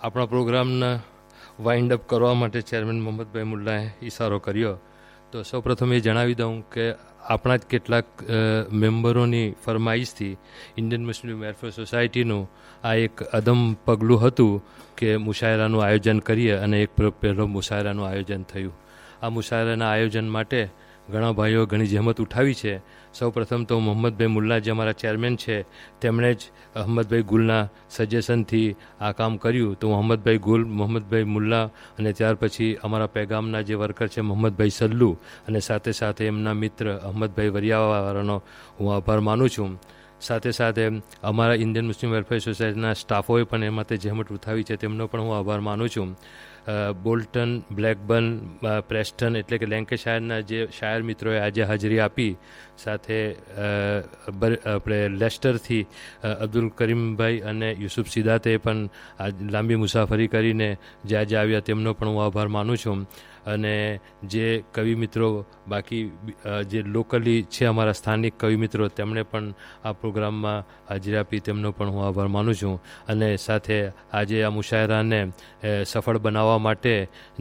આપણા પ્રોગ્રામને વાઇન્ડ અપ કરવા માટે ચેરમેન મોહમ્મદભાઈ મુલ્લાએ ઇશારો કર્યો. તો સૌપ્રથમ એ જણાવી દઉં કે આપણા જ કેટલાક મેમ્બરોની ફરમાઈશથી ઇન્ડિયન મુસ્લિમ વેલફેર સોસાયટીનું આ એક અદમ પગલું હતું કે મુશાયરાનું આયોજન કરીએ, અને એક પહેલો મુશાયરાનું આયોજન થયું. આ મુશાયરાના આયોજન માટે ઘણા ભાઈઓ ઘણી જહેમત ઉઠાવી છે. સૌપ્રથમ તો મોહમ્મદભાઈ મુલ્લા જે અમારા ચેરમેન છે તેમણે જ અહમદભાઈ ગુલના સજેશનથી આ કામ કર્યું. તો મોહમ્મદભાઈ ગુલ, મોહમ્મદભાઈ મુલ્લા અને ત્યાર પછી અમારા પેગામના જે વર્કર છે મોહમ્મદભાઈ સલ્લુ, અને સાથે સાથે એમના મિત્ર અહમદભાઈ વરિયાવાળાનો હું આભાર માનું છું. સાથે સાથે અમારા ઇન્ડિયન મુસ્લિમ વેલફેર સોસાયટીના સ્ટાફોએ પણ એમાં તે જહેમત ઉઠાવી છે, તેમનો પણ હું આભાર માનું છું. બોલ્ટન, બ્લેકબર્ન, પ્રેસ્ટન એટલે કે લેન્કેશાયરના જે શાયર મિત્રોએ આજે હાજરી આપી, સાથે આપણે લેસ્ટરથી અબ્દુલ કરીમભાઈ અને યુસુફ સિદાતે પણ લાંબી મુસાફરી કરીને જે આજે આવ્યા તેમનો પણ હું આભાર માનું છું. અને જે કવિ મિત્રો બાકી જે લોકલી છે અમારા સ્થાનિક કવિ મિત્રો તેમણે પણ આ પ્રોગ્રામમાં હાજરી આપી, તેમનો પણ હું આભાર માનું છું. અને સાથે આજે આ મુશાયરાને સફળ બનાવવા માટે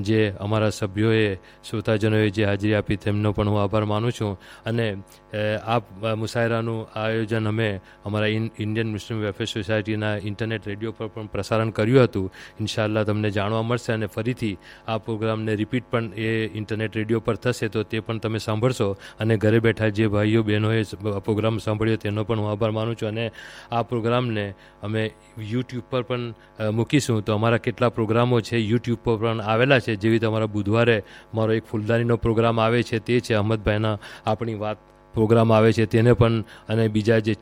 જે અમારા સભ્યોએ, શ્રોતાજનોએ જે હાજરી આપી તેમનો પણ હું આભાર માનું છું. અને આ મુશાયરાનું આયોજન અમે અમારા ઇન્ડિયન મુસ્લિમ વેલફેર સોસાયટીના ઇન્ટરનેટ રેડિયો પર પણ પ્રસારણ કર્યું હતું. ઇન્શાઅલ્લાહ તમને જાણવા મળશે, અને ફરીથી આ પ્રોગ્રામને રિપીટ પણ એ ઇન્ટરનેટ રેડિયો પર થશે, તો તે પણ તમે સાંભળશો. અને ઘરે બેઠા જે ભાઈઓ બહેનોએ પ્રોગ્રામ સાંભળ્યો તેનો પણ હું આભાર માનું છું. અને આ પ્રોગ્રામને અમે યુટ્યુબ પર પણ મૂકીશું. તો અમારા કેટલા પ્રોગ્રામો છે યુટ્યુબ પર પણ આવેલા છે, જેવી રીતે અમારા બુધવારે મારો એક ફૂલદાનીનો પ્રોગ્રામ આવે છે, તે છે અહમદભાઈના આપણી વાત પ્રોગ્રામ આવે છે, તેને પણ, અને બીજા જે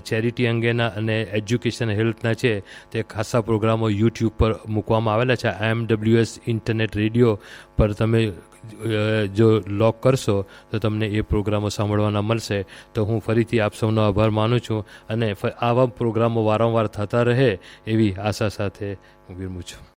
ચેરિટી અંગેના અને એજ્યુકેશન હેલ્થના છે તે ખાસા પ્રોગ્રામો યુટ્યુબ પર મૂકવામાં આવેલા છે. IMWS ઇન્ટરનેટ રેડિયો પર તમે જો લોક કરશો તો તમને એ પ્રોગ્રામો સાંભળવાના મળશે. તો હું ફરીથી આપ સૌનો આભાર માનું છું, અને આવા પ્રોગ્રામો વારંવાર થતા રહે એવી આશા સાથે હું વિરમું છું.